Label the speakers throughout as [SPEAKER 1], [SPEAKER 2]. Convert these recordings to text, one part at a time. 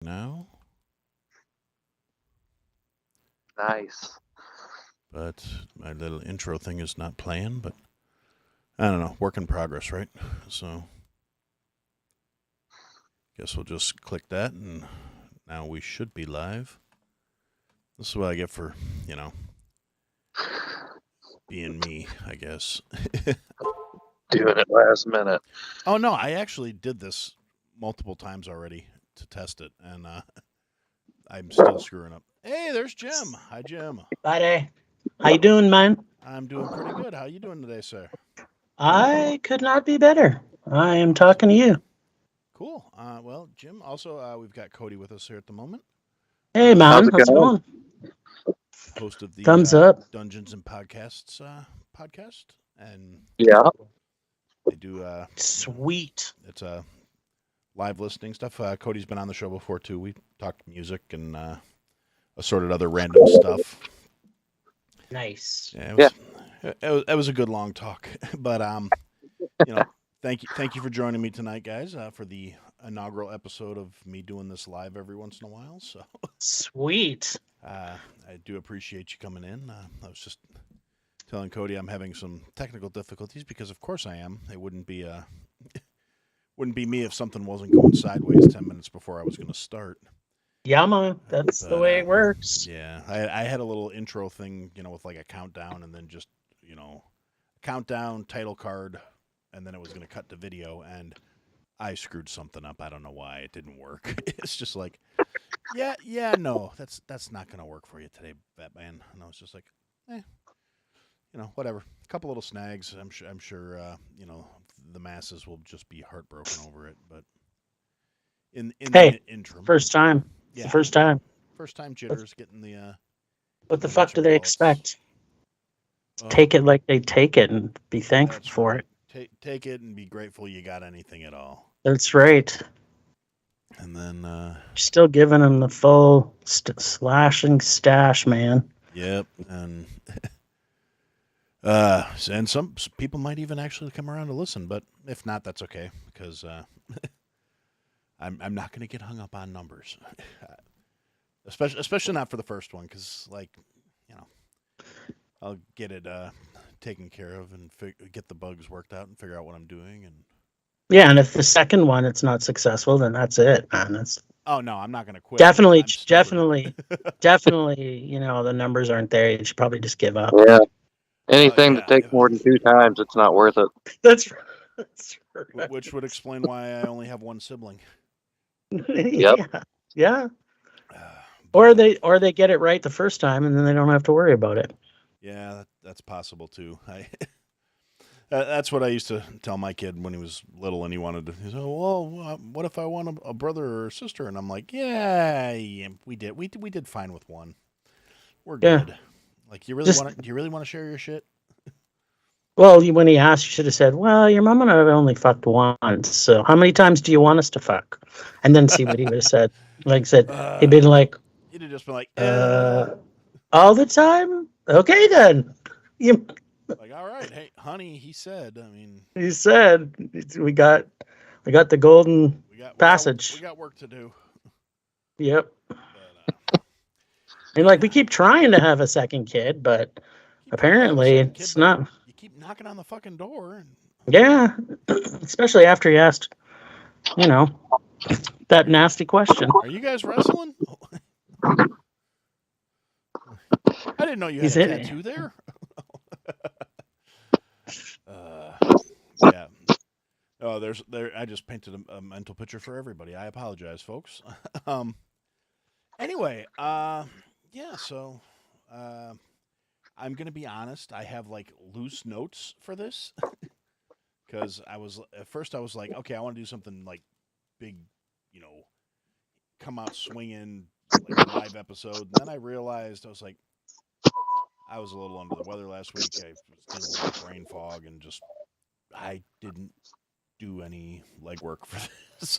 [SPEAKER 1] Now,
[SPEAKER 2] Nice.
[SPEAKER 1] but my little intro thing is not playing, but I don't know, work in progress, right? So, guess we'll just click that and now we should be live. This is what I get for, you know, being me, I guess.
[SPEAKER 2] Doing it last minute.
[SPEAKER 1] Oh no, I actually did this multiple times already to test it and I'm still screwing up. Hey, there's Jim. Hi Jim.
[SPEAKER 3] Buddy, how you doing, man?
[SPEAKER 1] I'm doing pretty good. How you doing today, sir?
[SPEAKER 3] I could not be better. I am talking to you.
[SPEAKER 1] Cool. Well, Jim, also, we've got Cody with us here at the moment.
[SPEAKER 3] Hey,
[SPEAKER 2] How's
[SPEAKER 3] man,
[SPEAKER 2] it
[SPEAKER 3] how's it
[SPEAKER 2] going?
[SPEAKER 3] going?
[SPEAKER 1] Host of the
[SPEAKER 3] Thumbs up.
[SPEAKER 1] Dungeons and Podcasts podcast, and
[SPEAKER 2] Yeah.
[SPEAKER 1] they do,
[SPEAKER 3] Sweet.
[SPEAKER 1] it's a live listening stuff. Cody's been on the show before too. We talked music and assorted other random stuff.
[SPEAKER 3] Nice.
[SPEAKER 1] Yeah,
[SPEAKER 2] Yeah.
[SPEAKER 1] it was a good long talk, but you know, thank you for joining me tonight, guys, for the inaugural episode of me doing this live every once in a while. So
[SPEAKER 3] Sweet.
[SPEAKER 1] I do appreciate you coming in. I was just telling Cody I'm having some technical difficulties because, of course, I am. It wouldn't be me if something wasn't going sideways 10 minutes before I was going to start.
[SPEAKER 3] Yeah, man, that's the
[SPEAKER 1] But
[SPEAKER 3] way it works.
[SPEAKER 1] yeah, I had a little intro thing, with like a countdown, and then just countdown, title card, and then it was going to cut to video, and I screwed something up. I don't know why it didn't work. It's just like, yeah, no, that's not going to work for you today, Batman. And I was just like, eh, whatever. A couple little snags. I'm sure, the masses will just be heartbroken over it. But in the
[SPEAKER 3] Hey,
[SPEAKER 1] interim,
[SPEAKER 3] first time. It's the
[SPEAKER 1] yeah,
[SPEAKER 3] first time.
[SPEAKER 1] first time
[SPEAKER 3] What,
[SPEAKER 1] jitters getting the
[SPEAKER 3] what the fuck
[SPEAKER 1] what you
[SPEAKER 3] do they
[SPEAKER 1] call it.
[SPEAKER 3] expect?
[SPEAKER 1] Oh,
[SPEAKER 3] Take it like they take it and be thankful
[SPEAKER 1] that's
[SPEAKER 3] for
[SPEAKER 1] right.
[SPEAKER 3] it.
[SPEAKER 1] Take it and be grateful you got anything at all.
[SPEAKER 3] That's right.
[SPEAKER 1] And then,
[SPEAKER 3] Still giving them the full slashing stash, man.
[SPEAKER 1] yep, and and some people might even actually come around to listen, but if not, that's okay because I'm not going to get hung up on numbers, especially not for the first one because you know I'll get it taken care of and get the bugs worked out and figure out what I'm doing. And
[SPEAKER 3] Yeah, and if the second one it's not successful, then that's it, man. That's
[SPEAKER 1] oh no, I'm not going to quit.
[SPEAKER 3] definitely,
[SPEAKER 1] I'm stubborn.
[SPEAKER 3] definitely, definitely. The numbers aren't there. You should probably just give up.
[SPEAKER 2] Yeah. Anything that
[SPEAKER 1] Yeah,
[SPEAKER 2] takes more than two times, it's not worth it.
[SPEAKER 3] That's that's right.
[SPEAKER 1] which would explain why I only have one sibling.
[SPEAKER 2] Yep.
[SPEAKER 3] Yeah, yeah.
[SPEAKER 1] But
[SPEAKER 3] Or they get it right the first time, and then they don't have to worry about it.
[SPEAKER 1] yeah, that's possible too. That's what I used to tell my kid when he was little and he wanted to. He said, "Well, what if I want a brother or a sister?" And I'm like, "Yeah, we did fine with one. We're
[SPEAKER 3] Yeah,
[SPEAKER 1] good. Like, you really
[SPEAKER 3] just
[SPEAKER 1] want to? Do you really want to share your shit?"
[SPEAKER 3] well, when he asked, you should have said, "Well, your mom and I have only fucked once, so how many times do you want us to fuck?" And then see what he would have said. Like I said, he'd
[SPEAKER 1] uh,
[SPEAKER 3] been like,
[SPEAKER 1] You'd have just been like,
[SPEAKER 3] "Uh, all the time? Okay, then." You,
[SPEAKER 1] like, all right, hey, honey, he said. I mean,
[SPEAKER 3] he said, "We got, we got the golden
[SPEAKER 1] we
[SPEAKER 3] passage."
[SPEAKER 1] got work to do.
[SPEAKER 3] Yep.
[SPEAKER 1] But
[SPEAKER 3] And like we keep trying to have a second kid, but
[SPEAKER 1] keep trying to have a
[SPEAKER 3] apparently
[SPEAKER 1] second kid,
[SPEAKER 3] it's
[SPEAKER 1] but
[SPEAKER 3] not.
[SPEAKER 1] you keep knocking on the fucking door. And
[SPEAKER 3] Yeah, especially after you asked, you know, that nasty question.
[SPEAKER 1] are you guys wrestling? I didn't know you had
[SPEAKER 3] He's
[SPEAKER 1] a
[SPEAKER 3] in.
[SPEAKER 1] tattoo there. uh, yeah. Oh, there. I just painted a mental picture for everybody. I apologize, folks. um. Anyway. Yeah. So. Uh. I'm gonna be honest. I have like loose notes for this because I was at first I was like, okay, I want to do something like big, you know, come out swinging like a live episode. And then I realized I was like, I was a little under the weather last week. I was dealing with brain fog and just I didn't do any legwork for this.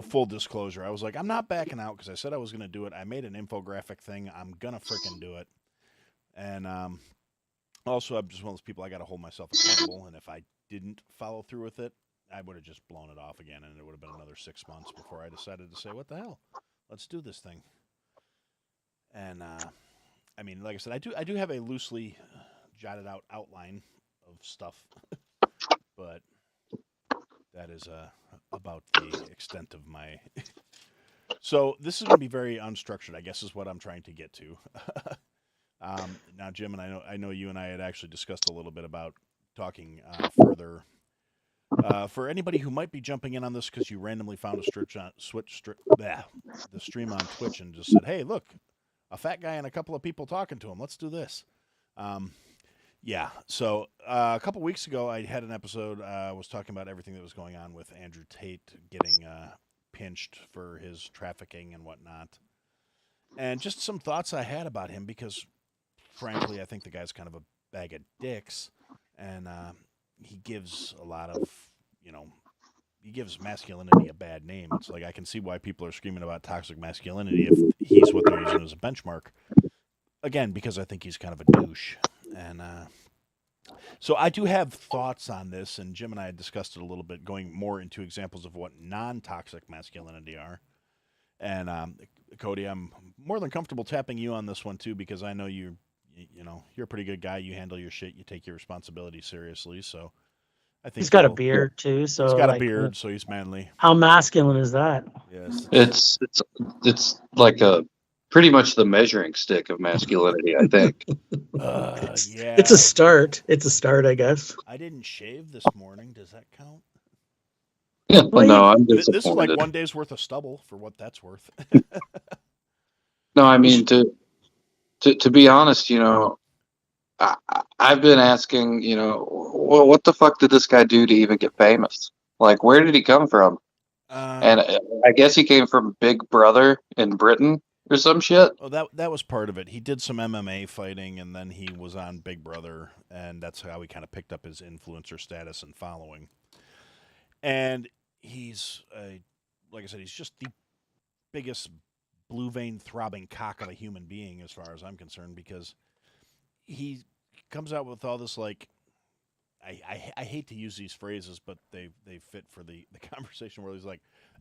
[SPEAKER 1] Full disclosure, I was like, I'm not backing out because I said I was going to do it. I made an infographic thing. I'm going to freaking do it. And also, I'm just one of those people, I got to hold myself accountable. And if I didn't follow through with it, I would have just blown it off again, and it would have been another 6 months before I decided to say, "What the hell? Let's do this thing." And I mean, like I said, I do have a loosely jotted out outline of stuff, but that is about the extent of my. So this is going to be very unstructured, I guess, is what I'm trying to get to. Now, Jim, and I know you and I had actually discussed a little bit about talking further. For anybody who might be jumping in on this because you randomly found a the stream on Twitch and just said, "Hey, look, a fat guy and a couple of people talking to him. Let's do this." Um, yeah. So a couple weeks ago, I had an episode. Was talking about everything that was going on with Andrew Tate getting pinched for his trafficking and whatnot, and just some thoughts I had about him because, frankly, I think the guy's kind of a bag of dicks, and he gives a lot of, you know, he gives masculinity a bad name. It's like I can see why people are screaming about toxic masculinity if he's what they're using as a benchmark. Again, because I think he's kind of a douche, and so I do have thoughts on this, and Jim and I had discussed it a little bit, going more into examples of what non-toxic masculinity are. And Cody, I'm more than comfortable tapping you on this one too because I know you're a pretty good guy. You handle your shit. You take your responsibility seriously. So I think
[SPEAKER 3] He's got a beard too,
[SPEAKER 1] He's
[SPEAKER 3] so
[SPEAKER 1] got a
[SPEAKER 3] like,
[SPEAKER 1] beard, so he's manly.
[SPEAKER 3] how masculine is that?
[SPEAKER 1] Yes,
[SPEAKER 2] It's like a pretty much the measuring stick of masculinity, I think.
[SPEAKER 1] yeah.
[SPEAKER 3] It's a start. It's a start, I guess.
[SPEAKER 1] I didn't shave this morning. Does that count?
[SPEAKER 3] Well,
[SPEAKER 2] No, I'm
[SPEAKER 1] This is like
[SPEAKER 2] disappointed.
[SPEAKER 1] one day's worth of stubble for what that's worth.
[SPEAKER 2] No, I mean to be honest, I've been asking, well, what the fuck did this guy do to even get famous? Like, where did he come from? And I guess he came from Big Brother in Britain or some shit.
[SPEAKER 1] Well, that was part of it. He did some MMA fighting, and then he was on Big Brother, and that's how he kind of picked up his influencer status and following. And he's like I said, he's just the biggest blue vein throbbing cock of a human being, as far as I'm concerned, because he comes out with all this like. I hate to use these phrases, but they fit for the conversation where he's like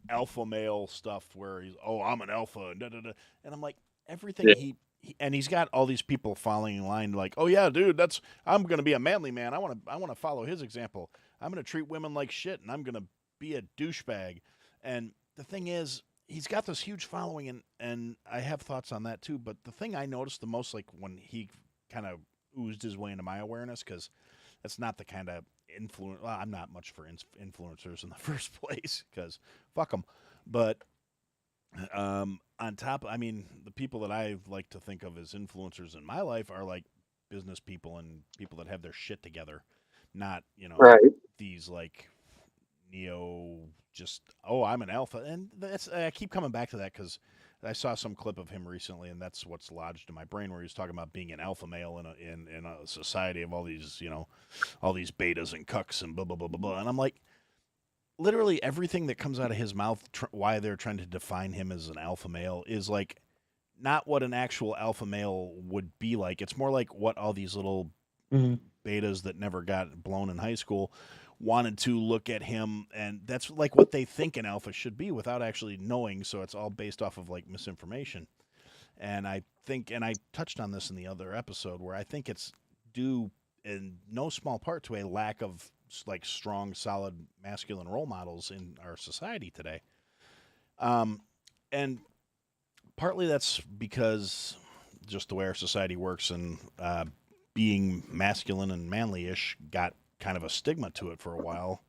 [SPEAKER 1] alpha male stuff where he's I'm an alpha and and I'm like everything
[SPEAKER 2] Yeah.
[SPEAKER 1] and he's got all these people following in line like, oh yeah, dude, I'm gonna be a manly man. I wanna follow his example. I'm gonna treat women like shit and I'm gonna be a douchebag. And the thing is, he's got this huge following and I have thoughts on that too. But the thing I noticed the most, like when he kind of oozed his way into my awareness, because that's not the kind of influence. Well, I'm not much for influencers in the first place because fuck them. But on top, I mean, the people that I like to think of as influencers in my life are like business people and people that have their shit together, not
[SPEAKER 2] Right.
[SPEAKER 1] these like neo just I'm an alpha, and that's I keep coming back to that because I saw some clip of him recently, and that's what's lodged in my brain where he's talking about being an alpha male in a society of all these all these betas and cucks and blah blah blah blah blah, and I'm like, literally everything that comes out of his mouth, why they're trying to define him as an alpha male is like not what an actual alpha male would be like. It's more like what all these little
[SPEAKER 3] Mhm.
[SPEAKER 1] betas that never got blown in high school wanted to look at him, and that's like what they think an alpha should be without actually knowing. So it's all based off of like misinformation. And I think, and I touched on this in the other episode, where I think it's due in no small part to a lack of like strong, solid masculine role models in our society today. And partly that's because just the way our society works, and being masculine and manly-ish got kind of a stigma to it for a while,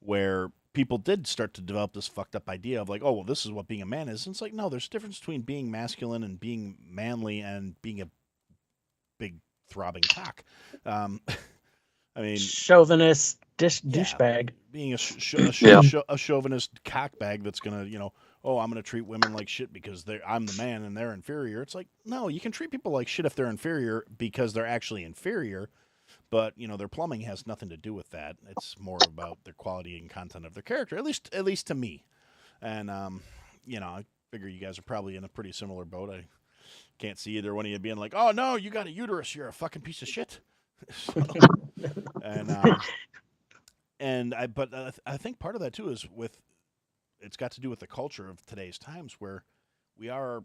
[SPEAKER 1] where people did start to develop this fucked up idea of like, oh, well, this is what being a man is. And it's like, no, there's a difference between being masculine and being manly and being a big throbbing cock. I mean,
[SPEAKER 3] Chauvinist
[SPEAKER 1] yeah,
[SPEAKER 3] douchebag.
[SPEAKER 1] being a
[SPEAKER 2] Yeah.
[SPEAKER 1] chauvinist cockbag that's gonna, I'm gonna treat women like shit because I'm the man and they're inferior. It's like, no, you can treat people like shit if they're inferior because they're actually inferior, but their plumbing has nothing to do with that. It's more about their quality and content of their character, at least to me. And I figure you guys are probably in a pretty similar boat. I can't see either one of you being like, oh no, you got a uterus, you're a fucking piece of shit. So, and I think part of that too is with it's got to do with the culture of today's times where we are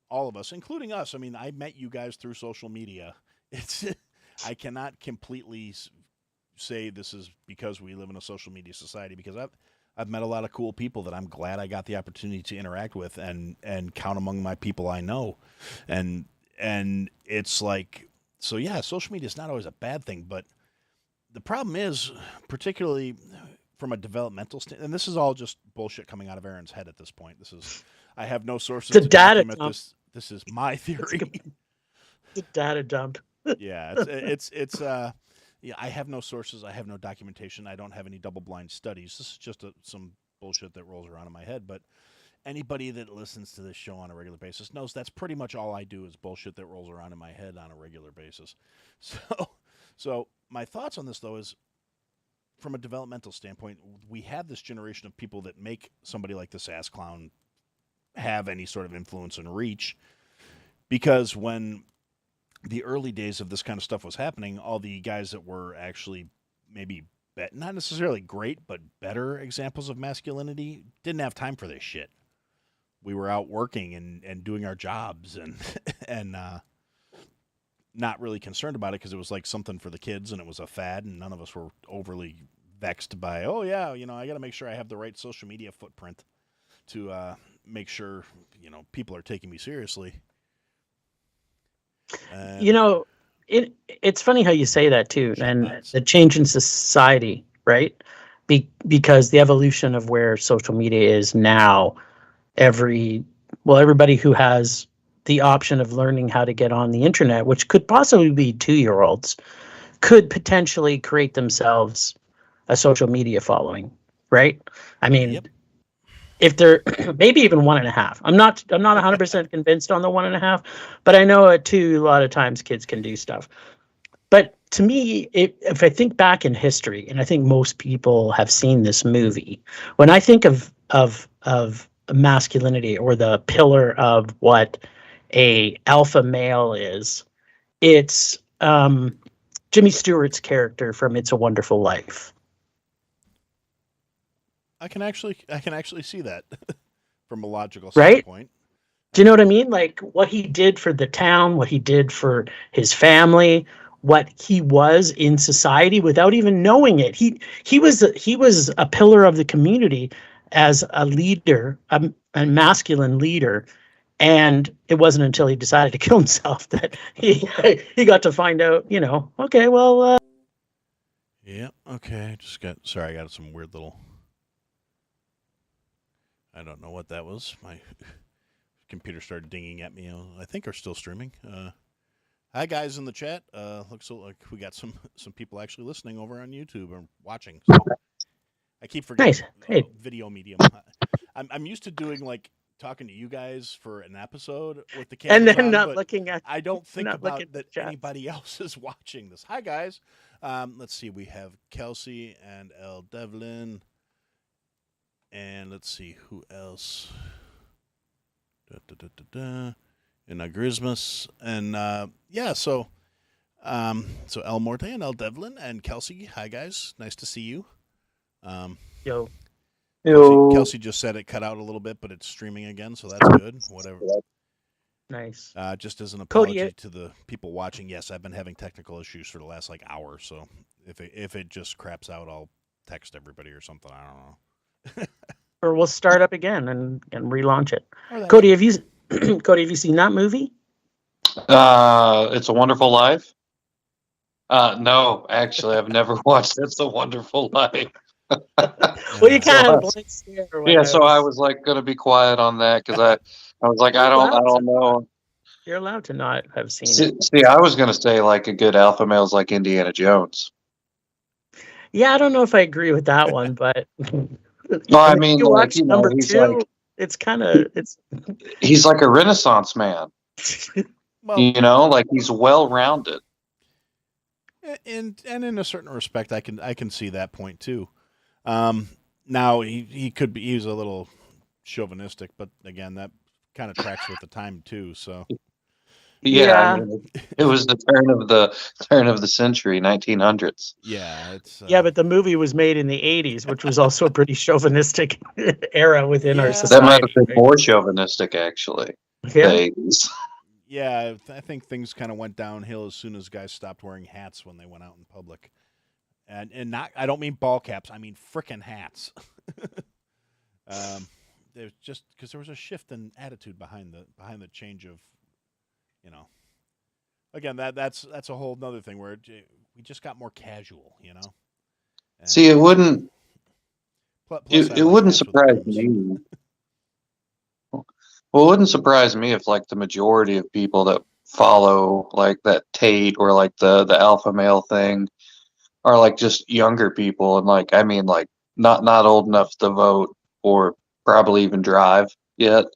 [SPEAKER 1] all of us, including us. I mean, I met you guys through social media. It's I cannot completely say this is because we live in a social media society because I've met a lot of cool people that I'm glad I got the opportunity to interact with and count among my people I know, and it's like so yeah, social media is not always a bad thing, but the problem is particularly from a developmental standpoint, and this is all just bullshit coming out of Aaron's head at this point. This is I have no sources
[SPEAKER 3] It's a
[SPEAKER 1] to
[SPEAKER 3] data
[SPEAKER 1] document
[SPEAKER 3] dump.
[SPEAKER 1] this. This is my theory.
[SPEAKER 3] It's a data dump.
[SPEAKER 1] Yeah, yeah. I have no sources. I have no documentation. I don't have any double blind studies. This is just some bullshit that rolls around in my head. But anybody that listens to this show on a regular basis knows that's pretty much all I do is bullshit that rolls around in my head on a regular basis. So, so my thoughts on this though is from a developmental standpoint, we have this generation of people that make somebody like the Sass Clown have any sort of influence and reach because when the early days of this kind of stuff was happening, all the guys that were actually maybe not necessarily great, but better examples of masculinity didn't have time for this shit. We were out working and doing our jobs and and not really concerned about it because it was like something for the kids and it was a fad and none of us were overly vexed by oh yeah I got to make sure I have the right social media footprint to make sure people are taking me seriously.
[SPEAKER 3] You know, it's funny how you say that too, and
[SPEAKER 1] Nuts.
[SPEAKER 3] the change in society, right? Because the evolution of where social media is now, everybody who has the option of learning how to get on the internet, which could possibly be 2-year-olds, could potentially create themselves a social media following, right? I mean,
[SPEAKER 1] Yep.
[SPEAKER 3] if they're maybe even 1.5. I'm not 100% convinced on the 1.5, but I know at 2 a lot of times kids can do stuff. But to me, if I think back in history, and I think most people have seen this movie, when I think of masculinity or the pillar of what a alpha male is, it's Jimmy Stewart's character from It's a Wonderful Life.
[SPEAKER 1] I can actually see that from a logical
[SPEAKER 3] Right?
[SPEAKER 1] standpoint.
[SPEAKER 3] Do you know what I mean? Like what he did for the town, what he did for his family, what he was in society without even knowing it. He was a pillar of the community as a leader, a masculine leader, and it wasn't until he decided to kill himself that he got to find out. Okay, well,
[SPEAKER 1] Yeah. Okay. I got some weird little. I don't know what that was. My computer started dinging at me. I think we're still streaming. Hi guys in the chat. Looks like we got some people actually listening over on YouTube or watching. So I keep forgetting
[SPEAKER 3] nice. Hey,
[SPEAKER 1] video medium. I'm used to doing like talking to you guys for an episode with the
[SPEAKER 3] and
[SPEAKER 1] cameras
[SPEAKER 3] then
[SPEAKER 1] on,
[SPEAKER 3] not
[SPEAKER 1] but
[SPEAKER 3] looking at
[SPEAKER 1] I don't think
[SPEAKER 3] not looking
[SPEAKER 1] about
[SPEAKER 3] at
[SPEAKER 1] that
[SPEAKER 3] the chat.
[SPEAKER 1] anybody else is watching this. Hi guys. Let's see. We have Kelsey and L. Devlin. And let's see who else. And Grismas. And yeah, so El Morte and El Devlin and Kelsey. Hi guys. Nice to see you.
[SPEAKER 3] Yo,
[SPEAKER 1] Kelsey just said it cut out a little bit, but it's streaming again, so that's good. Whatever.
[SPEAKER 3] nice.
[SPEAKER 1] Just as an
[SPEAKER 3] Cody,
[SPEAKER 1] apology to the people watching, yes, I've been having technical issues for the last like hour, so if it just craps out, I'll text everybody or something. I don't know.
[SPEAKER 3] or we'll start up again and relaunch it.
[SPEAKER 1] Or that
[SPEAKER 3] Cody,
[SPEAKER 1] too.
[SPEAKER 3] Cody, have you seen that movie?
[SPEAKER 2] It's a Wonderful Life. No, actually, I've never watched It's a Wonderful Life.
[SPEAKER 3] Well, you
[SPEAKER 2] So
[SPEAKER 3] kind of
[SPEAKER 2] I-
[SPEAKER 3] had a blank stare. When
[SPEAKER 2] yeah, so I was like gonna be quiet on that because I was like, I don't know.
[SPEAKER 3] You're allowed to not have seen it.
[SPEAKER 2] See, I was gonna say like a good alpha male's like Indiana Jones.
[SPEAKER 3] Yeah, I don't know if I agree with that one, but
[SPEAKER 2] No, I mean,
[SPEAKER 3] you
[SPEAKER 2] like,
[SPEAKER 3] watch
[SPEAKER 2] you know,
[SPEAKER 3] number
[SPEAKER 2] he's
[SPEAKER 3] 2.
[SPEAKER 2] like he's like a Renaissance man.
[SPEAKER 1] Well,
[SPEAKER 2] You know, like he's well rounded.
[SPEAKER 1] and in a certain respect, I can see that point too. Now he's a little chauvinistic, but again, that kind of tracks with the time too. So
[SPEAKER 2] Yeah, I
[SPEAKER 3] Yeah.
[SPEAKER 2] mean, it was the turn of the century, 1900s.
[SPEAKER 1] Yeah, it's
[SPEAKER 3] Yeah, but the movie was made in the 80s, which was also a pretty chauvinistic era within our
[SPEAKER 1] Yeah.
[SPEAKER 2] That might have
[SPEAKER 3] society.
[SPEAKER 2] been
[SPEAKER 3] Right?
[SPEAKER 2] more chauvinistic, actually.
[SPEAKER 3] Yeah.
[SPEAKER 2] The 80s.
[SPEAKER 1] yeah. I think things kind of went downhill as soon as guys stopped wearing hats when they went out in public, and not. I don't mean ball caps. I mean frickin' hats. um, there's just because there was a shift in attitude behind the change of, you know. Again, that's a whole other thing where we just got more casual, you know.
[SPEAKER 2] See,
[SPEAKER 1] And plus, I
[SPEAKER 2] it
[SPEAKER 1] like
[SPEAKER 2] wouldn't
[SPEAKER 1] hats with
[SPEAKER 2] surprise
[SPEAKER 1] brims.
[SPEAKER 2] me. Well, it wouldn't surprise me if like the majority of people that follow like that Tate or like the alpha male thing are like just younger people and like I mean like not old enough to vote or probably even drive yet
[SPEAKER 1] Well, I'm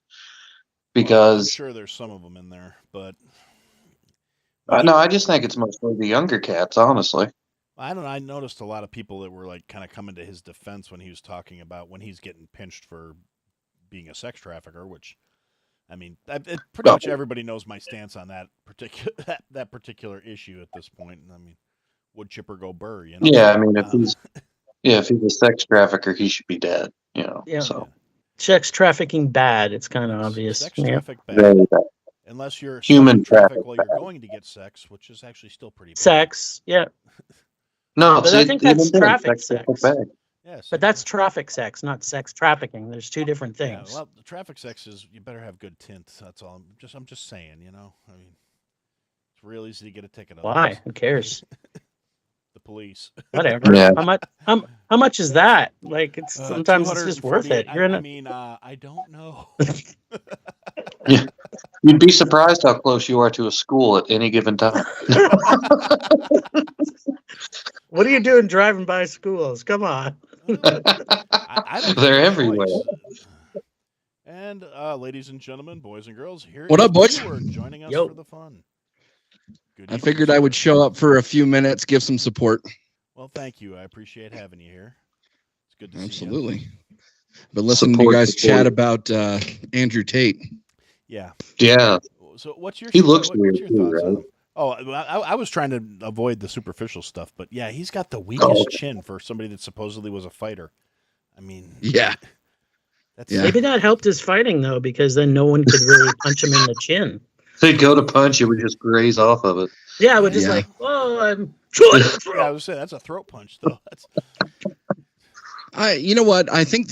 [SPEAKER 2] because
[SPEAKER 1] sure there's some of them in there, but when
[SPEAKER 2] no,
[SPEAKER 1] he,
[SPEAKER 2] I just think it's mostly the younger cats, honestly.
[SPEAKER 1] I don't know, I noticed a lot of people that were like kind of coming to his defense when he was talking about when he's getting pinched for being a sex trafficker, which I mean, pretty
[SPEAKER 2] No.
[SPEAKER 1] much everybody knows my stance on that particular that particular issue at this point. I mean, would Chipper go burr, you know?
[SPEAKER 2] Yeah, I mean
[SPEAKER 1] Um,
[SPEAKER 2] if he's a sex trafficker, he should be dead, you know.
[SPEAKER 3] Yeah.
[SPEAKER 1] yeah,
[SPEAKER 2] So
[SPEAKER 3] Sex trafficking bad. It's kind of
[SPEAKER 1] yes,
[SPEAKER 3] obvious.
[SPEAKER 1] sex
[SPEAKER 3] Yeah.
[SPEAKER 1] traffic bad.
[SPEAKER 2] very bad.
[SPEAKER 1] Unless you're
[SPEAKER 2] Human
[SPEAKER 1] subject traffic
[SPEAKER 2] traffic
[SPEAKER 1] while
[SPEAKER 2] bad.
[SPEAKER 1] you're going to get sex, which is actually still pretty bad.
[SPEAKER 3] Sex. Yeah.
[SPEAKER 2] No,
[SPEAKER 3] But
[SPEAKER 2] see,
[SPEAKER 3] I think
[SPEAKER 2] even
[SPEAKER 3] that's
[SPEAKER 2] then,
[SPEAKER 3] traffic
[SPEAKER 2] sex traffic
[SPEAKER 3] sex.
[SPEAKER 2] bad.
[SPEAKER 1] Yeah,
[SPEAKER 3] But
[SPEAKER 1] sex
[SPEAKER 3] that's
[SPEAKER 1] traffic.
[SPEAKER 3] traffic sex, not sex trafficking. There's two different
[SPEAKER 1] Yeah,
[SPEAKER 3] things.
[SPEAKER 1] well, the traffic sex is you better have good tint. That's all. I'm just saying, you know. I mean, it's real easy to get a ticket otherwise.
[SPEAKER 3] Why? Who cares?
[SPEAKER 1] The police.
[SPEAKER 3] Whatever.
[SPEAKER 2] Yeah.
[SPEAKER 3] How much is that? Like it's
[SPEAKER 1] Two
[SPEAKER 3] sometimes it's
[SPEAKER 1] hundred and
[SPEAKER 3] just worth
[SPEAKER 1] forty-eight.
[SPEAKER 3] it. You're in
[SPEAKER 1] I
[SPEAKER 3] a
[SPEAKER 1] mean, I don't know.
[SPEAKER 2] Yeah. You'd be surprised how close you are to a school at any given time.
[SPEAKER 3] What are you doing driving by schools? Come on.
[SPEAKER 1] I don't have
[SPEAKER 2] They're
[SPEAKER 1] a
[SPEAKER 2] everywhere.
[SPEAKER 1] choice. And ladies and gentlemen, boys and girls, here
[SPEAKER 4] What
[SPEAKER 1] is
[SPEAKER 4] up, boys?
[SPEAKER 1] Woodward joining us
[SPEAKER 3] Yo.
[SPEAKER 1] for the fun. Good
[SPEAKER 4] I
[SPEAKER 1] evening,
[SPEAKER 4] figured I
[SPEAKER 1] sir.
[SPEAKER 4] would show up for a few minutes, give some support.
[SPEAKER 1] Well, thank you. I appreciate having you here. It's good to see you.
[SPEAKER 4] Absolutely. But listening to you
[SPEAKER 2] Support,
[SPEAKER 4] guys
[SPEAKER 2] support.
[SPEAKER 4] chat about Andrew Tate.
[SPEAKER 1] Yeah.
[SPEAKER 2] Yeah.
[SPEAKER 1] So what's your
[SPEAKER 2] He looks
[SPEAKER 1] what's
[SPEAKER 2] weird
[SPEAKER 1] your
[SPEAKER 2] too,
[SPEAKER 1] thoughts on
[SPEAKER 2] right?
[SPEAKER 1] him? Oh, I was trying to avoid the superficial stuff, but yeah, he's got the weakest chin for somebody that supposedly was a fighter. I mean,
[SPEAKER 4] Yeah.
[SPEAKER 1] that's
[SPEAKER 4] Yeah.
[SPEAKER 3] Maybe that helped his fighting though, because then no one could really punch him in the chin.
[SPEAKER 2] They go to punch, it would just graze off of it.
[SPEAKER 3] Yeah, we're just
[SPEAKER 4] Yeah.
[SPEAKER 3] like, oh, I'm.
[SPEAKER 1] Yeah, I was saying that's a throat punch though. That's
[SPEAKER 4] You know what? I think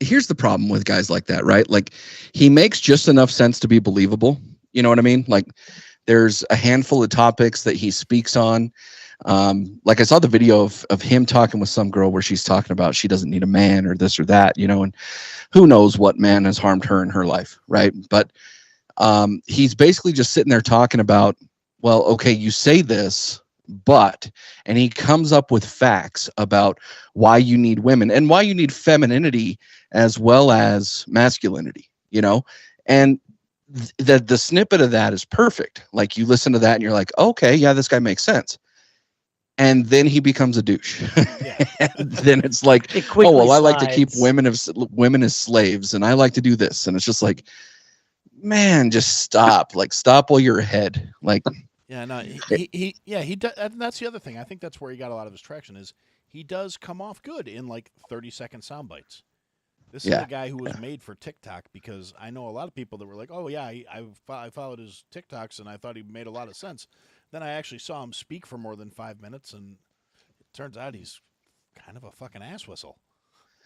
[SPEAKER 4] here's the problem with guys like that, right? Like he makes just enough sense to be believable. You know what I mean? Like there's a handful of topics that he speaks on. Like I saw the video of him talking with some girl where she's talking about she doesn't need a man or this or that, you know, and who knows what man has harmed her in her life, right? But he's basically just sitting there talking about, well, okay, you say this, but, and he comes up with facts about why you need women and why you need femininity as well as masculinity, you know, and the snippet of that is perfect. Like you listen to that and you're like, okay, yeah, this guy makes sense. And then he becomes a douche.
[SPEAKER 1] yeah.
[SPEAKER 4] Then it's like,
[SPEAKER 3] It quickly
[SPEAKER 4] oh well, I like to keep
[SPEAKER 3] slides.
[SPEAKER 4] women as slaves, and I like to do this, and it's just like, man, just stop. Like stop while you're ahead. Like
[SPEAKER 1] Yeah, no, he does. And that's the other thing. I think that's where he got a lot of his traction is he does come off good in like 30-second sound bites. This is
[SPEAKER 4] Yeah.
[SPEAKER 1] a guy who was made for TikTok because I know a lot of people that were like, oh yeah, I followed his TikToks and I thought he made a lot of sense. Then I actually saw him speak for more than 5 minutes, and it turns out he's kind of a fucking ass whistle.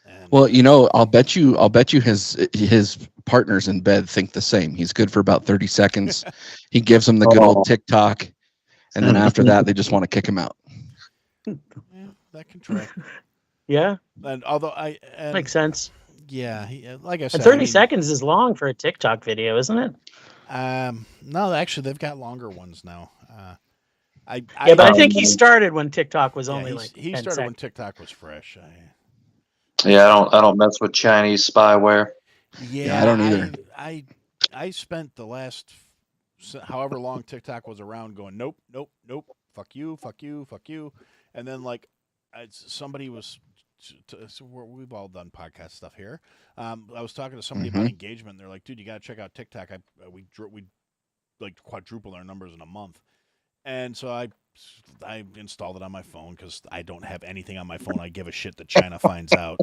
[SPEAKER 1] And,
[SPEAKER 4] well, you know, I'll bet you his partners in bed think the same. He's good for about 30 seconds. He gives them the good old TikTok, and then after that, they just want to kick him out.
[SPEAKER 1] yeah, that can track.
[SPEAKER 3] Yeah,
[SPEAKER 1] And although
[SPEAKER 3] makes sense.
[SPEAKER 1] yeah, like I said,
[SPEAKER 3] And 30
[SPEAKER 1] I mean,
[SPEAKER 3] seconds is long for a TikTok video, isn't it?
[SPEAKER 1] No, actually, they've got longer ones now.
[SPEAKER 3] Yeah, but I think he started when TikTok was only like
[SPEAKER 1] he
[SPEAKER 3] 10
[SPEAKER 1] started when
[SPEAKER 3] seconds.
[SPEAKER 1] TikTok was fresh.
[SPEAKER 2] Yeah, I don't mess with Chinese spyware.
[SPEAKER 1] Yeah,
[SPEAKER 4] I don't either.
[SPEAKER 1] I spent the last however long TikTok was around going nope, nope, nope, fuck you, fuck you, fuck you, and then like somebody was. So we've all done podcast stuff here. I was talking to somebody about engagement. And they're like, "Dude, you got to check out TikTok." We like quadrupled our numbers in a month. And so I installed it on my phone because I don't have anything on my phone I give a shit that China finds out.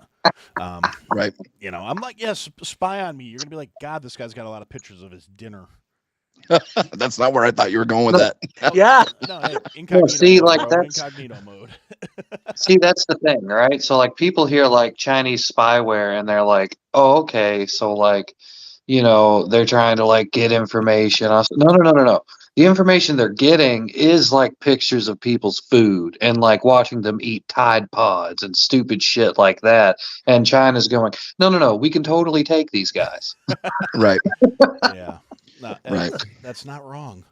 [SPEAKER 1] Um,
[SPEAKER 4] Right.
[SPEAKER 1] I'm like, yes, spy on me. You're gonna be like, God, this guy's got a lot of pictures of his dinner.
[SPEAKER 4] That's not where I thought you were going with
[SPEAKER 2] No.
[SPEAKER 4] that.
[SPEAKER 3] Yeah.
[SPEAKER 1] No, hey, incognito
[SPEAKER 2] see,
[SPEAKER 1] mode,
[SPEAKER 2] like,
[SPEAKER 1] bro.
[SPEAKER 2] that's-
[SPEAKER 1] Incognito mode.
[SPEAKER 2] See, that's the thing, right? So, like, people hear like Chinese spyware and they're like, oh, okay, so like, they're trying to like get information. No, no, no, no, no. The information they're getting is like pictures of people's food and like watching them eat Tide Pods and stupid shit like that. And China's going, no, no, no, we can totally take these guys.
[SPEAKER 4] Right.
[SPEAKER 1] Yeah, no,
[SPEAKER 4] Right.
[SPEAKER 1] that's not wrong.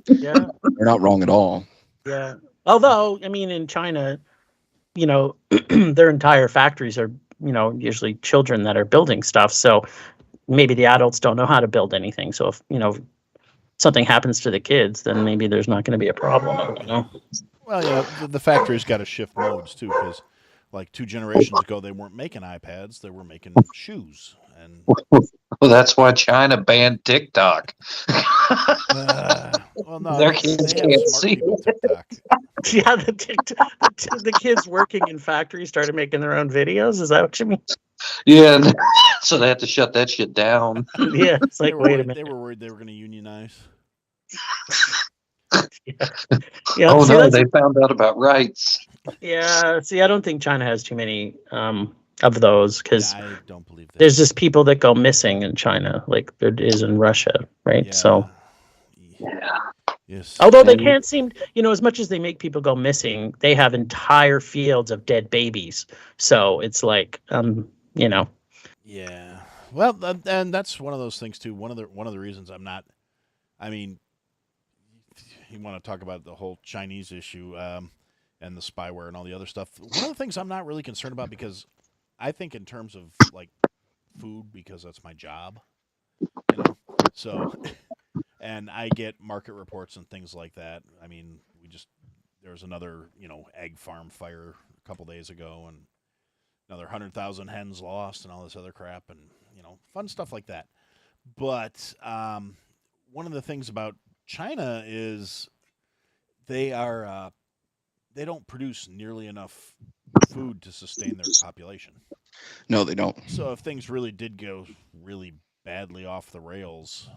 [SPEAKER 3] Yeah.
[SPEAKER 4] They're not wrong at all.
[SPEAKER 3] Yeah. Although, I mean, in China, their entire factories are, usually children that are building stuff. So maybe the adults don't know how to build anything. So if, something happens to the kids, then maybe there's not going to be a problem. I don't know.
[SPEAKER 1] Well, the factory's got to shift modes too, because like 2 generations ago, they weren't making iPads; they were making shoes. And
[SPEAKER 2] Well, that's why China banned TikTok.
[SPEAKER 1] well, no,
[SPEAKER 2] Their
[SPEAKER 1] they
[SPEAKER 2] kids
[SPEAKER 1] have
[SPEAKER 2] can't
[SPEAKER 1] smart
[SPEAKER 2] see.
[SPEAKER 1] people TikTok.
[SPEAKER 3] Yeah, the kids working in factories started making their own videos. Is that what you mean?
[SPEAKER 2] Yeah, and so they had to shut that shit down.
[SPEAKER 3] Yeah, it's
[SPEAKER 1] They
[SPEAKER 3] like,
[SPEAKER 1] were
[SPEAKER 3] wait a
[SPEAKER 1] worried,
[SPEAKER 3] minute.
[SPEAKER 1] they were worried they were going to unionize.
[SPEAKER 3] Yeah,
[SPEAKER 2] Oh
[SPEAKER 3] see,
[SPEAKER 2] no,
[SPEAKER 3] that's
[SPEAKER 2] they found out about rights.
[SPEAKER 3] yeah. See, I don't think China has too many of those because
[SPEAKER 1] Yeah, I don't believe that.
[SPEAKER 3] there's just people that go missing in China, like there is in Russia, right?
[SPEAKER 1] Yeah.
[SPEAKER 3] So,
[SPEAKER 2] Yeah.
[SPEAKER 1] Yes.
[SPEAKER 3] although they
[SPEAKER 2] And-
[SPEAKER 3] can't seem, as much as they make people go missing, they have entire fields of dead babies. So it's like,
[SPEAKER 1] Yeah. Well, and that's one of those things too. One of the reasons I'm not. I mean, you want to talk about the whole Chinese issue and the spyware and all the other stuff. One of the things I'm not really concerned about because I think in terms of like food because that's my job, So, and I get market reports and things like that. I mean, there was another egg farm fire a couple days ago and another 100,000 hens lost and all this other crap and fun stuff like that. But one of the things about China is they don't produce nearly enough food to sustain their population.
[SPEAKER 4] No, they don't.
[SPEAKER 1] So if things really did go really badly off the rails,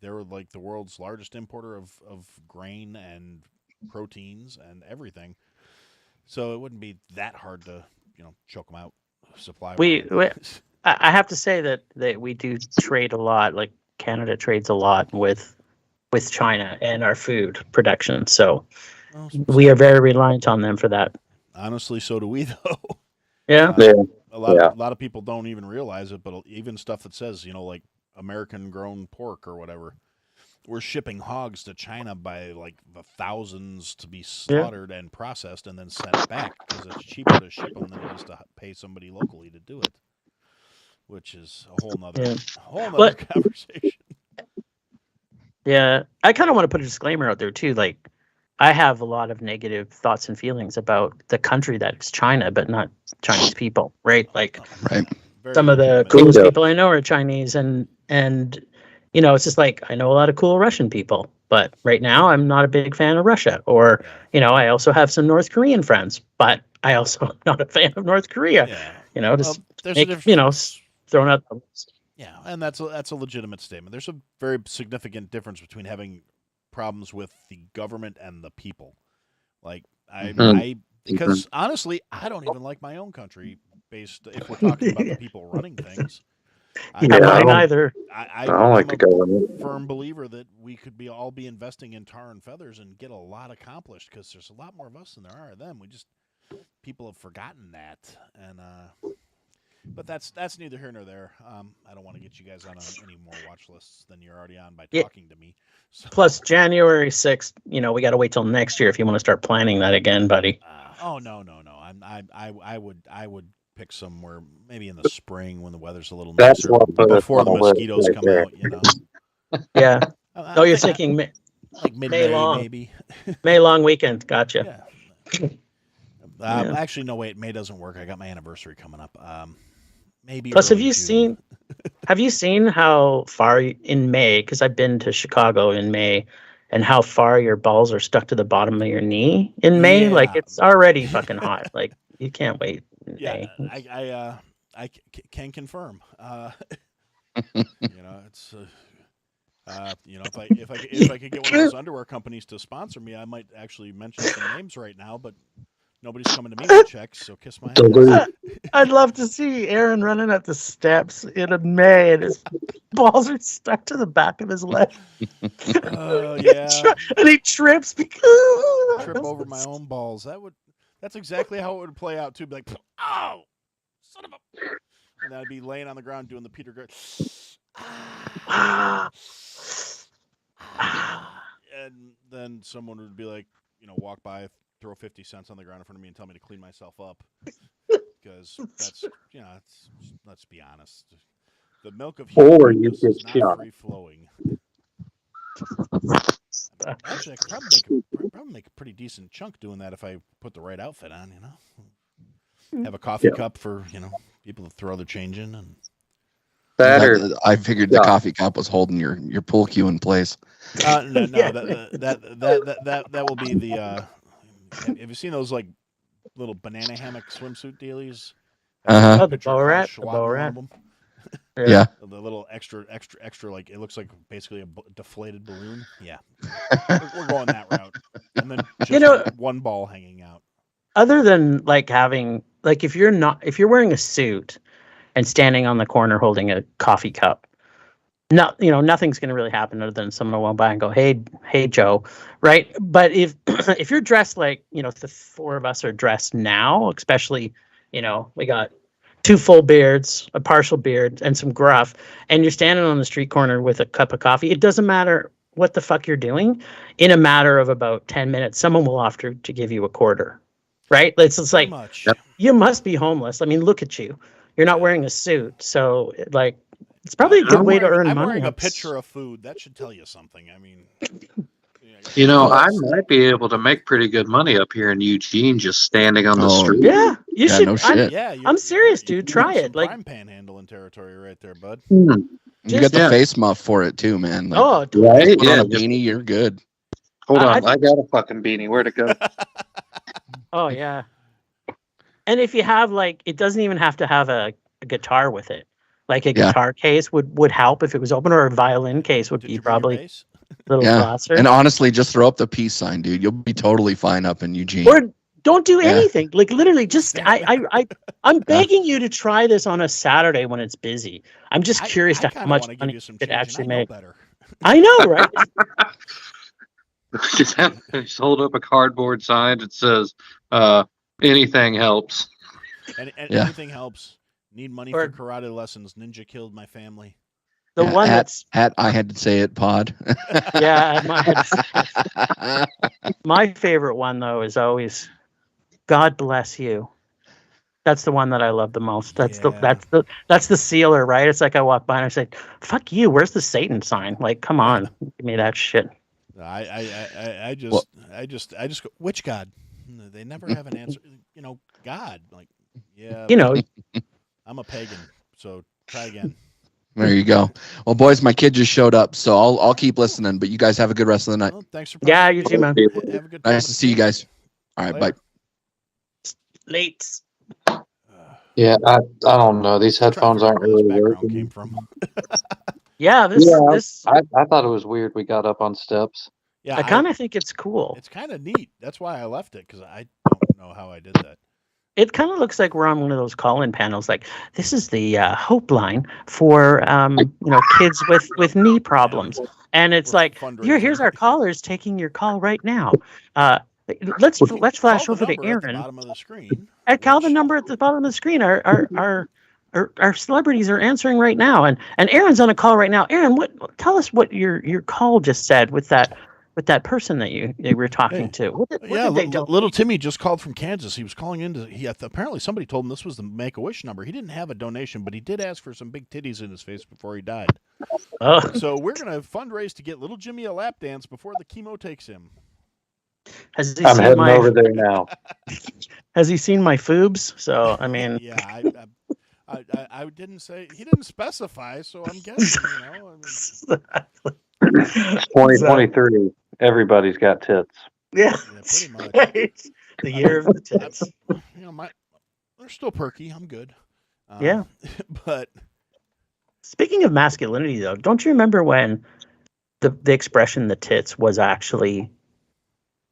[SPEAKER 1] they're like the world's largest importer of grain and proteins and everything. So it wouldn't be that hard to choke them out supply.
[SPEAKER 3] I have to say that we do trade a lot. Like Canada trades a lot with China and our food production. So we are very reliant on them for that.
[SPEAKER 1] Honestly, so do we though.
[SPEAKER 3] Yeah.
[SPEAKER 1] A lot of people don't even realize it, but even stuff that says like American grown pork or whatever, we're shipping hogs to China by like the thousands to be slaughtered and processed and then sent back because it's cheaper to ship them than it is to pay somebody locally to do it, which is a whole nother conversation.
[SPEAKER 3] Yeah, I kind of want to put a disclaimer out there too. Like, I have a lot of negative thoughts and feelings about the country that is China, but not Chinese people, right? Like,
[SPEAKER 4] Right.
[SPEAKER 3] Some of the coolest people I know are Chinese, and it's just like I know a lot of cool Russian people, but right now I'm not a big fan of Russia. Or I also have some North Korean friends, but I also am not a fan of North Korea. Just throwing out.
[SPEAKER 1] Yeah, and that's a legitimate statement. There's a very significant difference between having problems with the government and the people. Like because honestly, I don't even like my own country. If we're talking about the people running things,
[SPEAKER 3] Mine either.
[SPEAKER 2] I don't like the government.
[SPEAKER 1] I'm a firm believer that we could all be investing in tar and feathers and get a lot accomplished because there's a lot more of us than there are of them. People have forgotten that, and but that's neither here nor there. I don't want to get you guys on any more watch lists than you're already on by talking to me. So.
[SPEAKER 3] Plus January 6th, we got to wait till next year if you want to start planning that again, buddy.
[SPEAKER 1] No. I would pick somewhere maybe in the spring when the weather's a little nicer before the mosquitoes come out.
[SPEAKER 3] Yeah. You're thinking
[SPEAKER 1] like mid-May
[SPEAKER 3] long.
[SPEAKER 1] Maybe.
[SPEAKER 3] May long weekend. Gotcha.
[SPEAKER 1] Yeah. Actually, no, wait. May doesn't work. I got my anniversary coming up. maybe.
[SPEAKER 3] Plus,
[SPEAKER 1] early June.
[SPEAKER 3] have you seen how far in May? Because I've been to Chicago in May, and how far your balls are stuck to the bottom of your knee in May. Like
[SPEAKER 1] Yeah.
[SPEAKER 3] it's already fucking hot. Like you can't wait in
[SPEAKER 1] Yeah,
[SPEAKER 3] May.
[SPEAKER 1] can confirm. It's if I could get one of those underwear companies to sponsor me, I might actually mention some names right now, but nobody's coming to me with checks, so kiss my ass.
[SPEAKER 2] Duluth.
[SPEAKER 3] I'd love to see Aaron running up the steps in a May, and his balls are stuck to the back of his leg.
[SPEAKER 1] Yeah.
[SPEAKER 3] And he trips because
[SPEAKER 1] Trip over my own balls. That's exactly how it would play out too. Be like, oh, son of a, and I'd be laying on the ground doing the Peter Gray. And then someone would be like, walk by, throw 50 cents on the ground in front of me and tell me to clean myself up. Because that's, let's be honest. The milk of human
[SPEAKER 2] Or you
[SPEAKER 1] goodness
[SPEAKER 2] could
[SPEAKER 1] is not
[SPEAKER 2] shop.
[SPEAKER 1] free flowing. Actually, I could probably make a pretty decent chunk doing that if I put the right outfit on, Have a coffee cup for, people to throw their change in. And
[SPEAKER 4] I figured the coffee cup was holding your pool cue in place.
[SPEAKER 1] No, that will be the. Have you seen those like little banana hammock swimsuit dealies?
[SPEAKER 4] Uh-huh.
[SPEAKER 3] Oh, the Borat. The Borat.
[SPEAKER 4] Yeah.
[SPEAKER 1] The little extra, like it looks like basically a deflated balloon. Yeah, we're going that route, and then just one ball hanging out.
[SPEAKER 3] Other than like having if you're wearing a suit and standing on the corner holding a coffee cup, nothing's going to really happen other than someone will walk by and go, hey, Joe, right? But if you're dressed like, the four of us are dressed now, especially, we got 2 full beards, a partial beard, and some gruff, and you're standing on the street corner with a cup of coffee, it doesn't matter what the fuck you're doing. In a matter of about 10 minutes, someone will offer to give you a quarter, right? It's like,
[SPEAKER 1] much.
[SPEAKER 3] You must be homeless. I mean, look at you. You're not wearing a suit. So, it's probably a good way to earn money.
[SPEAKER 1] I'm wearing a pitcher of food. That should tell you something. I mean,
[SPEAKER 2] I might be able to make pretty good money up here in Eugene just standing on the street.
[SPEAKER 3] Yeah, you should.
[SPEAKER 4] No shit.
[SPEAKER 3] I'm serious, dude. Try it.
[SPEAKER 1] Like prime panhandling territory right there, bud.
[SPEAKER 4] You got the face muff for it too, man.
[SPEAKER 2] Right?
[SPEAKER 4] Put on a beanie, you're good.
[SPEAKER 2] Hold on, I got a fucking beanie. Where'd it go?
[SPEAKER 3] Oh yeah. And if you have it doesn't even have to have a guitar with it. Like a guitar case would help if it was open, or a violin case would be probably a little closer.
[SPEAKER 4] And honestly, just throw up the peace sign, dude. You'll be totally fine up in Eugene.
[SPEAKER 3] Or don't do anything. Like literally, just I'm begging you to try this on a Saturday when it's busy. I'm just curious to how much money you could actually make. I know, right?
[SPEAKER 2] Just hold up a cardboard sign that says, anything helps.
[SPEAKER 1] Anything helps. Need money for karate lessons. Ninja killed my family.
[SPEAKER 3] The one
[SPEAKER 4] I had to say it, pod.
[SPEAKER 3] Yeah, my favorite one though is always God bless you. That's the one that I love the most. That's the sealer, right? It's like I walk by and I say, "Fuck you! Where's the Satan sign? Like, come on, give me that shit."
[SPEAKER 1] I just go, which God? They never have an answer. God. Like, yeah. I'm a pagan, so try again.
[SPEAKER 4] There you go. Well, boys, my kid just showed up, so I'll keep listening. But you guys have a good rest of the night.
[SPEAKER 1] Well, thanks for
[SPEAKER 3] you too, man.
[SPEAKER 1] Have a good
[SPEAKER 4] nice to see you guys. All right,
[SPEAKER 1] Later.
[SPEAKER 4] bye.
[SPEAKER 3] Late.
[SPEAKER 2] Yeah, I don't know. These headphones aren't really working.
[SPEAKER 1] Came from.
[SPEAKER 3] Yeah,
[SPEAKER 2] I thought it was weird we got up on steps.
[SPEAKER 1] Yeah,
[SPEAKER 3] I kind of think it's cool.
[SPEAKER 1] It's kind of neat. That's why I left it, because I don't know how I did that.
[SPEAKER 3] It kind of looks like we're on one of those call-in panels. Like, this is the hope line for kids with knee problems, and it's like, here's our callers taking your call right now. Let's flash over to Aaron.
[SPEAKER 1] At the bottom of the screen.
[SPEAKER 3] Call the number at the bottom of the screen. Our celebrities are answering right now, and Aaron's on a call right now. Aaron, tell us what your call just said with that person that you were talking to. What did they do?
[SPEAKER 1] Little Timmy just called from Kansas. He was calling in apparently somebody told him this was the Make-A-Wish number. He didn't have a donation, but he did ask for some big titties in his face before he died.
[SPEAKER 3] Oh.
[SPEAKER 1] So we're going to fundraise to get little Jimmy a lap dance before the chemo takes him.
[SPEAKER 2] I'm heading over there now.
[SPEAKER 3] Has he seen my foobs? So, I mean...
[SPEAKER 1] Yeah, I didn't say he didn't specify, so I'm guessing. I mean,
[SPEAKER 2] 2023. Everybody's got tits.
[SPEAKER 3] Yeah,
[SPEAKER 1] yeah, pretty much.
[SPEAKER 3] right. The
[SPEAKER 1] I
[SPEAKER 3] year
[SPEAKER 1] mean,
[SPEAKER 3] of the
[SPEAKER 1] I,
[SPEAKER 3] tits.
[SPEAKER 1] my they're still perky. I'm good.
[SPEAKER 3] Yeah.
[SPEAKER 1] But
[SPEAKER 3] Speaking of masculinity, though, don't you remember when the expression "the tits" was actually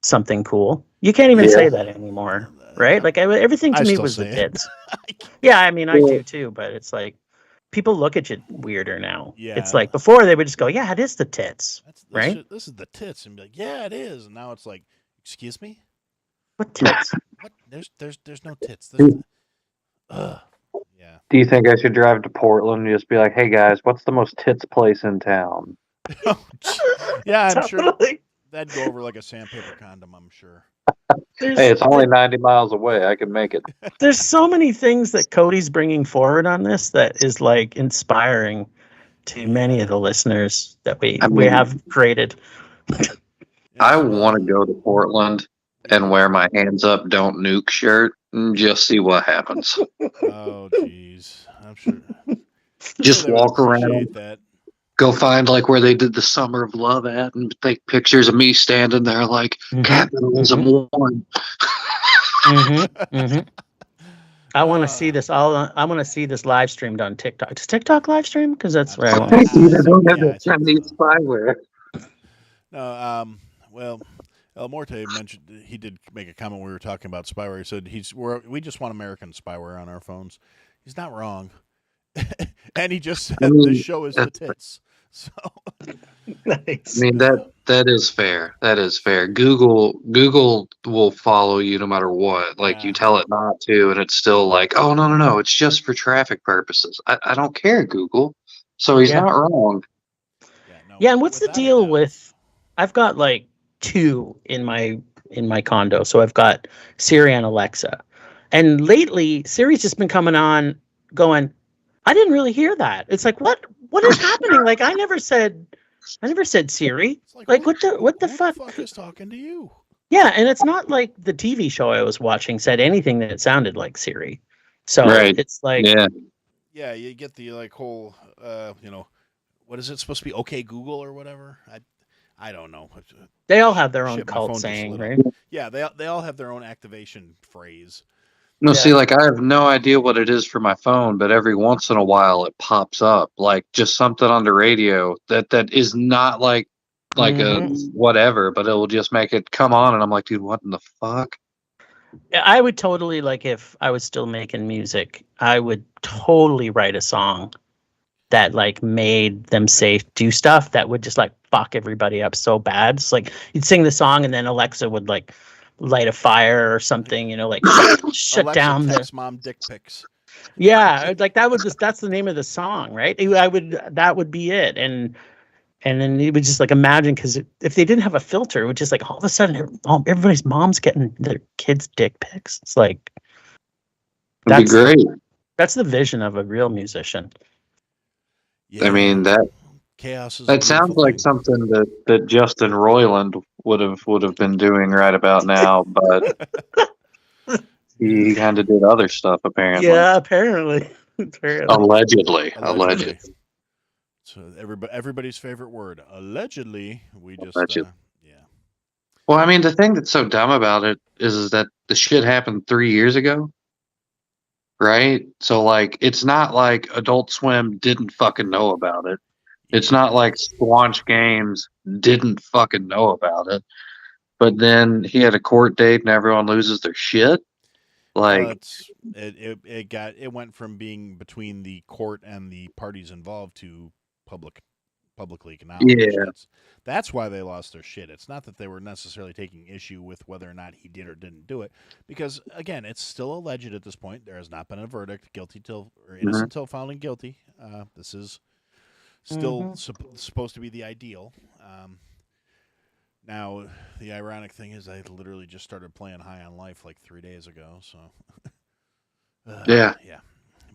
[SPEAKER 3] something cool? You can't even
[SPEAKER 2] Yeah.
[SPEAKER 3] say that anymore, right? Like everything to
[SPEAKER 1] I
[SPEAKER 3] me
[SPEAKER 1] still
[SPEAKER 3] was the
[SPEAKER 1] say it.
[SPEAKER 3] tits. Yeah, I mean, I do too, but it's like people look at you weirder now. It's
[SPEAKER 1] Yeah,
[SPEAKER 3] like before they would just go, "Yeah, it is the tits," right?
[SPEAKER 1] this is the tits, and be like, yeah, it is. And now it's like, excuse me,
[SPEAKER 3] What tits?
[SPEAKER 1] what? There's no tits.
[SPEAKER 2] Do
[SPEAKER 1] Ugh. Yeah.
[SPEAKER 2] you think I should drive to Portland and just be like, hey guys, what's the most tits place in town?
[SPEAKER 1] Oh, yeah, I'm sure
[SPEAKER 3] Totally.
[SPEAKER 1] that'd go over like a sandpaper condom. I'm sure.
[SPEAKER 2] Hey, it's only 90 miles away. I can make it.
[SPEAKER 3] There's so many things that Cody's bringing forward on this that is like inspiring to many of the listeners that
[SPEAKER 2] I
[SPEAKER 3] we
[SPEAKER 2] mean,
[SPEAKER 3] have created.
[SPEAKER 2] I
[SPEAKER 1] Yes. Well.
[SPEAKER 2] want to go to Portland and wear my hands up, don't nuke shirt and just see what happens.
[SPEAKER 1] Oh, jeez. I'm sure.
[SPEAKER 2] Just
[SPEAKER 1] They would
[SPEAKER 2] walk around,
[SPEAKER 1] appreciate that.
[SPEAKER 2] go find like where they did the Summer of Love at and take pictures of me standing there like capitalism won.
[SPEAKER 3] I want to see this all. I want to see this live streamed on TikTok. Does TikTok live stream? Because that's where I want to see
[SPEAKER 2] You
[SPEAKER 3] it.
[SPEAKER 2] don't have
[SPEAKER 1] Yeah, I
[SPEAKER 2] that
[SPEAKER 1] think
[SPEAKER 2] Chinese
[SPEAKER 1] so.
[SPEAKER 2] spyware.
[SPEAKER 1] No. Well, El Morte mentioned he did make a comment when we were talking about spyware. He said we just want American spyware on our phones. He's not wrong. And he just said
[SPEAKER 2] I
[SPEAKER 1] the
[SPEAKER 2] mean,
[SPEAKER 1] show is the tits. So
[SPEAKER 3] Nice.
[SPEAKER 2] that is fair. That is fair. Google will follow you no matter what. Like you
[SPEAKER 1] yeah,
[SPEAKER 2] tell it not to, and it's still like, oh no, it's just for traffic purposes. I don't care, Google. So he's
[SPEAKER 3] Yeah.
[SPEAKER 2] not wrong.
[SPEAKER 1] yeah, no.
[SPEAKER 3] Yeah. And what's the
[SPEAKER 1] Without a
[SPEAKER 3] deal
[SPEAKER 1] doubt.
[SPEAKER 3] with? I've got like two in my condo. So I've got Siri and Alexa, and lately Siri's just been coming on, going, I didn't really hear that. It's like what is happening? Like I never said Siri.
[SPEAKER 1] It's like
[SPEAKER 3] Like
[SPEAKER 1] who
[SPEAKER 3] what the
[SPEAKER 1] who the
[SPEAKER 3] fuck?
[SPEAKER 1] fuck is talking to you?
[SPEAKER 3] Yeah, and it's not like the TV show I was watching said anything that sounded like Siri. So
[SPEAKER 2] Right.
[SPEAKER 3] it's like
[SPEAKER 2] Yeah.
[SPEAKER 1] Yeah, you get the like whole what is it supposed to be? Okay, Google or whatever. I don't know.
[SPEAKER 3] they all have their own
[SPEAKER 1] Shit, my
[SPEAKER 3] cult
[SPEAKER 1] phone just
[SPEAKER 3] saying,
[SPEAKER 1] lit up.
[SPEAKER 3] right?
[SPEAKER 1] Yeah, they all have their own activation phrase.
[SPEAKER 2] No,
[SPEAKER 3] Yeah.
[SPEAKER 2] see, like I have no idea what it is for my phone, but every once in a while it pops up, like just something on the radio that is not like a
[SPEAKER 3] Mhm.
[SPEAKER 2] whatever, but it will just make it come on, and I'm like, dude, what in the fuck?
[SPEAKER 3] I would totally like if I was still making music, I would totally write a song that like made them say do stuff that would just like fuck everybody up so bad. It's like you'd sing the song and then Alexa would like light a fire or something, like shut
[SPEAKER 1] Alexa
[SPEAKER 3] down the
[SPEAKER 1] text mom dick pics.
[SPEAKER 3] yeah, like that's the name of the song, right? That would be it, and then you would just like imagine because if they didn't have a filter, it would just like all of a sudden everybody's mom's getting their kids' dick pics. It's like
[SPEAKER 2] It'd be
[SPEAKER 3] that's
[SPEAKER 2] great.
[SPEAKER 3] that's the vision of a real musician.
[SPEAKER 1] Yeah,
[SPEAKER 2] I mean
[SPEAKER 1] chaos is a
[SPEAKER 2] that sounds
[SPEAKER 1] beautiful
[SPEAKER 2] like
[SPEAKER 1] thing.
[SPEAKER 2] something that Justin Roiland would have been doing right about now, but he kind of did other stuff apparently.
[SPEAKER 3] Yeah, apparently.
[SPEAKER 2] Allegedly.
[SPEAKER 1] So everybody's favorite word, allegedly. We just
[SPEAKER 2] Allegedly.
[SPEAKER 1] yeah.
[SPEAKER 2] Well, I mean, the thing that's so dumb about it is that the shit happened 3 years ago, right? So, like, it's not like Adult Swim didn't fucking know about it. It's
[SPEAKER 1] Yeah.
[SPEAKER 2] not like Squanch Games didn't fucking know about it. But then he had a court date and everyone loses their shit.
[SPEAKER 1] Well,
[SPEAKER 2] Like,
[SPEAKER 1] it went from being between the court and the parties involved to publicly acknowledged.
[SPEAKER 2] yeah.
[SPEAKER 1] That's why they lost their shit. It's not that they were necessarily taking issue with whether or not he did or didn't do it, because again, it's still alleged at this point. There has not been a verdict, guilty till or innocent till found guilty. This is still supposed to be the ideal. Now, the ironic thing is, I literally just started playing High on Life like 3 days ago. So,
[SPEAKER 2] Yeah.
[SPEAKER 1] yeah.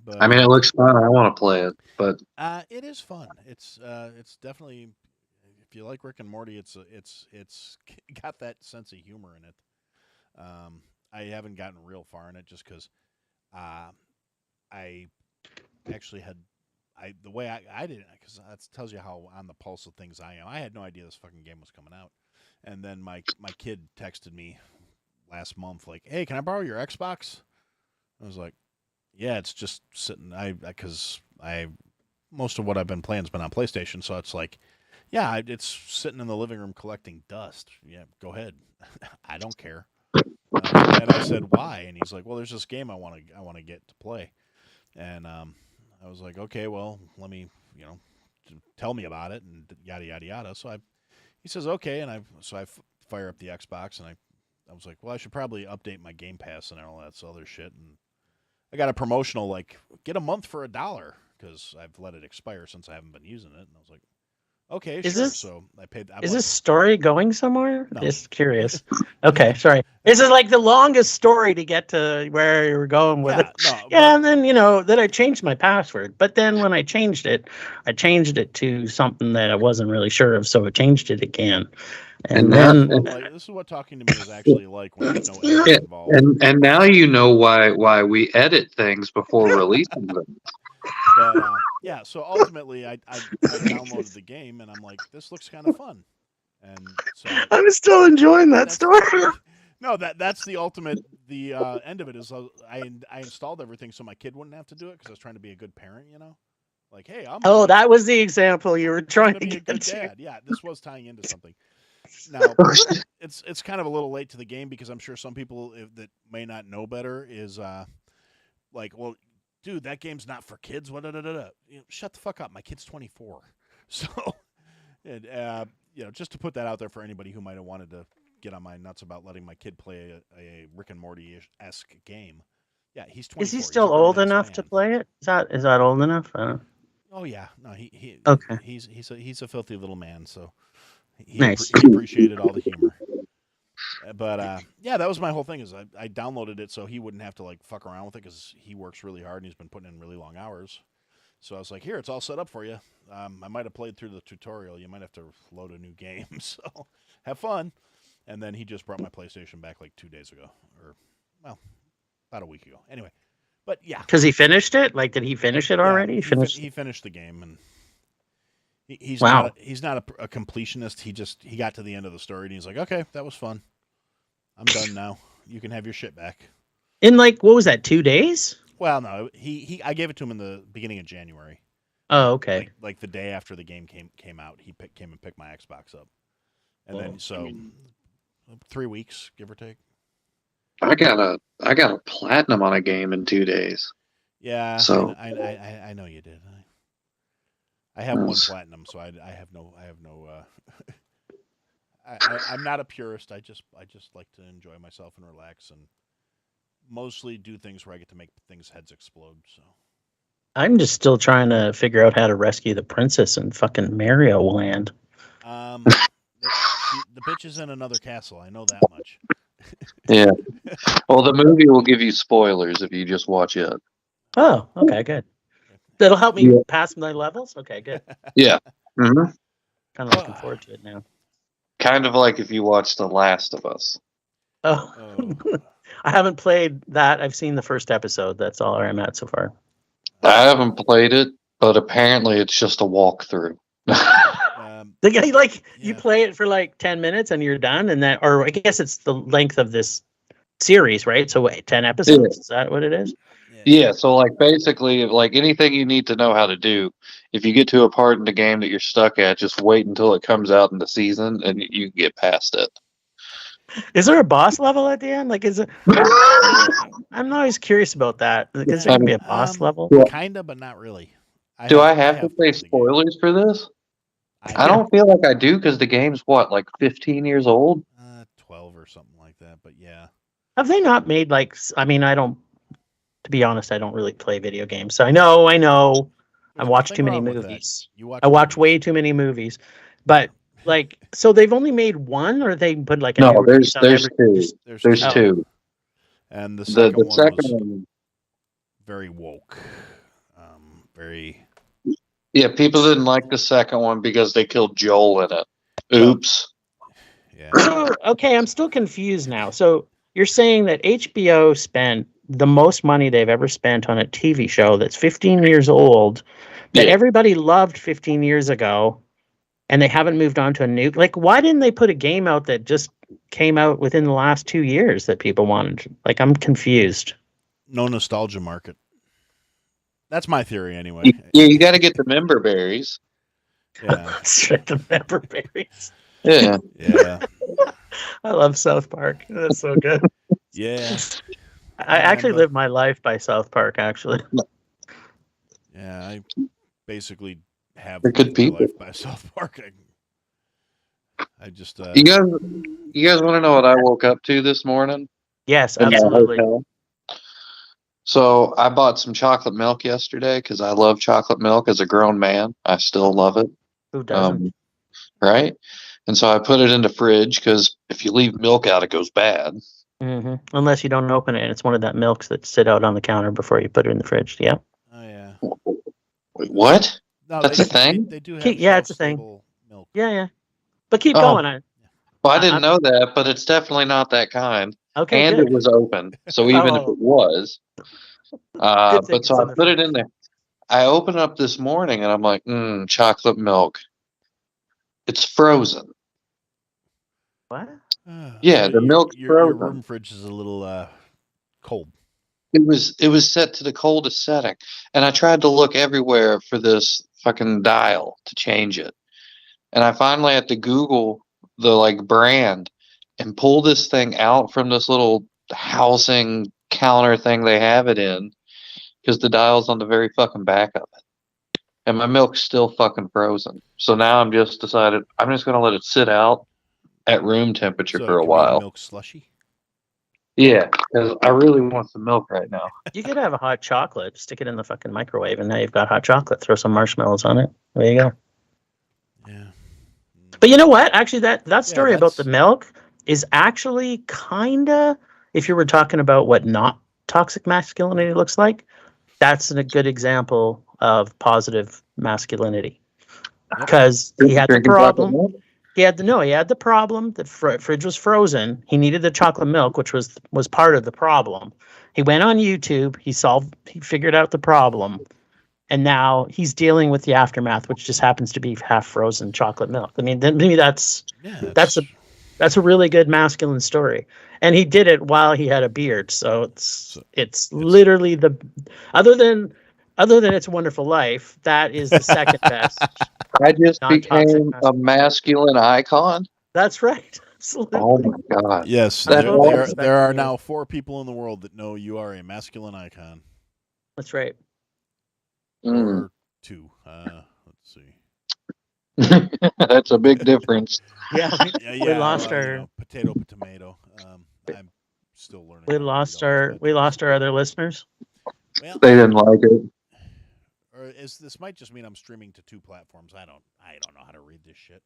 [SPEAKER 1] But
[SPEAKER 2] I mean, it looks fun. I want to play it, but
[SPEAKER 1] it is fun. It's definitely, if you like Rick and Morty, it's got that sense of humor in it. I haven't gotten real far in it just because I actually had the way I didn't, because that tells you how on the pulse of things I am. I had no idea this fucking game was coming out, and then my kid texted me last month like, "Hey, can I borrow your Xbox?" I was like, "Yeah, it's just sitting." Because I most of what I've been playing has been on PlayStation, so it's like, yeah, it's sitting in the living room collecting dust. Yeah, go ahead. I don't care. And I said, "Why?" And he's like, "Well, there's this game I want to get to play." And I was like, "Okay, well, let me, tell me about it," and yada yada yada. So he says, "Okay," and I fire up the Xbox, and I was like, "Well, I should probably update my Game Pass and all that other shit." And I got a promotional like get a month for $1 because I've let it expire since I haven't been using it. And I was like, "Okay,
[SPEAKER 3] Is
[SPEAKER 1] sure."
[SPEAKER 3] this
[SPEAKER 1] So I paid.
[SPEAKER 3] is this story going somewhere?
[SPEAKER 1] No.
[SPEAKER 3] Just curious. Okay, sorry. This is like the longest story to get to where you were going with it.
[SPEAKER 1] No,
[SPEAKER 3] Yeah, and then then I changed my password. But then when I changed it to something that I wasn't really sure of, so I changed it again. And then
[SPEAKER 1] this is what talking to me is actually like when there's no
[SPEAKER 2] Yeah,
[SPEAKER 1] editing involved.
[SPEAKER 2] and now you know why we edit things before releasing them.
[SPEAKER 1] But yeah, so ultimately I downloaded the game and I'm like, this looks kind of fun, and so
[SPEAKER 3] I'm still enjoying that story.
[SPEAKER 1] no, that's the ultimate. The end of it is I installed everything so my kid wouldn't have to do it because I was trying to be a good parent, like, hey,
[SPEAKER 3] Oh, that was the example you were trying to
[SPEAKER 1] be a
[SPEAKER 3] get
[SPEAKER 1] good
[SPEAKER 3] to.
[SPEAKER 1] dad. Yeah, this was tying into something. Now it's kind of a little late to the game because I'm sure some people that may not know better is like, well, dude, that game's not for kids. What? Shut the fuck up. My kid's 24. So, and just to put that out there for anybody who might have wanted to get on my nuts about letting my kid play a Rick and Morty-esque game. Yeah, he's 24.
[SPEAKER 3] Is he still old enough to play it? Is that old enough?
[SPEAKER 1] Oh yeah, no, he
[SPEAKER 3] okay.
[SPEAKER 1] He's a filthy little man, so he
[SPEAKER 3] Nice.
[SPEAKER 1] appreciated all the humor. But yeah, that was my whole thing. Is I downloaded it so he wouldn't have to like fuck around with it because he works really hard and he's been putting in really long hours. So I was like, here, it's all set up for you. I might have played through the tutorial. You might have to load a new game. So have fun. And then he just brought my PlayStation back like 2 days ago, or about a week ago. Anyway, but yeah,
[SPEAKER 3] because he finished it. Like, did he finish it already?
[SPEAKER 1] Yeah, he finished the game, and he's not a completionist. He got to the end of the story and he's like, okay, that was fun. I'm done now. You can have your shit back.
[SPEAKER 3] In like, what was that, 2 days?
[SPEAKER 1] Well, no, I gave it to him in the beginning of January.
[SPEAKER 3] Oh, okay.
[SPEAKER 1] Like the day after the game came out, he came and picked my Xbox up, and then 3 weeks, give or take.
[SPEAKER 2] I got a platinum on a game in 2 days.
[SPEAKER 1] Yeah,
[SPEAKER 2] so
[SPEAKER 1] I know you did. I have one platinum, so I have no. I'm not a purist. I just like to enjoy myself and relax, and mostly do things where I get to make things heads explode. So
[SPEAKER 3] I'm just still trying to figure out how to rescue the princess in fucking Mario Land.
[SPEAKER 1] The bitch is in another castle. I know that much.
[SPEAKER 2] Yeah. Well, the movie will give you spoilers if you just watch it.
[SPEAKER 3] Oh, okay, good. That'll help me pass my levels? Okay, good.
[SPEAKER 2] Yeah. Mm-hmm.
[SPEAKER 3] Kind of looking forward to it now.
[SPEAKER 2] Kind of like if you watch The Last of Us.
[SPEAKER 3] Oh. I haven't played that. I've seen the first episode. That's all I'm at so far.
[SPEAKER 2] I haven't played it, but apparently it's just a walkthrough.
[SPEAKER 3] The guy, you play it for like 10 minutes and you're done, and that, or I guess it's the length of this series, right? So 10 episodes? Yeah. Is that what it is?
[SPEAKER 2] Yeah, so like basically like anything you need to know how to do, if you get to a part in the game that you're stuck at, just wait until it comes out in the season and you can get past it.
[SPEAKER 3] Is there a boss level at the end? Like, is it? I'm always curious about that. Like, is there gonna be a boss level?
[SPEAKER 1] Kinda, but not really.
[SPEAKER 2] Do I have to say spoilers for this? I don't feel like I do because the game's what, like 15 years old?
[SPEAKER 1] 12 or something like that. But yeah.
[SPEAKER 3] Have they not made like? I mean, I don't. To be honest, I don't really play video games, so I know. I watch too many movies. I watch way too many movies, but. Like, so they've only made one, or they put like a
[SPEAKER 2] no? There's two. There's two.
[SPEAKER 1] And the second one very woke, very.
[SPEAKER 2] Yeah, people didn't like the second one because they killed Joel in it. Oops.
[SPEAKER 1] Yeah.
[SPEAKER 3] So, okay, I'm still confused now. So you're saying that HBO spent the most money they've ever spent on a TV show that's 15 years old, that
[SPEAKER 2] Yeah.
[SPEAKER 3] everybody loved 15 years ago, and they haven't moved on to a new. Like, why didn't they put a game out that just came out within the last 2 years that people wanted? Like, I'm confused.
[SPEAKER 1] No nostalgia market. That's my theory, anyway.
[SPEAKER 2] Yeah, you got to get the member berries.
[SPEAKER 1] Yeah,
[SPEAKER 3] Straight to member berries.
[SPEAKER 2] Yeah.
[SPEAKER 1] yeah,
[SPEAKER 3] I love South Park. That's so good.
[SPEAKER 1] yeah,
[SPEAKER 3] I actually live my life by South Park, actually.
[SPEAKER 1] yeah. I basically have
[SPEAKER 2] They're good
[SPEAKER 1] lived my
[SPEAKER 2] people.
[SPEAKER 1] life by South Park. I just
[SPEAKER 2] You guys want to know what I woke up to this morning?
[SPEAKER 3] Yes,
[SPEAKER 2] in my
[SPEAKER 3] absolutely.
[SPEAKER 2] hotel? So I bought some chocolate milk yesterday because I love chocolate milk as a grown man. I still love it.
[SPEAKER 3] Who doesn't?
[SPEAKER 2] Right? And so I put it in the fridge because if you leave milk out, it goes bad.
[SPEAKER 3] Unless you don't open it, and it's one of that milks that sit out on the counter before you put it in the fridge. Yeah.
[SPEAKER 1] Oh yeah.
[SPEAKER 2] Wait, what?
[SPEAKER 1] No,
[SPEAKER 2] That's a thing?
[SPEAKER 1] They do have
[SPEAKER 3] Yeah, it's a thing.
[SPEAKER 1] shelf-stable milk.
[SPEAKER 3] Yeah. But keep
[SPEAKER 2] Oh.
[SPEAKER 3] going.
[SPEAKER 2] Well, I didn't know that, but it's definitely not that kind.
[SPEAKER 3] Okay,
[SPEAKER 2] And
[SPEAKER 3] good.
[SPEAKER 2] it was open. So even if
[SPEAKER 3] Oh.
[SPEAKER 2] it was.
[SPEAKER 3] Good thing
[SPEAKER 2] But so
[SPEAKER 3] it's
[SPEAKER 2] I
[SPEAKER 3] in the
[SPEAKER 2] put it
[SPEAKER 3] fridge.
[SPEAKER 2] in there. I opened up this morning and I'm like, chocolate milk. It's frozen.
[SPEAKER 3] What?
[SPEAKER 2] Yeah, the milk's
[SPEAKER 1] your
[SPEAKER 2] frozen.
[SPEAKER 1] room fridge is a little cold.
[SPEAKER 2] It was set to the coldest setting. And I tried to look everywhere for this fucking dial to change it. And I finally had to Google the like brand and pull this thing out from this little housing counter thing they have it in because the dial's on the very fucking back of it. And my milk's still fucking frozen. So now I'm just decided I'm just gonna let it sit out at room temperature
[SPEAKER 1] So
[SPEAKER 2] for
[SPEAKER 1] it
[SPEAKER 2] a
[SPEAKER 1] can be
[SPEAKER 2] while.
[SPEAKER 1] milk slushy.
[SPEAKER 2] Yeah, because I really want some milk right now.
[SPEAKER 3] You could have a hot chocolate, stick it in the fucking microwave, and now you've got hot chocolate. Throw some marshmallows on it. There you go.
[SPEAKER 1] Yeah.
[SPEAKER 3] But you know what? Actually, that story about the
[SPEAKER 1] that's-
[SPEAKER 3] milk is actually kind of, if you were talking about what not toxic masculinity looks like, that's a good example of positive masculinity. Because he had the
[SPEAKER 2] Drinking chocolate
[SPEAKER 3] problem.
[SPEAKER 2] milk?
[SPEAKER 3] He had the problem. The fridge was frozen. He needed the chocolate milk, which was part of the problem. He went on YouTube. He figured out the problem, and now he's dealing with the aftermath, which just happens to be half frozen chocolate milk. I mean, maybe that's a really good masculine story. And he did it while he had a beard, so it's literally the other than It's a Wonderful Life, that is the second best.
[SPEAKER 2] I just
[SPEAKER 3] Non-toxic
[SPEAKER 2] became a masculine icon.
[SPEAKER 3] That's right. Absolutely.
[SPEAKER 2] Oh my god!
[SPEAKER 1] Yes,
[SPEAKER 3] That's what we expect
[SPEAKER 1] there are
[SPEAKER 3] from you.
[SPEAKER 1] now 4 people in the world that know you are a masculine icon.
[SPEAKER 3] That's right.
[SPEAKER 1] Or 2. Let's see.
[SPEAKER 2] That's a big difference.
[SPEAKER 3] Yeah, we lost
[SPEAKER 1] well,
[SPEAKER 3] our
[SPEAKER 1] potato to tomato. I'm still learning.
[SPEAKER 3] we
[SPEAKER 1] how to
[SPEAKER 3] lost
[SPEAKER 1] read all
[SPEAKER 3] our
[SPEAKER 1] this,
[SPEAKER 3] we lost our other listeners.
[SPEAKER 1] Well,
[SPEAKER 2] They didn't like it.
[SPEAKER 1] or this might just mean I'm streaming to 2 platforms. I don't know how to read this shit.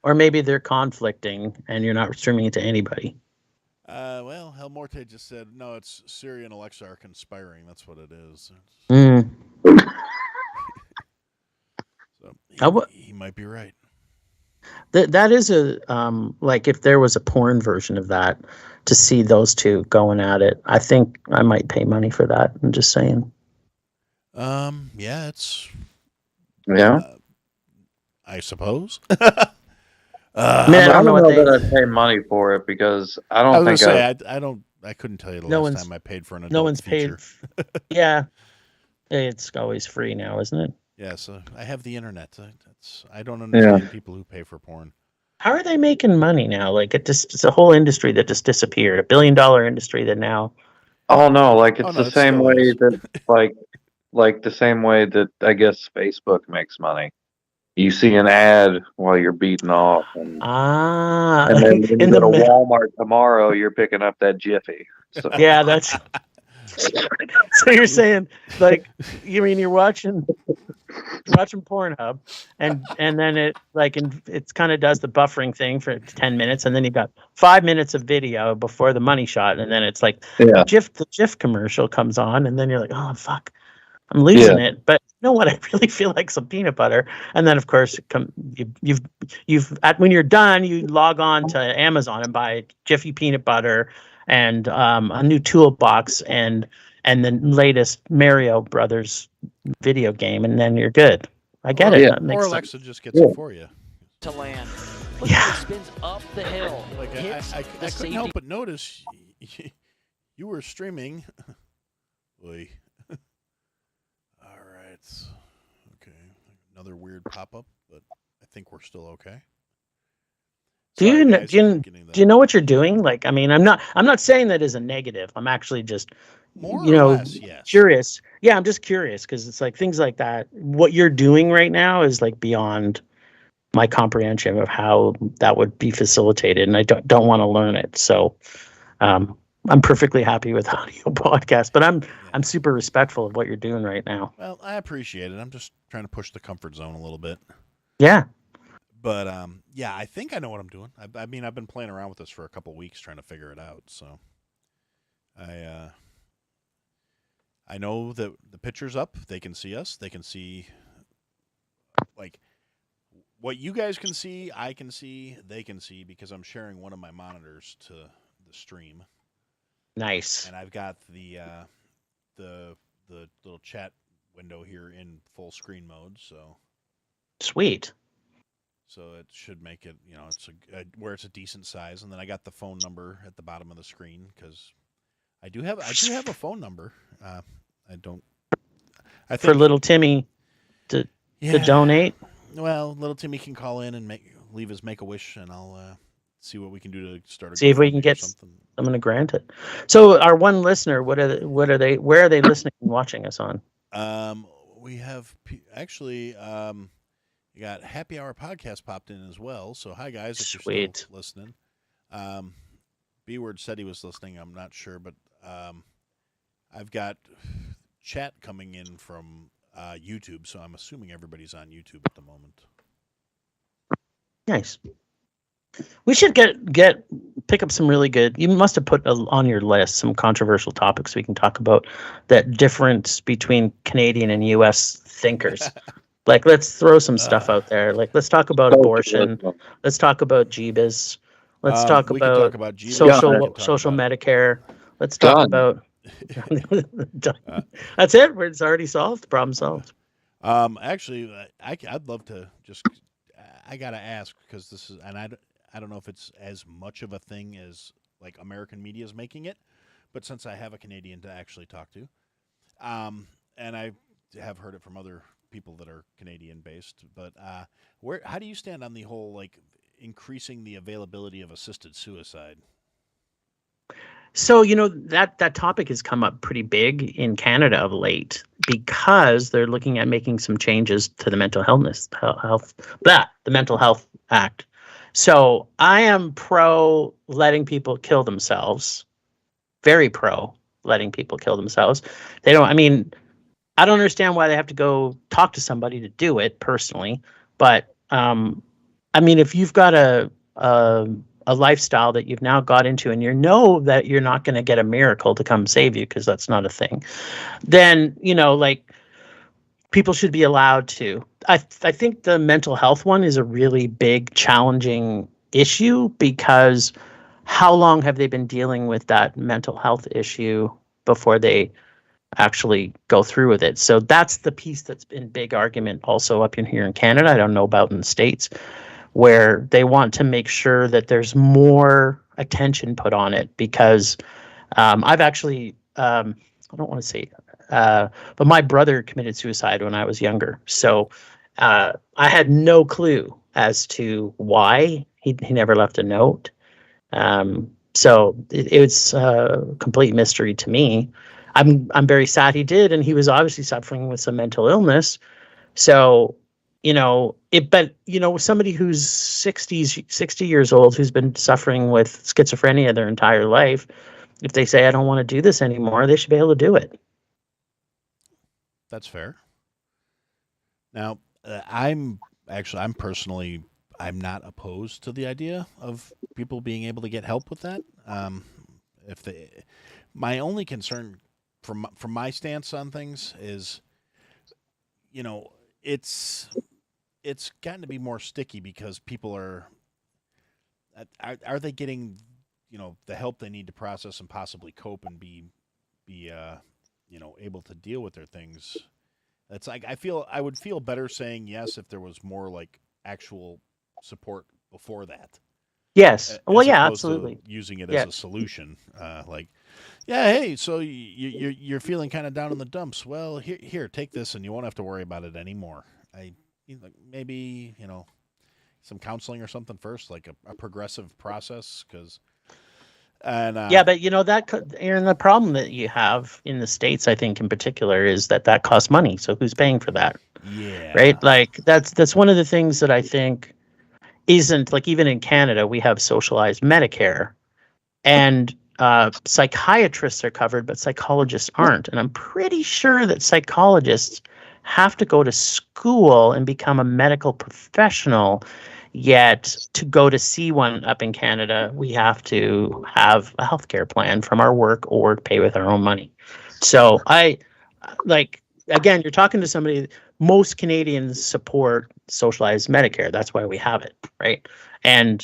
[SPEAKER 3] Or maybe they're conflicting and you're not streaming it to anybody.
[SPEAKER 1] Well, Hel Morte just said no. It's Siri and Alexa are conspiring. That's what it is. So he might be right.
[SPEAKER 3] That is a like if there was a porn version of that, to see those two going at it, I think I might pay money for that. I'm just saying.
[SPEAKER 1] Yeah, it's I suppose.
[SPEAKER 3] I mean, I don't know what
[SPEAKER 2] that I'd pay money for it because I don't think
[SPEAKER 1] I couldn't tell you the
[SPEAKER 3] No
[SPEAKER 1] last
[SPEAKER 3] one's-
[SPEAKER 1] time I paid for an adult
[SPEAKER 3] no one's
[SPEAKER 1] feature.
[SPEAKER 3] paid. Yeah, it's always free now, isn't it?
[SPEAKER 1] Yeah, so I have the internet. I don't understand people who pay for porn.
[SPEAKER 3] How are they making money now? Like it's a whole industry that just disappeared. $1 billion industry that now.
[SPEAKER 2] Oh no, like it's
[SPEAKER 1] Oh, no,
[SPEAKER 2] the
[SPEAKER 1] it
[SPEAKER 2] same
[SPEAKER 1] still
[SPEAKER 2] way
[SPEAKER 1] is.
[SPEAKER 2] that like the same way that I guess Facebook makes money. You see an ad while you're beating off, and then when you
[SPEAKER 3] in
[SPEAKER 2] go
[SPEAKER 3] the
[SPEAKER 2] to Walmart tomorrow, you're picking up that Jiffy. So,
[SPEAKER 3] yeah, that's. So you're saying, like, you mean you're watching Pornhub, and then it kind of does the buffering thing for 10 minutes, and then you got 5 minutes of video before the money shot, and then it's like
[SPEAKER 2] yeah,
[SPEAKER 3] the Jif commercial comes on, and then you're like, oh fuck, I'm losing it. But you know what? I really feel like some peanut butter, and then of course when you're done, you log on to Amazon and buy Jiffy peanut butter. and a new toolbox and the latest Mario Brothers video game, and then you're good. I get it.
[SPEAKER 2] Yeah.
[SPEAKER 3] That
[SPEAKER 1] Or
[SPEAKER 3] makes
[SPEAKER 1] Alexa
[SPEAKER 3] sense.
[SPEAKER 1] just gets it for you.
[SPEAKER 5] To land. Look
[SPEAKER 3] Yeah.
[SPEAKER 5] how he spins up the hill.
[SPEAKER 1] Like
[SPEAKER 5] Hits
[SPEAKER 1] I
[SPEAKER 5] the
[SPEAKER 1] couldn't
[SPEAKER 5] safety.
[SPEAKER 1] help but notice you were streaming. Oy. All right. Okay. Another weird pop up, but I think we're still okay.
[SPEAKER 3] Do you
[SPEAKER 1] Sorry,
[SPEAKER 3] kn-
[SPEAKER 1] guys,
[SPEAKER 3] do you
[SPEAKER 1] for getting
[SPEAKER 3] do you
[SPEAKER 1] that.
[SPEAKER 3] know what you're doing? Like, I mean, I'm not saying that as a negative. I'm actually just
[SPEAKER 1] More
[SPEAKER 3] you
[SPEAKER 1] or
[SPEAKER 3] know
[SPEAKER 1] less, yes.
[SPEAKER 3] curious. Yeah, I'm just curious because it's like things like that. What you're doing right now is like beyond my comprehension of how that would be facilitated, and I don't want to learn it. So, um, I'm perfectly happy with audio podcast, but I'm
[SPEAKER 1] Yeah.
[SPEAKER 3] super respectful of what you're doing right now.
[SPEAKER 1] Well, I appreciate it. I'm just trying to push the comfort zone a little bit.
[SPEAKER 3] Yeah.
[SPEAKER 1] But yeah, I think I know what I'm doing. I mean, I've been playing around with this for a couple weeks trying to figure it out. So I know that the picture's up. They can see us. They can see like what you guys can see. I can see. They can see because I'm sharing one of my monitors to the stream,
[SPEAKER 3] Nice.
[SPEAKER 1] and I've got the little chat window here in full screen mode.
[SPEAKER 3] Sweet.
[SPEAKER 1] So it should make it, it's where it's a decent size. And then I got the phone number at the bottom of the screen because I do have a phone number. I don't. I
[SPEAKER 3] For
[SPEAKER 1] think
[SPEAKER 3] little Timmy to donate.
[SPEAKER 1] Well, little Timmy can call in and leave his Make-A-Wish, and I'll see what we can do to start a
[SPEAKER 3] See if we can
[SPEAKER 1] GoFundMe or
[SPEAKER 3] get
[SPEAKER 1] something.
[SPEAKER 3] I'm going to grant it. So our one listener, where are they listening and watching us on?
[SPEAKER 1] We have actually. You got Happy Hour Podcast popped in as well. So hi guys, if you're
[SPEAKER 3] Sweet.
[SPEAKER 1] still listening. B Word said he was listening. I'm not sure, but I've got chat coming in from YouTube, so I'm assuming everybody's on YouTube at the moment.
[SPEAKER 3] Nice. We should pick up some really good. You must have put on your list some controversial topics we can talk about. That difference between Canadian and U.S. thinkers. Like, let's throw some stuff out there. Like, let's talk about abortion. Let's talk about Jeebus. Let's talk
[SPEAKER 1] We can
[SPEAKER 3] about
[SPEAKER 1] talk about Jeebus. We can talk
[SPEAKER 3] social
[SPEAKER 1] about-
[SPEAKER 3] Medicare. Let's talk
[SPEAKER 2] Done.
[SPEAKER 3] about. That's it. It's already solved. Problem solved.
[SPEAKER 1] Actually, I'd love to just. I gotta ask because this is, and I don't know if it's as much of a thing as like American media is making it, but since I have a Canadian to actually talk to, and I have heard it from other people that are Canadian based, but how do you stand on the whole like increasing the availability of assisted suicide?
[SPEAKER 3] So, that topic has come up pretty big in Canada of late because they're looking at making some changes to the the Mental Health Act. So I am pro letting people kill themselves, very pro letting people kill themselves. I don't understand why they have to go talk to somebody to do it personally, but if you've got a lifestyle that you've now got into and that you're not going to get a miracle to come save you because that's not a thing, then people should be allowed to. I think the mental health one is a really big challenging issue because how long have they been dealing with that mental health issue before they actually go through with it? So that's the piece that's been big argument also up in here in Canada. I don't know about in the States, where they want to make sure that there's more attention put on it because I've actually, I don't want to say, but my brother committed suicide when I was younger. So I had no clue as to why he never left a note. So it was a complete mystery to me. I'm very sad he did, and he was obviously suffering with some mental illness. So, somebody who's 60 years old, who's been suffering with schizophrenia their entire life, if they say, I don't want to do this anymore, they should be able to do it.
[SPEAKER 1] That's fair. Now, I'm personally, I'm not opposed to the idea of people being able to get help with that. My only concern from my stance on things is, it's gotten to be more sticky because people are they getting the help they need to process and possibly cope and be able to deal with their things. It's like I would feel better saying yes if there was more like actual support before that,
[SPEAKER 3] Yes. Well,
[SPEAKER 1] as
[SPEAKER 3] yeah,
[SPEAKER 1] opposed
[SPEAKER 3] absolutely.
[SPEAKER 1] to using it as
[SPEAKER 3] Yeah.
[SPEAKER 1] a solution. Like, yeah, hey, so you're feeling kind of down in the dumps. Well, here, take this, and you won't have to worry about it anymore. Maybe some counseling or something first, like a progressive process, because
[SPEAKER 3] Yeah, but Aaron, the problem that you have in the States, I think in particular, is that costs money. So who's paying for that?
[SPEAKER 1] yeah,
[SPEAKER 3] Right? Like that's one of the things that I think isn't like, even in Canada, we have socialized Medicare, and psychiatrists are covered, but psychologists aren't. And I'm pretty sure that psychologists have to go to school and become a medical professional. Yet to go to see one up in Canada, we have to have a healthcare plan from our work or pay with our own money. So again, you're talking to somebody. Most Canadians support socialized Medicare. That's why we have it, right? And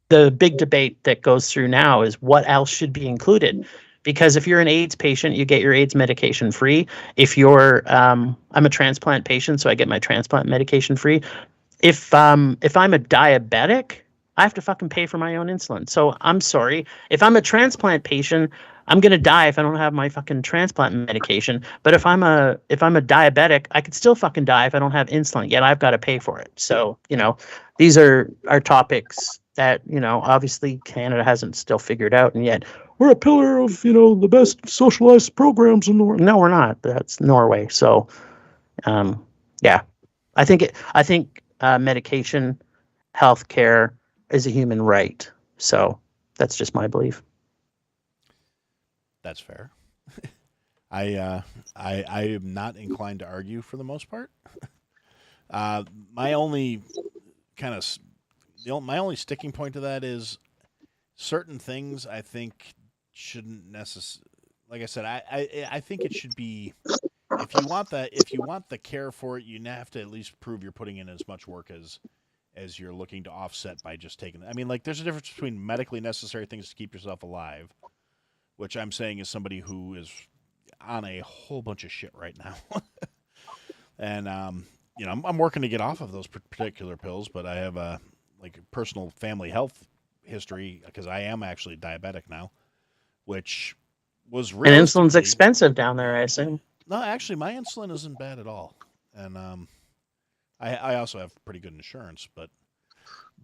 [SPEAKER 3] the big debate that goes through now is what else should be included. Because if you're an AIDS patient, you get your AIDS medication free. If you're, I'm a transplant patient, so I get my transplant medication free. If I'm a diabetic, I have to fucking pay for my own insulin. So I'm sorry. If I'm a transplant patient, I'm gonna die if I don't have my fucking transplant medication. But if I'm a diabetic, I could still fucking die if I don't have insulin. Yet I've got to pay for it. So these are topics that obviously Canada hasn't still figured out, and yet we're a pillar of the best socialized programs in the world. No, we're not. That's Norway. So, yeah, I think medication, healthcare is a human right. So that's just my belief.
[SPEAKER 1] that's fair. I am not inclined to argue for the most part. My only kind of my only sticking point to that is certain things I think shouldn't necessarily. Like I said, I think it should be, if you want the care for it, you have to at least prove you're putting in as much work as you're looking to offset by just taking it. I mean, like, there's a difference between medically necessary things to keep yourself alive, which I'm saying is somebody who is on a whole bunch of shit right now. And I'm working to get off of those particular pills, but I have a personal family health history because I am actually diabetic now, which was
[SPEAKER 3] And insulin's
[SPEAKER 1] realistically
[SPEAKER 3] expensive down there, I assume.
[SPEAKER 1] No, actually, my insulin isn't bad at all, and I also have pretty good insurance, but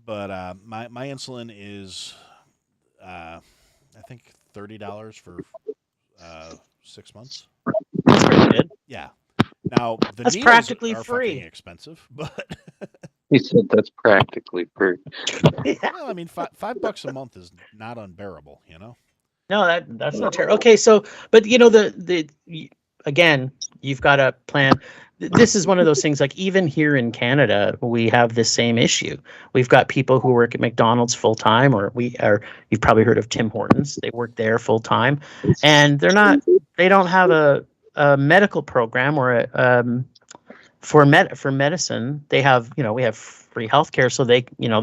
[SPEAKER 1] my insulin is I think $30 for 6 months.
[SPEAKER 3] That's pretty good.
[SPEAKER 1] Yeah. Now the
[SPEAKER 3] That's
[SPEAKER 1] needles
[SPEAKER 3] practically
[SPEAKER 1] are
[SPEAKER 3] free.
[SPEAKER 1] fucking expensive, but
[SPEAKER 2] He said that's practically free.
[SPEAKER 1] well, I mean, $5 a month is not unbearable,
[SPEAKER 3] No, that's not terrible. Okay, so but again, you've got a plan. This is one of those things, like, even here in Canada, we have the same issue. We've got people who work at McDonald's full time, or you've probably heard of Tim Hortons. They work there full time, and they don't have a medical program or for medicine. They have, we have free healthcare, so they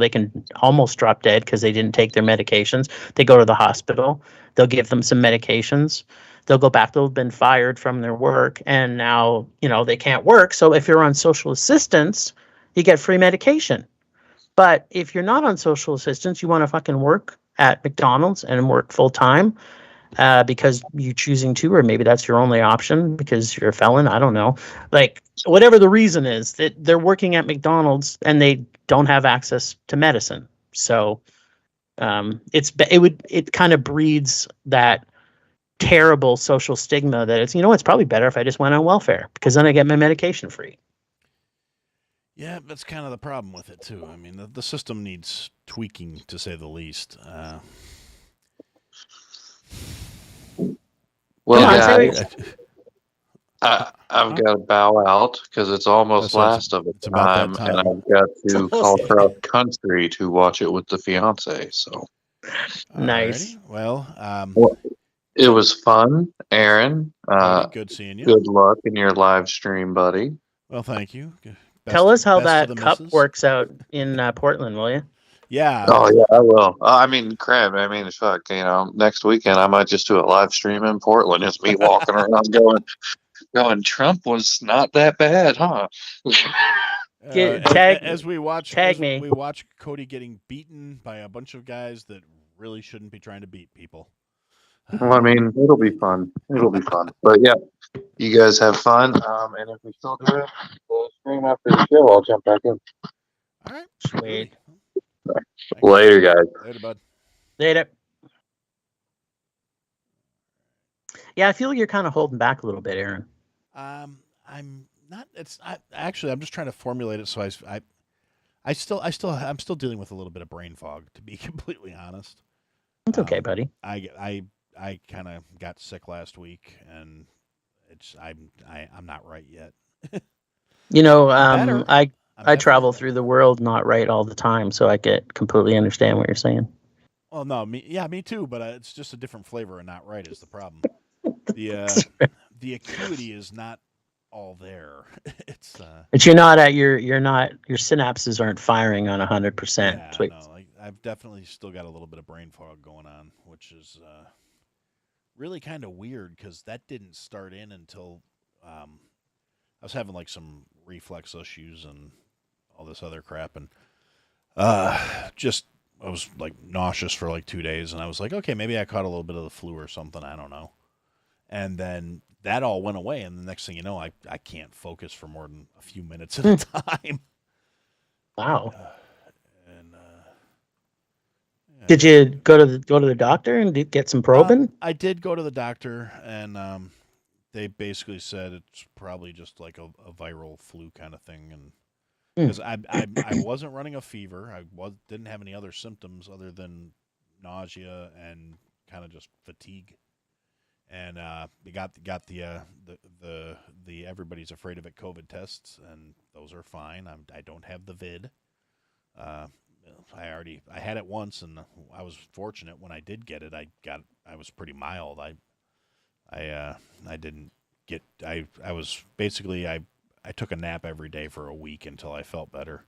[SPEAKER 3] can almost drop dead because they didn't take their medications. They go to the hospital, they'll give them some medications, they'll go back, they'll have been fired from their work, and now they can't work. So if you're on social assistance, you get free medication. But if you're not on social assistance, you want to fucking work at McDonald's and work full time, because you're choosing to, or maybe that's your only option because you're a felon. I don't know. Like, whatever the reason is, that they're working at McDonald's and they don't have access to medicine. So it kind of breeds that terrible social stigma that it's probably better if I just went on welfare, because then I get my medication free.
[SPEAKER 1] Yeah, that's kind of the problem with it too. I mean, the system needs tweaking, to say the least.
[SPEAKER 2] Well,
[SPEAKER 3] Yeah,
[SPEAKER 2] guys, I've got to bow out because it's almost
[SPEAKER 1] So
[SPEAKER 2] last of the
[SPEAKER 1] it's about that
[SPEAKER 2] time, and
[SPEAKER 1] time.
[SPEAKER 2] I've got to
[SPEAKER 3] Almost.
[SPEAKER 2] call cross country to watch it with the fiance. So
[SPEAKER 3] Nice.
[SPEAKER 1] Alrighty. Well,
[SPEAKER 2] Well, it was fun, Aaron.
[SPEAKER 1] Cody, good seeing you.
[SPEAKER 2] Good luck in your live stream, buddy.
[SPEAKER 1] Well, thank you.
[SPEAKER 3] Tell us how
[SPEAKER 1] best to
[SPEAKER 3] that
[SPEAKER 1] the
[SPEAKER 3] cup
[SPEAKER 1] missus.
[SPEAKER 3] works out in Portland, will you?
[SPEAKER 1] Yeah.
[SPEAKER 2] Oh yeah, I will. I mean, crap. I mean, fuck. Next weekend I might just do a live stream in Portland. Just me walking around going. Trump was not that bad, huh?
[SPEAKER 1] As we watch
[SPEAKER 3] tag me.
[SPEAKER 1] Cody getting beaten by a bunch of guys that really shouldn't be trying to beat people.
[SPEAKER 2] Well, I mean, it'll be fun. It'll be fun. But yeah, you guys have fun. And if we still do it, the stream after the show, I'll jump back in.
[SPEAKER 1] All right.
[SPEAKER 3] Sweet.
[SPEAKER 1] Thanks.
[SPEAKER 2] Later, guys.
[SPEAKER 1] Later, bud.
[SPEAKER 3] Later. Yeah, I feel you're kind of holding back a little bit, Aaron.
[SPEAKER 1] I'm not. Actually, I'm just trying to formulate it. So I'm still dealing with a little bit of brain fog, to be completely honest.
[SPEAKER 3] It's okay, buddy.
[SPEAKER 1] I kind of got sick last week, and I'm not right yet.
[SPEAKER 3] You know,
[SPEAKER 1] better.
[SPEAKER 3] I travel through the world not right all the time, so I get completely understand what you're saying.
[SPEAKER 1] Well, no, me too, but it's just a different flavor and not right is the problem. The acuity is not all there. It's
[SPEAKER 3] But you're not at your synapses aren't firing on 100%.
[SPEAKER 1] yeah, no, I've definitely still got a little bit of brain fog going on, which is really kind of weird because that didn't start in until I was having like some reflex issues and all this other crap, and just I was like nauseous for like 2 days, and I was like, okay, maybe I caught a little bit of the flu or something. I don't know. And then that all went away, and the next thing you know, I can't focus for more than a few minutes at a time.
[SPEAKER 3] Wow.
[SPEAKER 1] And yeah,
[SPEAKER 3] Did you go to the doctor and get some probing?
[SPEAKER 1] I did go to the doctor, and they basically said it's probably just like a viral flu kind of thing, and because I wasn't running a fever, didn't have any other symptoms other than nausea and kind of just fatigue. And we got the everybody's afraid of it COVID tests, and those are fine. I don't have the vid. I had it once, and I was fortunate when I did get it. I was pretty mild. I didn't get I was basically I took a nap every day for a week until I felt better.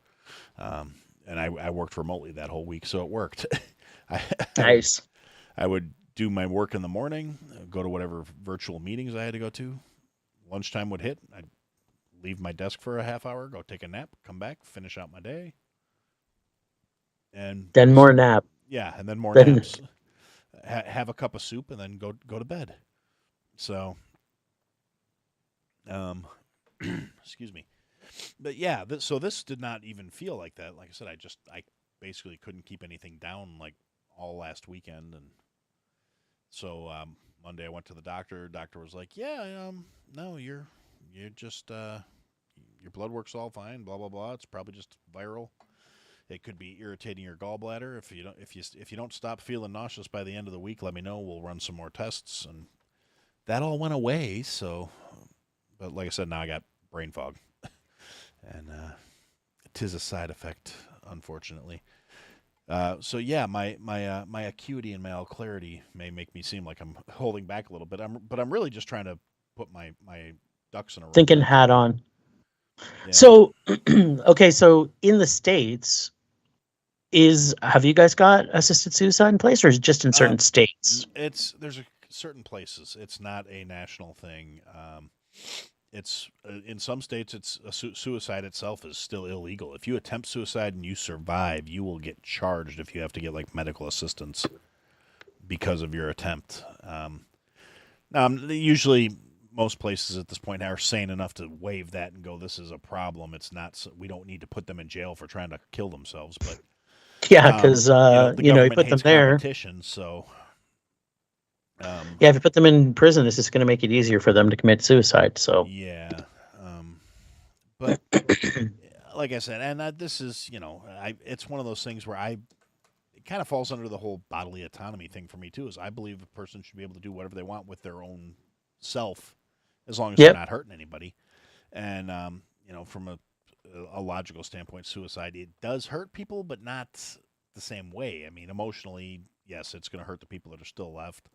[SPEAKER 1] And I worked remotely that whole week, so it worked.
[SPEAKER 3] Nice.
[SPEAKER 1] I would do my work in the morning, go to whatever virtual meetings I had to go to. Lunchtime would hit. I'd leave my desk for a half hour, go take a nap, come back, finish out my day. And
[SPEAKER 3] then more nap.
[SPEAKER 1] Yeah, and then more naps. Have a cup of soup and then go to bed. So, excuse me. But yeah, so this did not even feel like that. Like I said, I basically couldn't keep anything down like all last weekend, and so Monday I went to the doctor. Doctor was like, "Yeah, no, you're just your blood work's all fine. Blah blah blah. It's probably just viral. It could be irritating your gallbladder. If you don't stop feeling nauseous by the end of the week, let me know. We'll run some more tests." And that all went away. So, but like I said, now I got brain fog, and it is a side effect, unfortunately. So yeah, my acuity and my clarity may make me seem like I'm holding back a little bit. But I'm really just trying to put my ducks in a row.
[SPEAKER 3] Thinking hat on.
[SPEAKER 1] Yeah.
[SPEAKER 3] So, okay, so in the States, have you guys got assisted suicide in place, or is it just in certain states?
[SPEAKER 1] There's certain places. It's not a national thing. It's in some states. It's suicide itself is still illegal. If you attempt suicide and you survive, you will get charged if you have to get like medical assistance because of your attempt. Usually, most places at this point are sane enough to waive that and go, "This is a problem. It's not. We don't need to put them in jail for trying to kill themselves." But
[SPEAKER 3] yeah, because
[SPEAKER 1] the
[SPEAKER 3] you put them there.
[SPEAKER 1] Competition, so.
[SPEAKER 3] Yeah, if you put them in prison, it's just going to make it easier for them to commit suicide. So
[SPEAKER 1] yeah, but like I said, and this is it's one of those things where it kind of falls under the whole bodily autonomy thing for me too. Is I believe a person should be able to do whatever they want with their own self, as long as they're not hurting anybody. And from a logical standpoint, suicide, it does hurt people, but not the same way. I mean, emotionally, yes, it's going to hurt the people that are still left.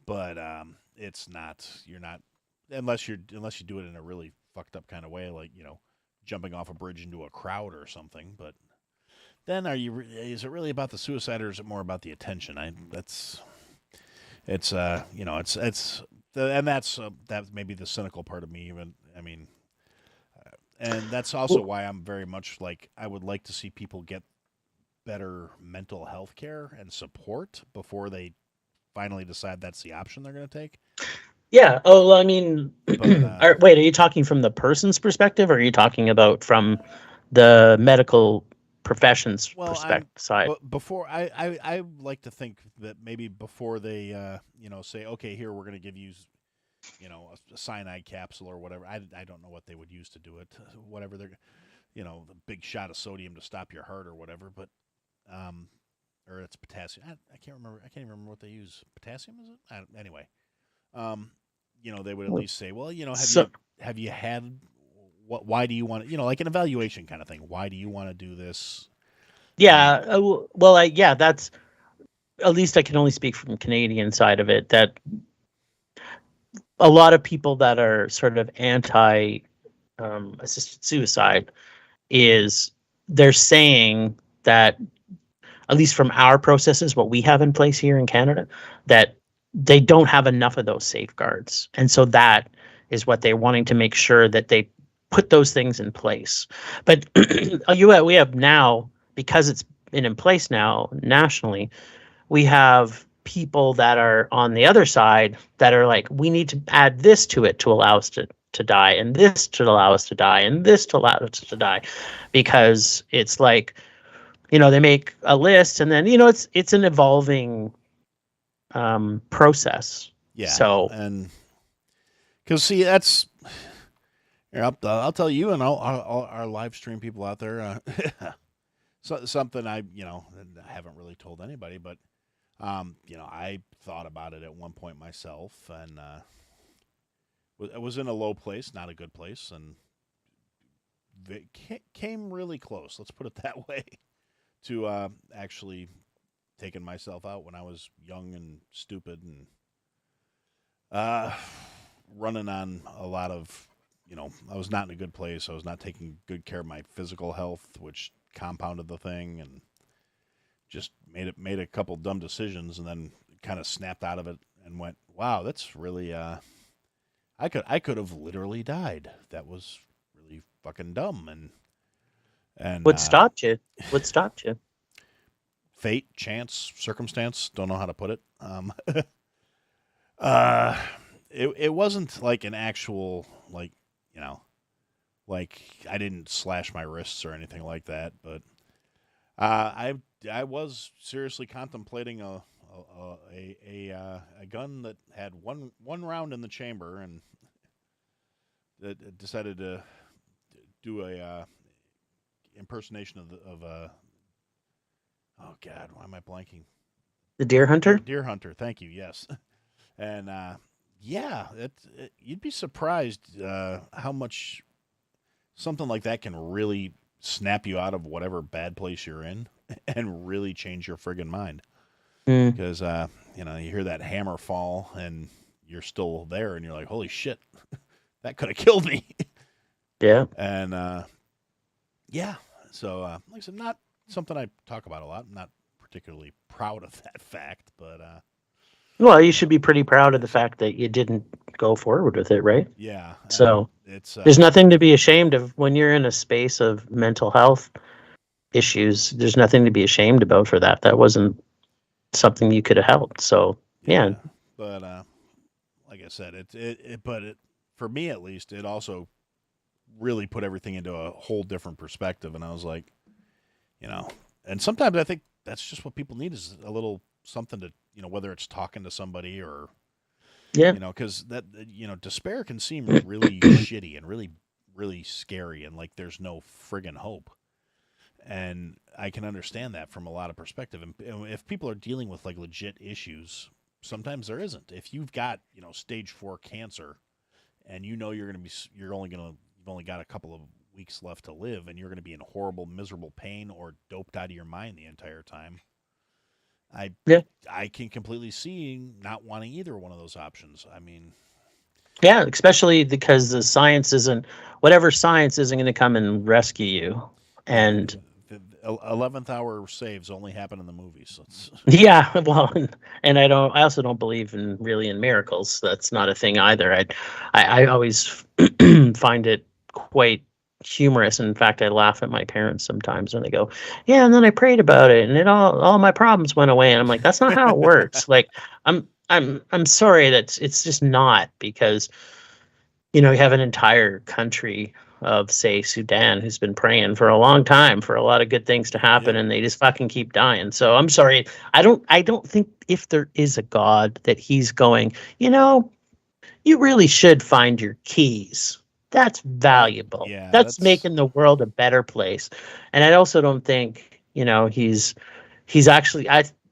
[SPEAKER 1] But it's not. You're not unless you do it in a really fucked up kind of way, like jumping off a bridge into a crowd or something. But then is it really about the suicide or is it more about the attention? It's you know and that's maybe the cynical part of me even. I mean, and that's also
[SPEAKER 3] Well,
[SPEAKER 1] why I'm very much like I would like to see people get better mental health care and support before they finally decide that's the option they're going to take.
[SPEAKER 3] yeah. Oh, well, I mean,
[SPEAKER 1] But
[SPEAKER 3] wait, are you talking from the person's perspective, or are you talking about from the medical profession's
[SPEAKER 1] well, I'm
[SPEAKER 3] perspective side?
[SPEAKER 1] but before I like to think that maybe before they say okay here we're going to give you a cyanide capsule or whatever. I don't know what they would use to do it. Whatever they're the big shot of sodium to stop your heart or whatever. But um, or it's potassium. I can't remember. I can't even remember what they use. Potassium is it? Anyway, um, they would at least say, well,
[SPEAKER 3] So,
[SPEAKER 1] have you had what? Why do you want to? Like an evaluation kind of thing. Why do you want to do this?
[SPEAKER 3] yeah. Well, yeah, that's at least I can only speak from Canadian side of it. That a lot of people that are sort of anti assisted suicide is they're saying that at least from our processes, what we have in place here in Canada, that they don't have enough of those safeguards. And so that is what they're wanting to make sure that they put those things in place. But we have now, because it's been in place now nationally, we have people that are on the other side that are like, we need to add this to it to allow us to die, and this to allow us to die, and this to allow us to die, because it's like, they make a list, and then it's an evolving process.
[SPEAKER 1] Yeah.
[SPEAKER 3] So
[SPEAKER 1] And because see, that's here, I'll tell you, and I'll our live stream people out there. Something I haven't really told anybody, but I thought about it at one point myself, and I was in a low place, not a good place, and it came really close. Let's put it that way to actually taking myself out when I was young and stupid and running on a lot of, I was not in a good place. I was not taking good care of my physical health, which compounded the thing, and just made a couple dumb decisions, and then kind of snapped out of it and went, "Wow, that's really I could have literally died. That was really fucking dumb." And
[SPEAKER 3] what stopped you? What stopped you?
[SPEAKER 1] fate, chance, circumstance, don't know how to put it. Uh, it wasn't like an actual like I didn't slash my wrists or anything like that, but I was seriously contemplating a gun that had one round in the chamber, and decided to do a impersonation of oh god, why am I blanking?
[SPEAKER 3] The deer hunter?
[SPEAKER 1] Deer hunter. Thank you. Yes, and yeah, you'd be surprised how much something like that can really snap you out of whatever bad place you're in and really change your friggin' mind.
[SPEAKER 3] Mm,
[SPEAKER 1] Because you hear that hammer fall and you're still there, and you're like, holy shit, that could have killed me.
[SPEAKER 3] yeah.
[SPEAKER 1] And yeah, so like I said, not something I talk about a lot. I'm not particularly proud of that fact, but
[SPEAKER 3] Well, you should be pretty proud of the fact that you didn't go forward with it, right?
[SPEAKER 1] yeah,
[SPEAKER 3] So
[SPEAKER 1] it's
[SPEAKER 3] there's nothing to be ashamed of when you're in a space of mental health issues. There's nothing to be ashamed about for that. That wasn't something you could have helped. So yeah.
[SPEAKER 1] But like I said, but for me at least, it also really put everything into a whole different perspective, and I was like, and sometimes I think that's just what people need is a little something to, whether it's talking to somebody or,
[SPEAKER 3] Yeah.
[SPEAKER 1] because that, despair can seem really shitty and really, really scary, and like there's no friggin' hope. And I can understand that from a lot of perspective. And if people are dealing with like legit issues, sometimes there isn't. If you've got, stage 4 cancer, and you've only got a couple of weeks left to live, and you're going to be in horrible, miserable pain or doped out of your mind the entire time. I can completely see not wanting either one of those options. I mean,
[SPEAKER 3] Yeah, especially because whatever science isn't going to come and rescue you. And
[SPEAKER 1] 11th hour saves only happen in the movies. So it's,
[SPEAKER 3] Yeah, well, and I also don't believe in really in miracles. That's not a thing either. I always find it quite humorous. In fact, I laugh at my parents sometimes when they go, "Yeah," and then I prayed about it, and all my problems went away. And I'm like, that's not how it works. Like, I'm sorry, it's just not, because you have an entire country of, say, Sudan who's been praying for a long time for a lot of good things to happen,
[SPEAKER 1] Yep.
[SPEAKER 3] and they just fucking keep dying. So I'm sorry. I don't think, if there is a God, that he's going, you really should find your keys. That's valuable.
[SPEAKER 1] yeah,
[SPEAKER 3] That's
[SPEAKER 1] that's
[SPEAKER 3] making the world a better place. And I also don't think, he's actually,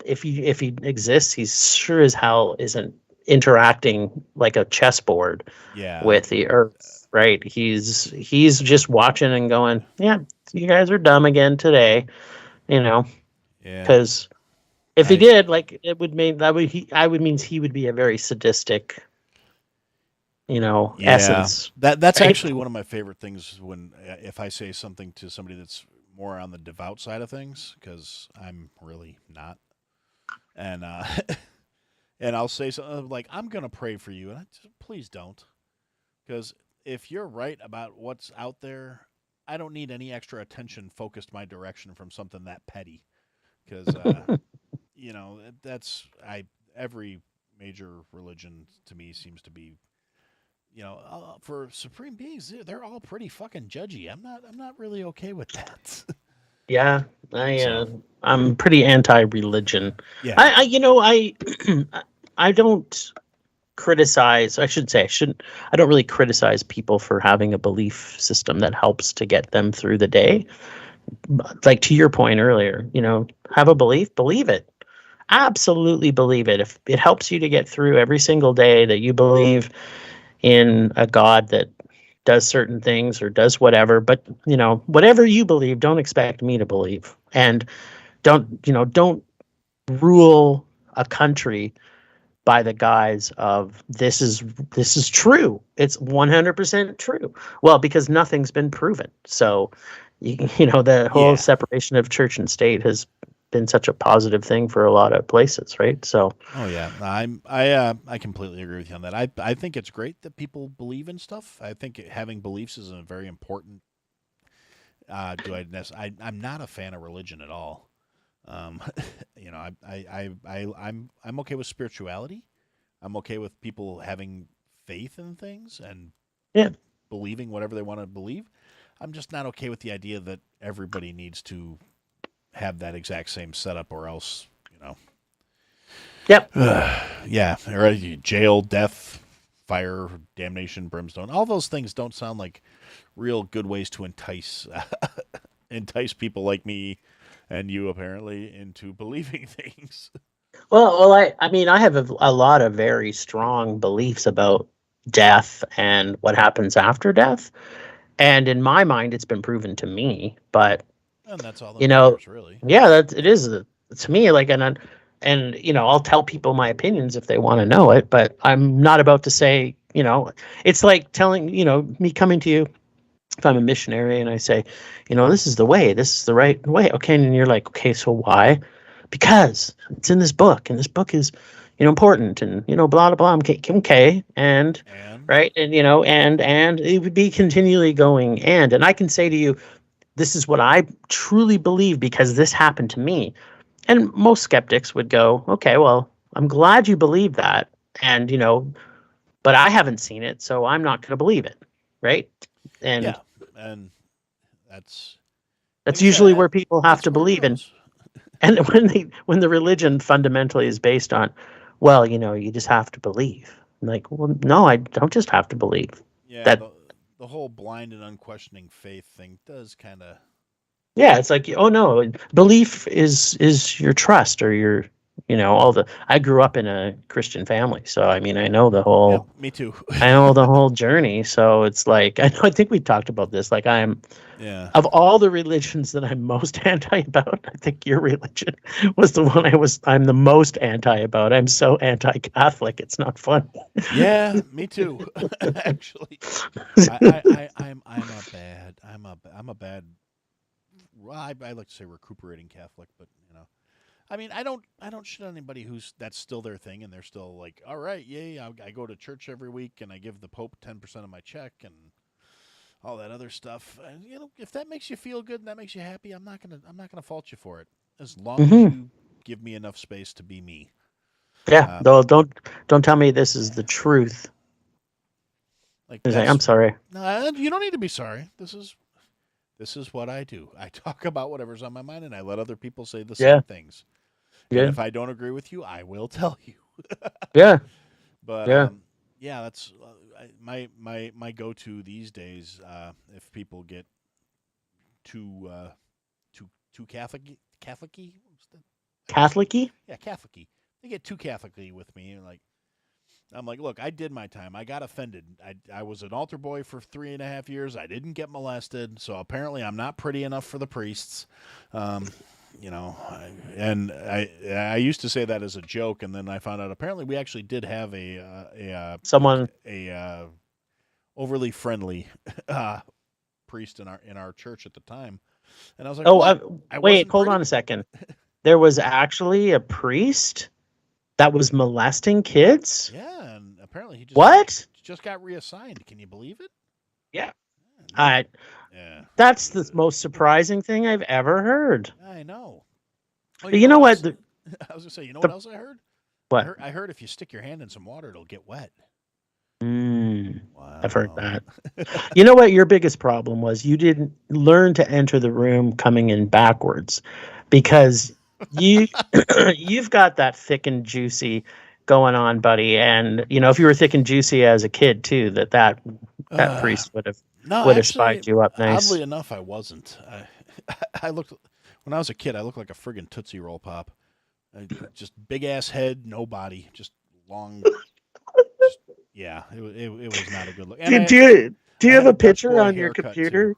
[SPEAKER 3] if he exists, he's sure as hell isn't interacting like a chessboard
[SPEAKER 1] yeah,
[SPEAKER 3] with the earth, right? He's just watching and going, yeah, you guys are dumb again today, you know,
[SPEAKER 1] yeah.
[SPEAKER 3] because if he
[SPEAKER 1] I
[SPEAKER 3] did, like, it would mean that would means he would be a very sadistic,
[SPEAKER 1] Yeah,
[SPEAKER 3] essence,
[SPEAKER 1] that's
[SPEAKER 3] right?
[SPEAKER 1] actually one of my favorite things when if I say something to somebody that's more on the devout side of things, because I'm really not, and and I'll say something like, "I'm gonna pray for you," and please don't, because if you're right about what's out there, I don't need any extra attention focused my direction from something that petty, because that's I every major religion to me seems to be for supreme beings, they're all pretty fucking judgy. I'm not really okay with that.
[SPEAKER 3] Yeah,
[SPEAKER 1] So
[SPEAKER 3] I'm pretty anti-religion.
[SPEAKER 1] yeah,
[SPEAKER 3] I I don't criticize. I should say I shouldn't. I don't really criticize people for having a belief system that helps to get them through the day. Like, to your point earlier, have a belief, believe it. Absolutely believe it. If it helps you to get through every single day, that you believe in a God that does certain things or does whatever, but whatever you believe, don't expect me to believe. And don't rule a country by the guise of, this is true. It's 100% true. Well, because nothing's been proven. So the whole
[SPEAKER 1] yeah.
[SPEAKER 3] separation of church and state has been such a positive thing for a lot of places, right? So
[SPEAKER 1] Oh yeah, I completely agree with you on that. I think it's great that people believe in stuff. I think having beliefs is a very important. I'm not a fan of religion at all. Um, I'm okay with spirituality. I'm okay with people having faith in things and
[SPEAKER 3] yeah.
[SPEAKER 1] believing whatever they want to believe. I'm just not okay with the idea that everybody needs to have that exact same setup, or else,
[SPEAKER 3] Yep.
[SPEAKER 1] yeah, or jail, death, fire, damnation, brimstone. All those things don't sound like real good ways to entice people like me and you apparently into believing things.
[SPEAKER 3] Well, I mean, I have a lot of very strong beliefs about death and what happens after death. And in my mind, it's been proven to me. But,
[SPEAKER 1] And that's all that
[SPEAKER 3] you know,
[SPEAKER 1] matters, really.
[SPEAKER 3] yeah, it is to me, like, and I'll tell people my opinions if they want to know it, but I'm not about to say, it's like telling, me coming to you, if I'm a missionary and I say, this is the way, this is the right way. Okay. And you're like, okay, so why? Because it's in this book, and this book is, important, and, blah, blah, blah. Okay. And,
[SPEAKER 1] And
[SPEAKER 3] right. And, and it would be continually going. And I can say to you, this is what I truly believe because this happened to me. And most skeptics would go, okay, well, I'm glad you believe that. And, but I haven't seen it, so I'm not going to believe it. Right. And
[SPEAKER 1] yeah, and that's like
[SPEAKER 3] that's
[SPEAKER 1] I
[SPEAKER 3] usually
[SPEAKER 1] said,
[SPEAKER 3] where people have
[SPEAKER 1] that's
[SPEAKER 3] to
[SPEAKER 1] where it
[SPEAKER 3] believe in.
[SPEAKER 1] goes.
[SPEAKER 3] And when the religion fundamentally is based on, well, you just have to believe. I'm like, well, no, I don't just have to believe.
[SPEAKER 1] Yeah,
[SPEAKER 3] That,
[SPEAKER 1] the whole blind and unquestioning faith thing does kind of.
[SPEAKER 3] yeah, it's like, oh no, belief is your trust, or your, all the. I grew up in a Christian family, so I mean,
[SPEAKER 1] Yep, me too.
[SPEAKER 3] I know the whole journey. So it's like, I think we talked about this. Like,
[SPEAKER 1] Yeah,
[SPEAKER 3] of all the religions that I'm most anti about, I think your religion was the one I'm the most anti about. I'm so anti-Catholic, it's not funny.
[SPEAKER 1] yeah, me too. Actually, I'm a bad well, I like to say recuperating Catholic, but I mean, I don't shit on anybody that's still their thing, and they're still like, all right, yay, I go to church every week, and I give the Pope 10% of my check, and all that other stuff. And, if that makes you feel good and that makes you happy, I'm not gonna fault you for it, as long as
[SPEAKER 3] Mhm.
[SPEAKER 1] you give me enough space to be me.
[SPEAKER 3] Yeah.
[SPEAKER 1] Um,
[SPEAKER 3] Though don't tell me this is the truth.
[SPEAKER 1] like
[SPEAKER 3] It's like, I'm sorry.
[SPEAKER 1] no, you don't need to be sorry. This is what I do. I talk about whatever's on my mind, and I let other people say the
[SPEAKER 3] Yeah.
[SPEAKER 1] same things. And
[SPEAKER 3] Yeah.
[SPEAKER 1] if I don't agree with you, I will tell you.
[SPEAKER 3] Yeah.
[SPEAKER 1] But
[SPEAKER 3] Yeah.
[SPEAKER 1] yeah, that's my go to these days. If people get too too Catholic-y,
[SPEAKER 3] Catholic-y?
[SPEAKER 1] yeah, Catholic-y. They get too Catholic-y with me, and I'm like, look, I did my time. I got offended. I was an altar boy for 3.5 years. I didn't get molested, so apparently I'm not pretty enough for the priests. Um, I used to say that as a joke, and then I found out apparently we actually did have
[SPEAKER 3] Someone.
[SPEAKER 1] a overly friendly priest in our church at the time, and I was like,
[SPEAKER 3] Oh,
[SPEAKER 1] what? I
[SPEAKER 3] wait,
[SPEAKER 1] wasn't
[SPEAKER 3] hold on
[SPEAKER 1] pretty.
[SPEAKER 3] a second. There was actually a priest that was molesting kids?
[SPEAKER 1] Yeah, and apparently he
[SPEAKER 3] What?
[SPEAKER 1] just got reassigned. Can you believe it?
[SPEAKER 3] Yeah.
[SPEAKER 1] Yeah,
[SPEAKER 3] I
[SPEAKER 1] yeah.
[SPEAKER 3] That's the most surprising thing I've ever heard.
[SPEAKER 1] I know. Oh,
[SPEAKER 3] You know
[SPEAKER 1] what
[SPEAKER 3] what?
[SPEAKER 1] else? I was gonna say, you know what
[SPEAKER 3] The
[SPEAKER 1] else I heard?
[SPEAKER 3] what?
[SPEAKER 1] I heard if you stick your hand in some water, it'll get wet.
[SPEAKER 3] I've heard
[SPEAKER 1] Wow.
[SPEAKER 3] that. You know what your biggest problem was? You didn't learn to enter the room coming in backwards, because you you've got that thick and juicy going on, buddy. And if you were thick and juicy as a kid too, that
[SPEAKER 1] Uh,
[SPEAKER 3] priest would have
[SPEAKER 1] no,
[SPEAKER 3] spied
[SPEAKER 1] actually,
[SPEAKER 3] you up nice.
[SPEAKER 1] oddly enough, I wasn't. I looked when I was a kid. I looked like a friggin' Tootsie Roll Pop. Just big ass head, no body, just long. Just yeah, it was not a good look. And
[SPEAKER 3] Do, do you do
[SPEAKER 1] I
[SPEAKER 3] you have
[SPEAKER 1] had a
[SPEAKER 3] a
[SPEAKER 1] Dutch
[SPEAKER 3] picture
[SPEAKER 1] boy
[SPEAKER 3] on your
[SPEAKER 1] haircut too.
[SPEAKER 3] computer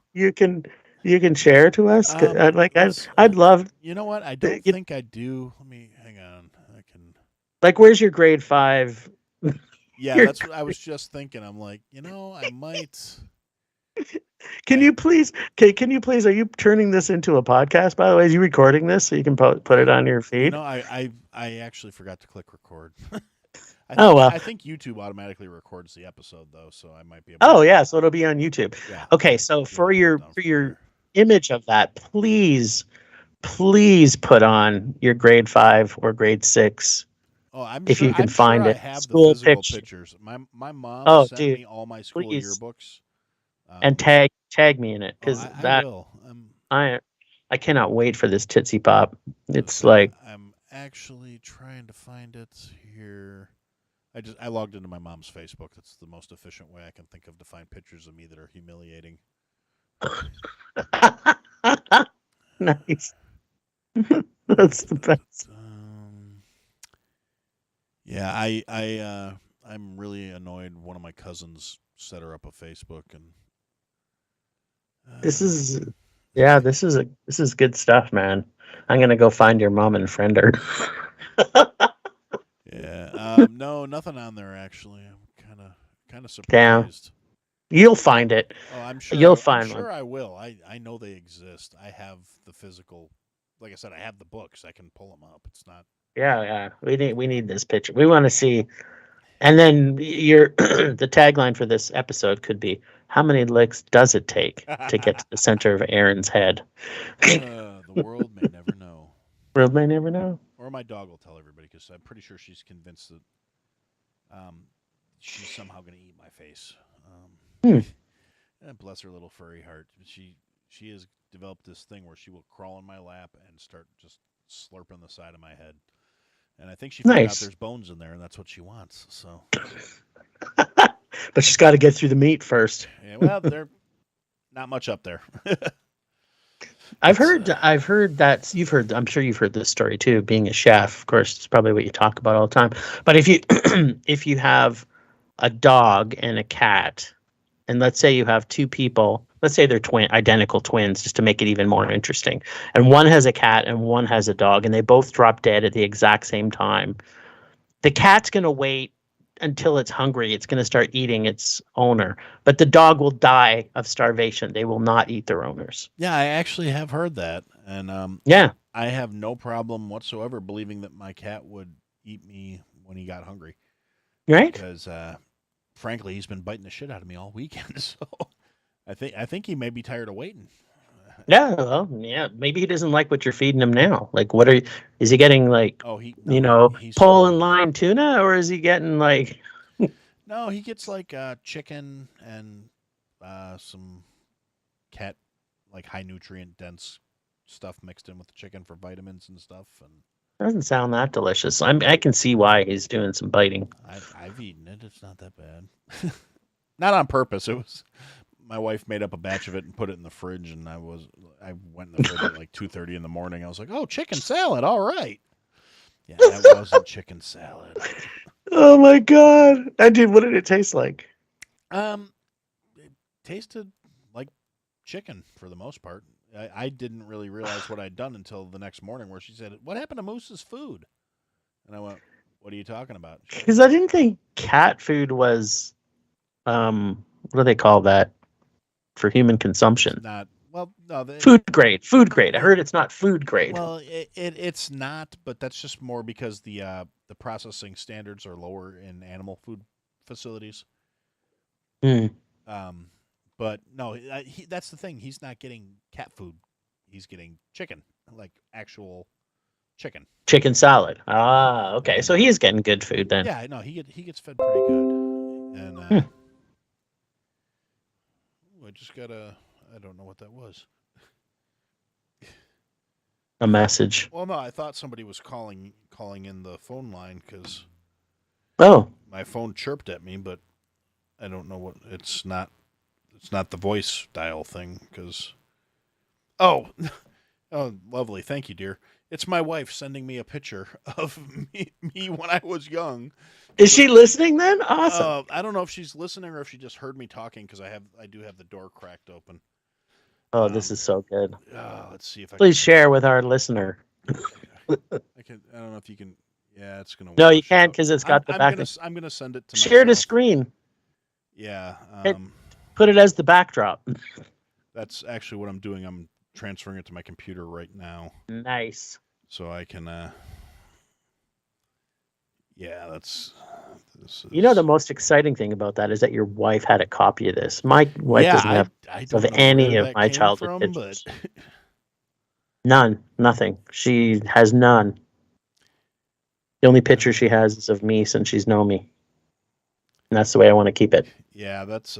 [SPEAKER 3] you can share to us?
[SPEAKER 1] Let's.
[SPEAKER 3] I'd love.
[SPEAKER 1] You know what? I don't
[SPEAKER 3] You,
[SPEAKER 1] think I do. Let me hang on. I can.
[SPEAKER 3] like, where's your grade 5?
[SPEAKER 1] Yeah,
[SPEAKER 3] Your
[SPEAKER 1] that's what I was just thinking. I'm like, I might.
[SPEAKER 3] Can
[SPEAKER 1] I
[SPEAKER 3] you please? Can you please? Are you turning this into a podcast? By the way, are you recording this so you can put it on your feed?
[SPEAKER 1] I actually forgot to click record.
[SPEAKER 3] Oh well.
[SPEAKER 1] I think YouTube automatically records the episode though, so I might be able.
[SPEAKER 3] Oh yeah, so it'll be on YouTube.
[SPEAKER 1] Yeah.
[SPEAKER 3] Okay, so
[SPEAKER 1] Be able
[SPEAKER 3] for
[SPEAKER 1] to pull it
[SPEAKER 3] your
[SPEAKER 1] down
[SPEAKER 3] for
[SPEAKER 1] from
[SPEAKER 3] your
[SPEAKER 1] there.
[SPEAKER 3] image of that, please put on your grade 5 or grade 6
[SPEAKER 1] Oh, I'm
[SPEAKER 3] if
[SPEAKER 1] sure.
[SPEAKER 3] you can
[SPEAKER 1] I'm sure
[SPEAKER 3] find
[SPEAKER 1] I
[SPEAKER 3] it.
[SPEAKER 1] have the
[SPEAKER 3] School
[SPEAKER 1] physical
[SPEAKER 3] picture.
[SPEAKER 1] pictures. My mom
[SPEAKER 3] Oh,
[SPEAKER 1] sent
[SPEAKER 3] dude,
[SPEAKER 1] me all my school
[SPEAKER 3] please,
[SPEAKER 1] yearbooks.
[SPEAKER 3] and tag me in it,
[SPEAKER 1] Oh,
[SPEAKER 3] because
[SPEAKER 1] I will.
[SPEAKER 3] I cannot wait for this Tootsie Pop. It's
[SPEAKER 1] Say
[SPEAKER 3] like,
[SPEAKER 1] I'm actually trying to find it here. I logged into my mom's Facebook. That's the most efficient way I can think of to find pictures of me that are humiliating.
[SPEAKER 3] nice. That's the best.
[SPEAKER 1] Yeah, I'm really annoyed. One of my cousins set her up a Facebook, and
[SPEAKER 3] This is this is good stuff, man. I'm gonna go find your mom and friend her.
[SPEAKER 1] yeah. No, nothing on there actually. I'm kind of
[SPEAKER 3] Damn,
[SPEAKER 1] surprised.
[SPEAKER 3] you'll find it.
[SPEAKER 1] Oh, I'm
[SPEAKER 3] You'll
[SPEAKER 1] I'm
[SPEAKER 3] find one.
[SPEAKER 1] sure I will. I know they exist. I have the physical. Like I said, I have the books. I can pull them up. It's not.
[SPEAKER 3] Yeah. We need this picture. We want to see. And then your the tagline for this episode could be, "How many licks does it take to get to the center of Aaron's head?"
[SPEAKER 1] The world may never know.
[SPEAKER 3] World may never know.
[SPEAKER 1] Or my dog will tell everybody because I'm pretty sure she's convinced that she's somehow going to eat my face. Bless her little furry heart. She has developed this thing where she will crawl in my lap and start just slurping the side of my head. And I think she found out
[SPEAKER 3] Nice.
[SPEAKER 1] there's bones in there, and that's what she wants. So,
[SPEAKER 3] But she's got to get through the meat first.
[SPEAKER 1] yeah, well, they're not much up there.
[SPEAKER 3] I've heard that you've heard. I'm sure you've heard this story too. Being a chef, of course, it's probably what you talk about all the time. But if you if you have a dog and a cat, and let's say you have two people, let's say they're identical twins, just to make it even more interesting, and one has a cat and one has a dog, and they both drop dead at the exact same time. The cat's gonna wait until it's hungry, it's going to start eating its owner. But the dog will die of starvation. They will not eat their owners.
[SPEAKER 1] Yeah, I actually have heard that, and
[SPEAKER 3] Yeah,
[SPEAKER 1] I have no problem whatsoever believing that my cat would eat me when he got hungry
[SPEAKER 3] right?
[SPEAKER 1] because, frankly, he's been biting the shit out of me all weekend. So I think he may be tired of waiting.
[SPEAKER 3] Yeah, well, yeah. Maybe he doesn't like what you're feeding him now. Like, is he getting like,
[SPEAKER 1] Oh, he
[SPEAKER 3] you
[SPEAKER 1] no,
[SPEAKER 3] know,
[SPEAKER 1] he's
[SPEAKER 3] pole and line tuna, or is he getting like,
[SPEAKER 1] no, he gets like chicken and some cat like high nutrient dense stuff mixed in with the chicken for vitamins and stuff. And
[SPEAKER 3] doesn't sound that delicious. I can see why he's doing some biting.
[SPEAKER 1] I've eaten it. It's not that bad. Not on purpose. It was my wife made up a batch of it and put it in the fridge, and I went in the fridge at like 2:30 in the morning. I was like, oh, chicken salad, all right. Yeah, that wasn't chicken salad.
[SPEAKER 3] Oh my god! What did it taste like?
[SPEAKER 1] It tasted like chicken for the most part. I didn't really realize what I'd done until the next morning, where she said, "What happened to Moose's food?" And I went, "What are you talking about?"
[SPEAKER 3] Because I didn't think cat food was, what do they call that for human consumption?
[SPEAKER 1] It's not well. No,
[SPEAKER 3] Food grade. Food grade. I heard it's not food grade.
[SPEAKER 1] well, it's not, but that's just more because the processing standards are lower in animal food facilities.
[SPEAKER 3] Hmm.
[SPEAKER 1] But no, that's the thing. He's not getting cat food. He's getting chicken, like actual chicken.
[SPEAKER 3] Chicken salad. Ah, okay. So he is getting good food then.
[SPEAKER 1] Yeah, no, he gets fed pretty good. And I just got I don't know what that was.
[SPEAKER 3] A message.
[SPEAKER 1] Well, no, I thought somebody was calling in the phone line because
[SPEAKER 3] Oh,
[SPEAKER 1] my phone chirped at me, but I don't know what it's not. It's not the voice dial thing because. Oh, oh, lovely. Thank you, dear. It's my wife sending me a picture of me when I was young.
[SPEAKER 3] is she listening then? Awesome.
[SPEAKER 1] I don't know if she's listening or if she just heard me talking because I do have the door cracked open.
[SPEAKER 3] Oh, this is so good.
[SPEAKER 1] Let's see if I
[SPEAKER 3] Please share with our listener.
[SPEAKER 1] I can. I don't know if you can. Yeah, it's gonna.
[SPEAKER 3] No,
[SPEAKER 1] wash
[SPEAKER 3] you
[SPEAKER 1] it
[SPEAKER 3] can't
[SPEAKER 1] out.
[SPEAKER 3] because it's got the back.
[SPEAKER 1] I'm gonna send it to
[SPEAKER 3] Share the
[SPEAKER 1] myself.
[SPEAKER 3] screen.
[SPEAKER 1] Yeah.
[SPEAKER 3] It- Put it as the backdrop.
[SPEAKER 1] That's actually what I'm doing. I'm transferring it to my computer right now,
[SPEAKER 3] Nice.
[SPEAKER 1] so I can. Yeah, that's. This
[SPEAKER 3] You know,
[SPEAKER 1] is-
[SPEAKER 3] the most exciting thing about that is that your wife had a copy of this. My wife
[SPEAKER 1] yeah,
[SPEAKER 3] doesn't have
[SPEAKER 1] I
[SPEAKER 3] of
[SPEAKER 1] don't know
[SPEAKER 3] any
[SPEAKER 1] where
[SPEAKER 3] of
[SPEAKER 1] that
[SPEAKER 3] my
[SPEAKER 1] came
[SPEAKER 3] childhood
[SPEAKER 1] from,
[SPEAKER 3] pictures.
[SPEAKER 1] but
[SPEAKER 3] None. Nothing. She has none. The only picture she has is of me since she's known me. And that's the way I want to keep it.
[SPEAKER 1] yeah, that's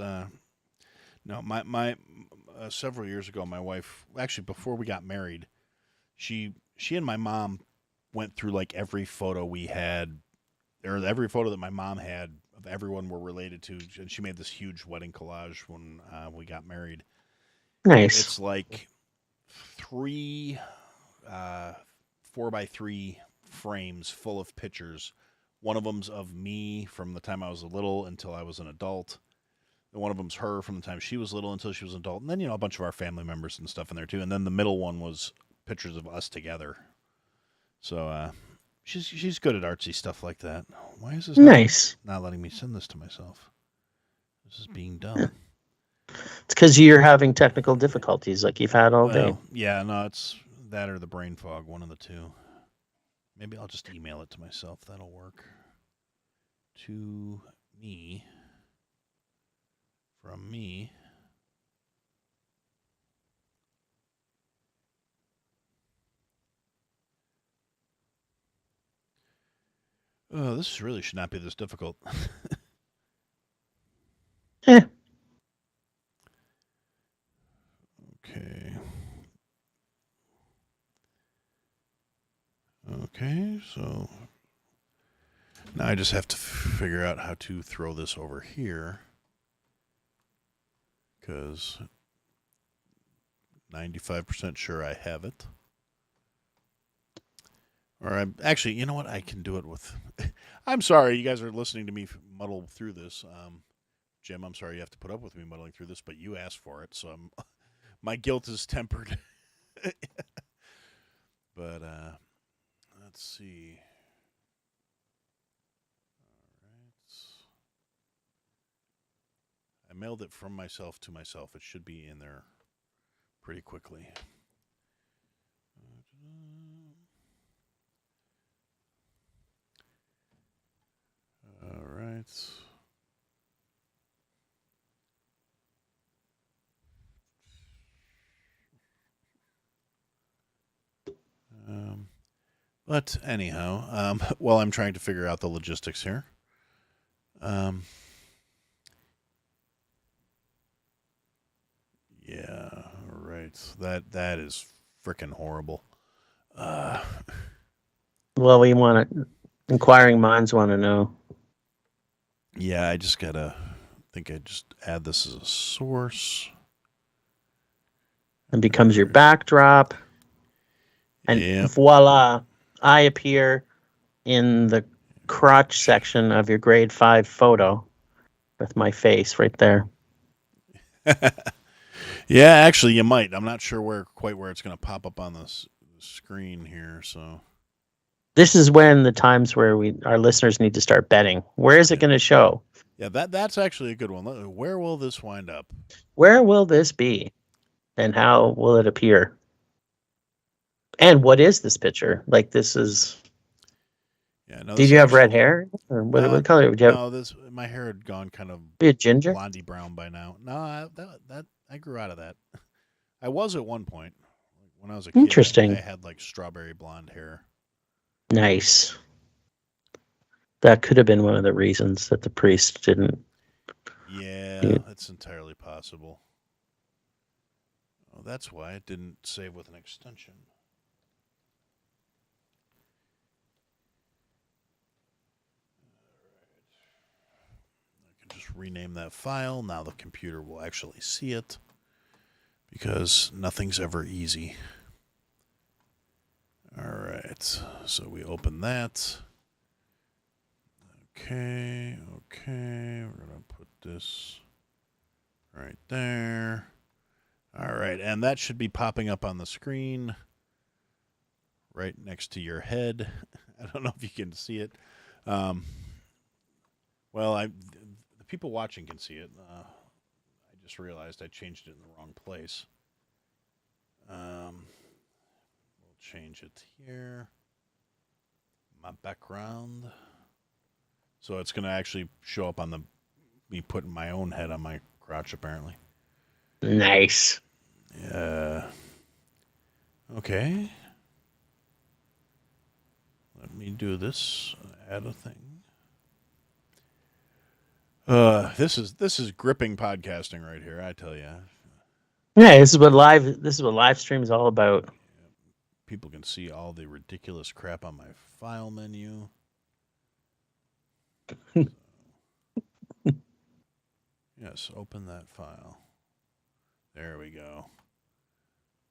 [SPEAKER 1] no, my several years ago, my wife actually before we got married, she and my mom went through like every photo we had, or every photo that my mom had of everyone we're related to, and she made this huge wedding collage when we got married.
[SPEAKER 3] Nice.
[SPEAKER 1] It's like three 4x3 frames full of pictures. One of them's of me from the time I was a little until I was an adult. And one of them's her from the time she was little until she was an adult. And then, a bunch of our family members and stuff in there too. And then the middle one was pictures of us together. So she's good at artsy stuff like that. Why is this
[SPEAKER 3] Nice.
[SPEAKER 1] not letting me send this to myself? This is being dumb.
[SPEAKER 3] It's because you're having technical difficulties like you've had all day.
[SPEAKER 1] Well, yeah, no, it's that or the brain fog, one of the two. Maybe I'll just email it to myself. That'll work. To me. From me. Oh, this really should not be this difficult.
[SPEAKER 3] Eh.
[SPEAKER 1] Okay. Okay, so now I just have to figure out how to throw this over here. Because 95% sure I have it. Or I'm actually, you know what? I can do it with. I'm sorry, you guys are listening to me muddle through this. Jim, I'm sorry you have to put up with me muddling through this, but you asked for it, so my guilt is tempered. But let's see. All right. I mailed it from myself to myself. It should be in there pretty quickly. All right. But anyhow, while I'm trying to figure out the logistics here, um, yeah, right. That is freaking horrible.
[SPEAKER 3] Well, we want to. Inquiring minds want to know.
[SPEAKER 1] Yeah, I just gotta. Think I just add this as a source.
[SPEAKER 3] And becomes your backdrop. And
[SPEAKER 1] Yeah.
[SPEAKER 3] voila, I appear in the crotch section of your grade 5 photo with my face right there.
[SPEAKER 1] Yeah, actually, you might. I'm not sure quite where it's going to pop up on the screen here. So
[SPEAKER 3] This is when the times where our listeners need to start betting. Where is it going to show?
[SPEAKER 1] yeah, that's actually a good one. Where will this wind up?
[SPEAKER 3] Where will this be? And how will it appear? And what is this picture? Like, this is.
[SPEAKER 1] Yeah, no.
[SPEAKER 3] Did you have red hair? Or what color would you have?
[SPEAKER 1] No, my hair had gone kind of
[SPEAKER 3] Be a ginger?
[SPEAKER 1] blondie brown by now. No, I grew out of that. I was at one point when I was a kid.
[SPEAKER 3] Interesting.
[SPEAKER 1] I had like strawberry blonde hair.
[SPEAKER 3] Nice. That could have been one of the reasons that the priest didn't.
[SPEAKER 1] Yeah, that's entirely possible. Oh, that's why it didn't save with an extension. I can just rename that file. Now the computer will actually see it because nothing's ever easy. All right, so we open that. Okay, we're going to put this right there. All right, and that should be popping up on the screen right next to your head. I don't know if you can see it. Well, the people watching can see it. I just realized I changed it in the wrong place. We'll change it here. My background. So it's going to actually show up on me putting my own head on my crotch, apparently.
[SPEAKER 3] Nice.
[SPEAKER 1] Yeah. Okay. Let me do this. Add a thing. This is gripping podcasting right here. I tell you.
[SPEAKER 3] Yeah, this is what live stream is all about.
[SPEAKER 1] People can see all the ridiculous crap on my file menu. Yes, open that file. There we go.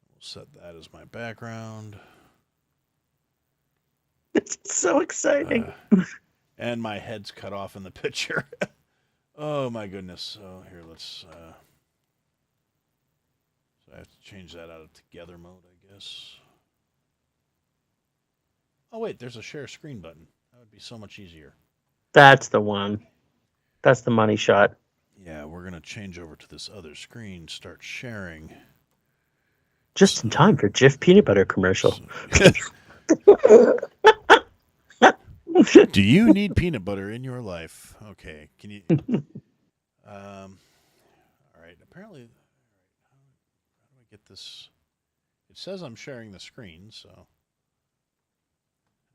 [SPEAKER 1] We'll set that as my background.
[SPEAKER 3] It's so exciting.
[SPEAKER 1] And my head's cut off in the picture. Oh my goodness. So here, let's. So I have to change that out of together mode, I guess. Oh wait, there's a share screen button. That would be so much easier.
[SPEAKER 3] That's the one. That's the money shot.
[SPEAKER 1] Yeah, we're gonna change over to this other screen. Start sharing.
[SPEAKER 3] Just in time for Jif peanut butter commercial.
[SPEAKER 1] Do you need peanut butter in your life? Okay, can you? All right. Apparently, how do I get this? It says I'm sharing the screen, so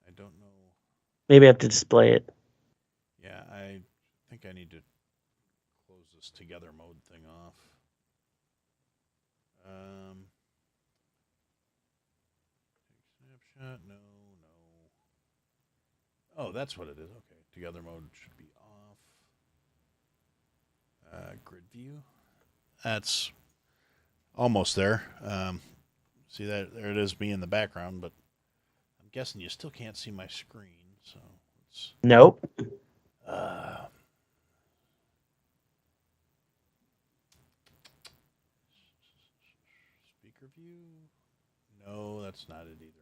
[SPEAKER 1] I don't know.
[SPEAKER 3] Maybe I have to display it.
[SPEAKER 1] Yeah, I think I need to close this together mode thing off. Snapshot? No. Oh, that's what it is. Okay, together mode should be off. Grid view. That's almost there. See that? There it is, me in the background, but I'm guessing you still can't see my screen. So let's.
[SPEAKER 3] Nope.
[SPEAKER 1] Speaker view. No, that's not it either.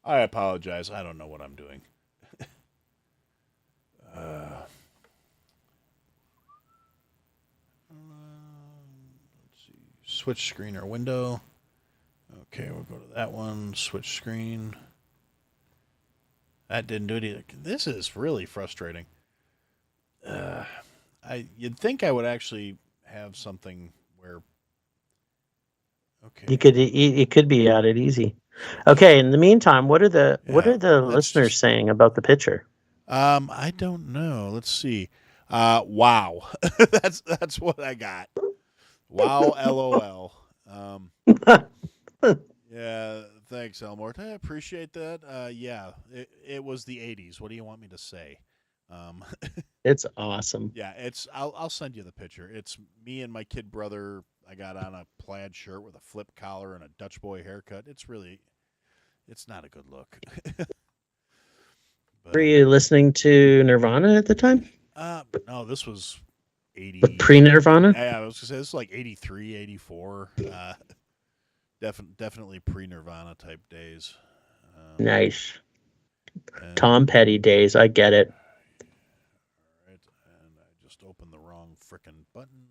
[SPEAKER 1] I apologize. I don't know what I'm doing. switch screen or window. Okay, we'll go to that one. Switch screen. That didn't do it either. This is really frustrating. You'd think I would actually have something where. Okay.
[SPEAKER 3] It could be added easy. Okay. In the meantime, what are the
[SPEAKER 1] let's
[SPEAKER 3] listeners
[SPEAKER 1] just-
[SPEAKER 3] saying about the picture?
[SPEAKER 1] I don't know. Let's see. Wow. that's what I got. Wow, LOL. Yeah, thanks, Elmore. I appreciate that. Yeah, it was the '80s. What do you want me to say?
[SPEAKER 3] It's awesome.
[SPEAKER 1] Yeah, I'll send you the picture. It's me and my kid brother. I got on a plaid shirt with a flip collar and a Dutch boy haircut. It's not a good look.
[SPEAKER 3] Were you listening to Nirvana at the time?
[SPEAKER 1] No, this was 80.
[SPEAKER 3] Pre-Nirvana?
[SPEAKER 1] Yeah, I was gonna say this is like 83, 84. Definitely pre-Nirvana type days.
[SPEAKER 3] Nice.
[SPEAKER 1] And-
[SPEAKER 3] Tom Petty days. I get it.
[SPEAKER 1] Right, and I just opened the wrong frickin' button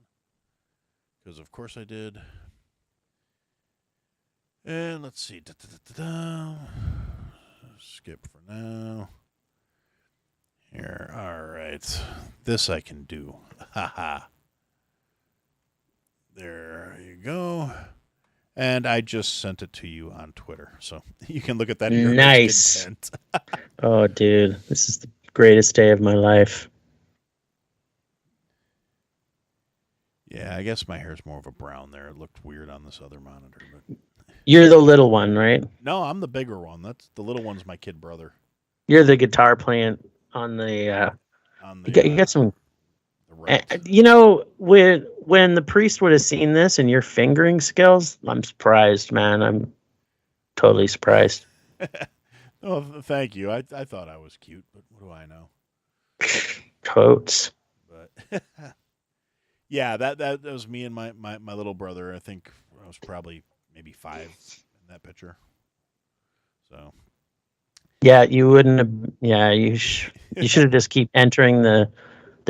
[SPEAKER 1] because of course I did. And let's see. Skip for now. Here, all right. This I can do. Haha. There you go. And I just sent it to you on Twitter, so you can look at that. At your
[SPEAKER 3] Nice.
[SPEAKER 1] content.
[SPEAKER 3] Oh, dude, this is the greatest day of my life.
[SPEAKER 1] Yeah, I guess my hair's more of a brown there. It looked weird on this other monitor, but
[SPEAKER 3] You're the little one, right?
[SPEAKER 1] no, I'm the bigger one. That's the little one's my kid brother.
[SPEAKER 3] You're the guitar playing on the.
[SPEAKER 1] On
[SPEAKER 3] You
[SPEAKER 1] the,
[SPEAKER 3] got some.
[SPEAKER 1] the right.
[SPEAKER 3] You know, when the priest would have seen this and your fingering skills, I'm surprised, man. I'm totally surprised.
[SPEAKER 1] Oh, thank you. I thought I was cute, but what do I know?
[SPEAKER 3] Totes.
[SPEAKER 1] But yeah, that was me and my little brother. I think I was probably maybe 5 in that picture. So
[SPEAKER 3] Yeah, you wouldn't have. Yeah, you should have just keep entering the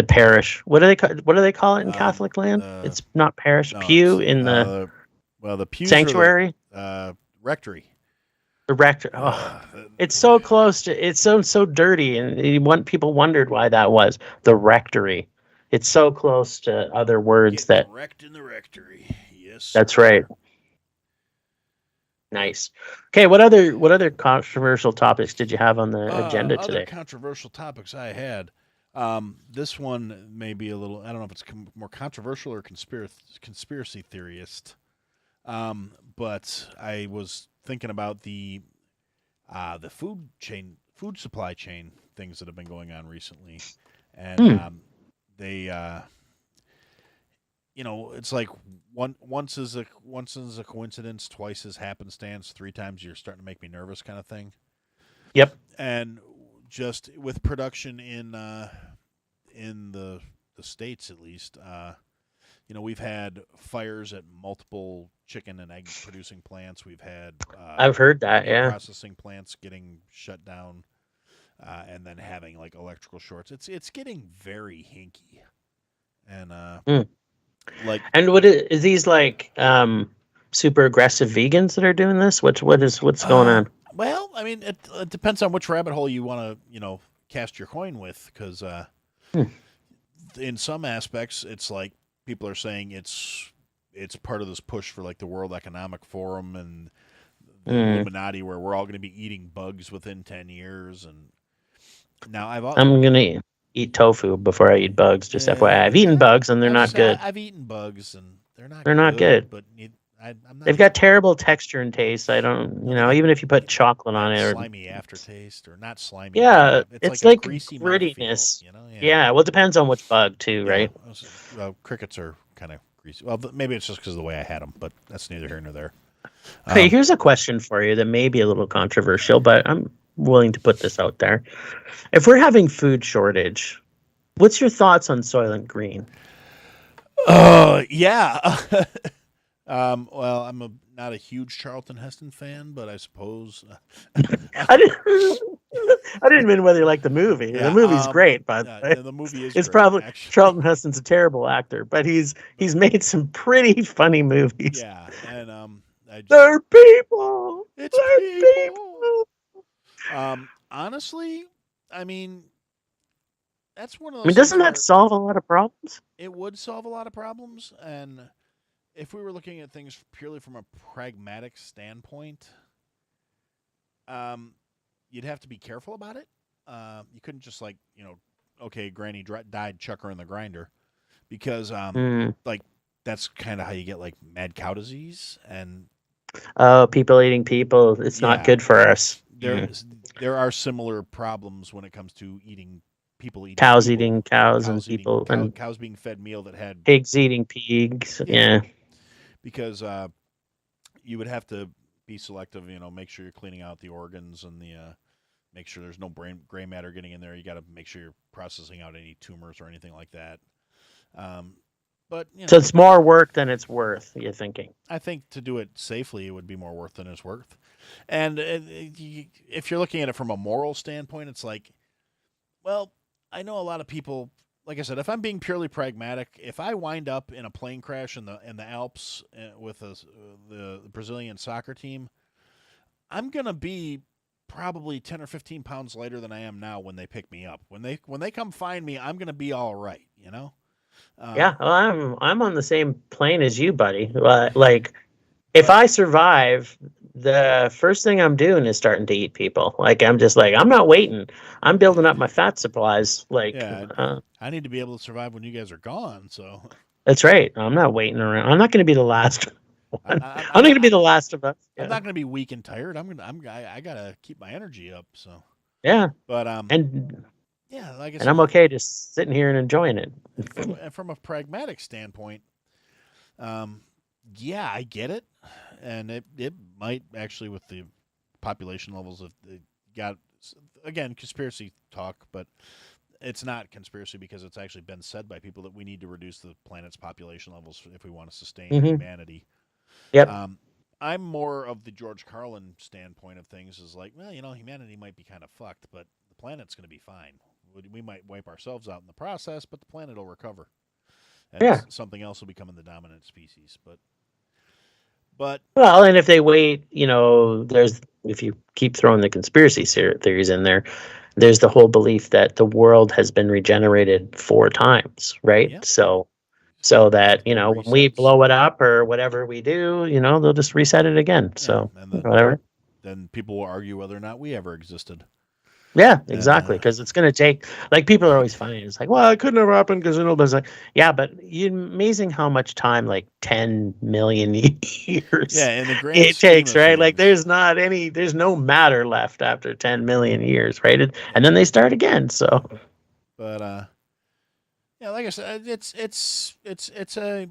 [SPEAKER 3] parish. What do they call it in Catholic land? It's not parish.
[SPEAKER 1] no,
[SPEAKER 3] Pew
[SPEAKER 1] it's,
[SPEAKER 3] in the
[SPEAKER 1] the pews
[SPEAKER 3] sanctuary.
[SPEAKER 1] Are the, rectory.
[SPEAKER 3] The rector. Oh, it's so close to. It's so dirty, and people wondered why that was the rectory. It's so close to other words that.
[SPEAKER 1] Wrecked in the rectory. Yes.
[SPEAKER 3] That's right. Nice. Okay, what other controversial topics did you have on the agenda
[SPEAKER 1] Other
[SPEAKER 3] today?
[SPEAKER 1] controversial topics I had. This one may be a little. I don't know if it's more controversial or conspiracy theorist. But I was thinking about the food supply chain things that have been going on recently, and they. It's like once is a coincidence, twice is happenstance, 3 times you're starting to make me nervous, kind of thing.
[SPEAKER 3] Yep.
[SPEAKER 1] And just with production in the states, at least, we've had fires at multiple chicken and egg producing plants. We've had
[SPEAKER 3] I've heard that. Yeah.
[SPEAKER 1] processing plants getting shut down, and then having like electrical shorts. It's getting very hinky, and like.
[SPEAKER 3] And is these like super aggressive vegans that are doing this? What's going on?
[SPEAKER 1] Well, I mean, it depends on which rabbit hole you want to, cast your coin with, because in some aspects, it's like people are saying it's part of this push for like the World Economic Forum and the Illuminati, where we're all going to be eating bugs within 10 years. And now
[SPEAKER 3] I'm gonna eat tofu before I eat bugs. Just FYI, I've eaten bugs and they're not good.
[SPEAKER 1] I've eaten bugs and they're not.
[SPEAKER 3] They're not good.
[SPEAKER 1] But I'm not.
[SPEAKER 3] They've got terrible texture and taste. I don't, even if you put chocolate on it, or
[SPEAKER 1] slimy aftertaste, or not slimy.
[SPEAKER 3] Yeah,
[SPEAKER 1] it's
[SPEAKER 3] like
[SPEAKER 1] greasy
[SPEAKER 3] grittiness.
[SPEAKER 1] mouthfeel,
[SPEAKER 3] Yeah, well, it depends on which bug too, right?
[SPEAKER 1] Well, crickets are kind of greasy. Well, maybe it's just because of the way I had them, but that's neither here nor there.
[SPEAKER 3] Okay, here's a question for you that may be a little controversial, but I'm willing to put this out there. If we're having food shortage, what's your thoughts on Soylent Green?
[SPEAKER 1] Oh, yeah. Well, I'm not a huge Charlton Heston fan, but I suppose.
[SPEAKER 3] I didn't. I didn't mean whether you like the movie.
[SPEAKER 1] Yeah,
[SPEAKER 3] The movie's great, by the way.
[SPEAKER 1] the movie is
[SPEAKER 3] It's
[SPEAKER 1] great,
[SPEAKER 3] probably
[SPEAKER 1] actually.
[SPEAKER 3] Charlton Heston's a terrible actor, but he's made some pretty funny movies.
[SPEAKER 1] Yeah, and
[SPEAKER 3] They're people.
[SPEAKER 1] it's
[SPEAKER 3] They're
[SPEAKER 1] people. Honestly, I mean, that's one of those.
[SPEAKER 3] I mean, doesn't
[SPEAKER 1] things
[SPEAKER 3] that
[SPEAKER 1] where
[SPEAKER 3] solve a lot of problems?
[SPEAKER 1] it would solve a lot of problems, and if we were looking at things purely from a pragmatic standpoint, you'd have to be careful about it. You couldn't just okay, Granny died, chuck her in the grinder, because like that's kind of how you get like mad cow disease, and
[SPEAKER 3] Oh, people eating people. It's not
[SPEAKER 1] Yeah.
[SPEAKER 3] good for us.
[SPEAKER 1] there are similar problems when it comes to people eating
[SPEAKER 3] Cows
[SPEAKER 1] people.
[SPEAKER 3] eating cows and
[SPEAKER 1] Cows eating
[SPEAKER 3] people and
[SPEAKER 1] cows being fed meal that had
[SPEAKER 3] pigs eating pigs.
[SPEAKER 1] Yeah.
[SPEAKER 3] Yeah.
[SPEAKER 1] because you would have to be selective. Make sure you're cleaning out the organs and make sure there's no gray matter getting in there. You got to make sure you're processing out any tumors or anything like that. But
[SPEAKER 3] So it's more work than it's worth, you're thinking.
[SPEAKER 1] I think to do it safely, it would be more worth than it's worth. And if you're looking at it from a moral standpoint, it's like, well, I know a lot of people. Like I said, if I'm being purely pragmatic, if I wind up in a plane crash in the Alps with the Brazilian soccer team, I'm gonna be probably 10 or 15 pounds lighter than I am now when they pick me up. When they come find me, I'm gonna be all right.
[SPEAKER 3] Yeah, well, I'm on the same plane as you, buddy. Like, if I survive, the first thing I'm doing is starting to eat people. Like, I'm just like, I'm not waiting. I'm building up my fat supplies. Like,
[SPEAKER 1] Yeah, I need to be able to survive when you guys are gone. So
[SPEAKER 3] that's right. I'm not waiting around. I'm not going to be the last one.
[SPEAKER 1] I-
[SPEAKER 3] I'm not going to be the last of us.
[SPEAKER 1] I'm
[SPEAKER 3] Yeah.
[SPEAKER 1] not gonna be weak and tired. I gotta keep my energy up. So,
[SPEAKER 3] Yeah,
[SPEAKER 1] but
[SPEAKER 3] and
[SPEAKER 1] yeah, like I
[SPEAKER 3] and
[SPEAKER 1] said,
[SPEAKER 3] I'm okay just sitting here and enjoying it.
[SPEAKER 1] from a pragmatic standpoint, yeah, I get it, and it might actually with the population levels of the got again conspiracy talk, but it's not conspiracy because it's actually been said by people that we need to reduce the planet's population levels if we want to sustain humanity.
[SPEAKER 3] Yep.
[SPEAKER 1] I'm more of the George Carlin standpoint of things. Is like, well, humanity might be kind of fucked, but the planet's going to be fine. We might wipe ourselves out in the process, but the planet will recover. And
[SPEAKER 3] Yeah.
[SPEAKER 1] something else will become the dominant species. But
[SPEAKER 3] Well, and if they wait, if you keep throwing the conspiracy theories in there, there's the whole belief that the world has been regenerated 4 times, right?
[SPEAKER 1] Yeah.
[SPEAKER 3] So that,
[SPEAKER 1] It
[SPEAKER 3] when we
[SPEAKER 1] resets.
[SPEAKER 3] blow it up or whatever we do, they'll just reset it again. So
[SPEAKER 1] and
[SPEAKER 3] whatever.
[SPEAKER 1] then people will argue whether or not we ever existed.
[SPEAKER 3] Yeah, exactly. Because it's going to take, like, people are always finding it's like, well, it could never happen because there's like, yeah, but amazing how much time, like 10 million years.
[SPEAKER 1] Yeah, in the grand
[SPEAKER 3] It
[SPEAKER 1] scheme
[SPEAKER 3] takes,
[SPEAKER 1] of
[SPEAKER 3] right? Like,
[SPEAKER 1] things.
[SPEAKER 3] there's no matter left after 10 million years, right? And then they start again. So,
[SPEAKER 1] But yeah, like I said, it's a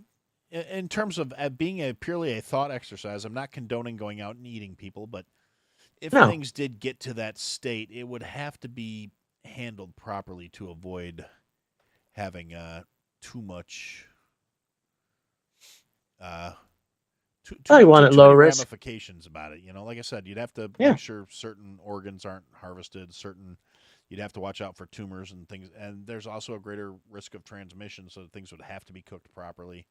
[SPEAKER 1] in terms of being purely a thought exercise. I'm not condoning going out and eating people, but if
[SPEAKER 3] No.
[SPEAKER 1] things did get to that state, it would have to be handled properly to avoid having too much too
[SPEAKER 3] you want it
[SPEAKER 1] too
[SPEAKER 3] low
[SPEAKER 1] many
[SPEAKER 3] risk.
[SPEAKER 1] ramifications about it. Like I said, you'd have to
[SPEAKER 3] Yeah.
[SPEAKER 1] make sure certain organs aren't harvested. You'd have to watch out for tumors and things. And there's also a greater risk of transmission, so things would have to be cooked properly,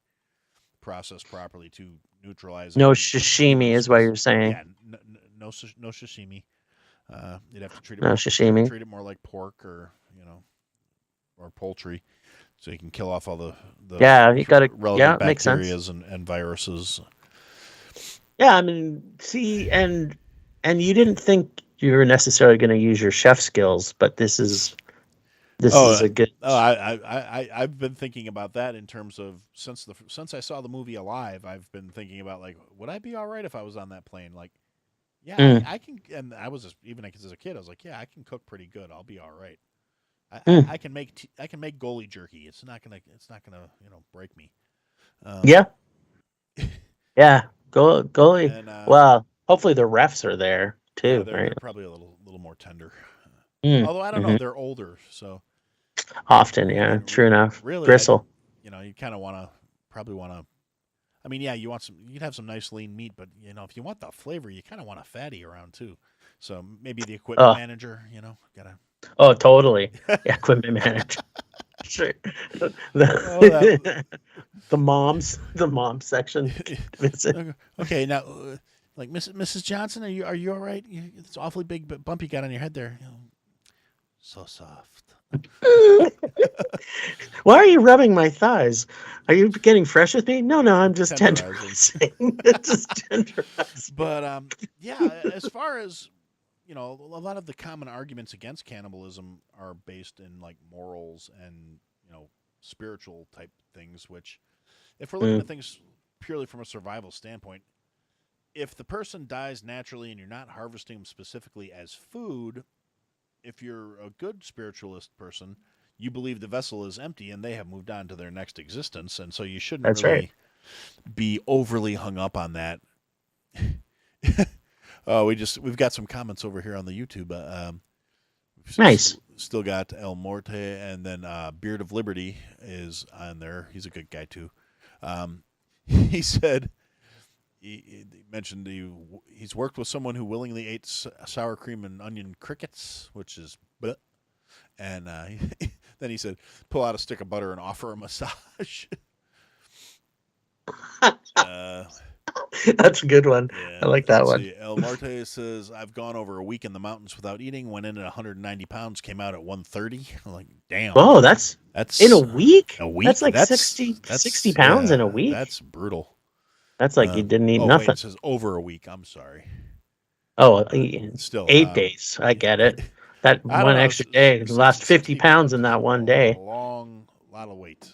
[SPEAKER 1] processed properly to neutralize.
[SPEAKER 3] no
[SPEAKER 1] any
[SPEAKER 3] sashimi is what you're saying.
[SPEAKER 1] Yeah, no sashimi. You'd have to treat it
[SPEAKER 3] No sashimi.
[SPEAKER 1] treat it more like pork or or poultry, so you can kill off all the
[SPEAKER 3] Yeah, you gotta-
[SPEAKER 1] relevant
[SPEAKER 3] yeah, makes sense.
[SPEAKER 1] bacteria and viruses.
[SPEAKER 3] Yeah, I mean, see, and you didn't think you were necessarily going to use your chef skills, but this is a good.
[SPEAKER 1] Oh, I've been thinking about that in terms of since I saw the movie Alive, I've been thinking about like, would I be all right if I was on that plane? Like, yeah, I can. And I was even as a kid, I was like, yeah, I can cook pretty good. I'll be all right. I can make goalie jerky. It's not gonna break me.
[SPEAKER 3] Yeah, yeah, goalie.
[SPEAKER 1] And,
[SPEAKER 3] Well, hopefully the refs are there
[SPEAKER 1] yeah,
[SPEAKER 3] too,
[SPEAKER 1] they're
[SPEAKER 3] right?
[SPEAKER 1] probably a little more tender.
[SPEAKER 3] Mm,
[SPEAKER 1] Although I don't know, they're older, so
[SPEAKER 3] Often, yeah,
[SPEAKER 1] and
[SPEAKER 3] true enough.
[SPEAKER 1] really,
[SPEAKER 3] Gristle.
[SPEAKER 1] you kind of probably want to. I mean, yeah, you'd have some nice lean meat, but if you want the flavor, you kind of want a fatty around too. So maybe the equipment
[SPEAKER 3] Oh,
[SPEAKER 1] manager, gotta.
[SPEAKER 3] oh, totally. Yeah, equipment manager. Sure.
[SPEAKER 1] Oh, that.
[SPEAKER 3] The mom section visit.
[SPEAKER 1] Okay, now, like Mrs. Johnson, are you all right? It's awfully big bump you got on your head there. So soft.
[SPEAKER 3] Why are you rubbing my thighs? Are you getting fresh with me? No, I'm just
[SPEAKER 1] Tenderizing.
[SPEAKER 3] tenderizing. Just tenderizing.
[SPEAKER 1] But yeah, as far as a lot of the common arguments against cannibalism are based in like morals and spiritual type things. Which, if we're looking at things purely from a survival standpoint, if the person dies naturally and you're not harvesting them specifically as food, if you're a good spiritualist person, you believe the vessel is empty and they have moved on to their next existence, and so you shouldn't
[SPEAKER 3] That's
[SPEAKER 1] really
[SPEAKER 3] right.
[SPEAKER 1] be overly hung up on that. Oh, we've got some comments over here on the YouTube.
[SPEAKER 3] Nice.
[SPEAKER 1] Still got El Morte, and then Beard of Liberty is on there. He's a good guy too. He said he mentioned he's worked with someone who willingly ate sour cream and onion crickets, which is bleh. And then he said, pull out a stick of butter and offer a massage.
[SPEAKER 3] That's a good one.
[SPEAKER 1] Yeah,
[SPEAKER 3] I like that
[SPEAKER 1] let's
[SPEAKER 3] one.
[SPEAKER 1] see. El Marte says, I've gone over a week in the mountains without eating, went in at 190 pounds, came out at 130. I'm like, damn.
[SPEAKER 3] Oh, that's in a week?
[SPEAKER 1] A week?
[SPEAKER 3] That's like 60 pounds in a week.
[SPEAKER 1] That's brutal.
[SPEAKER 3] That's like you didn't eat
[SPEAKER 1] Wait,
[SPEAKER 3] nothing.
[SPEAKER 1] it says over a week. I'm sorry.
[SPEAKER 3] Oh,
[SPEAKER 1] Still
[SPEAKER 3] 8 days. I get it. That
[SPEAKER 1] I don't
[SPEAKER 3] one
[SPEAKER 1] know,
[SPEAKER 3] extra day lost 50 pounds in that one day.
[SPEAKER 1] A lot of weight.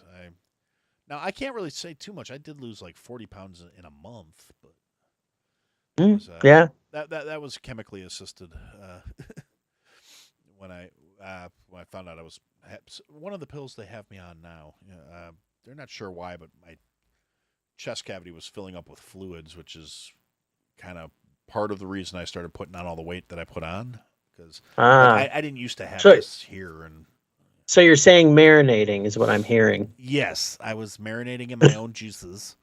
[SPEAKER 1] Now, I can't really say too much. I did lose like 40 pounds in a month, but it was,
[SPEAKER 3] Yeah.
[SPEAKER 1] that was chemically assisted. When I found out I was one of the pills they have me on now. They're not sure why, but my chest cavity was filling up with fluids, which is kind of part of the reason I started putting on all the weight that I put on, because I didn't used to have this here. And
[SPEAKER 3] so you're saying marinating is what I'm hearing.
[SPEAKER 1] Yes, I was marinating in my own juices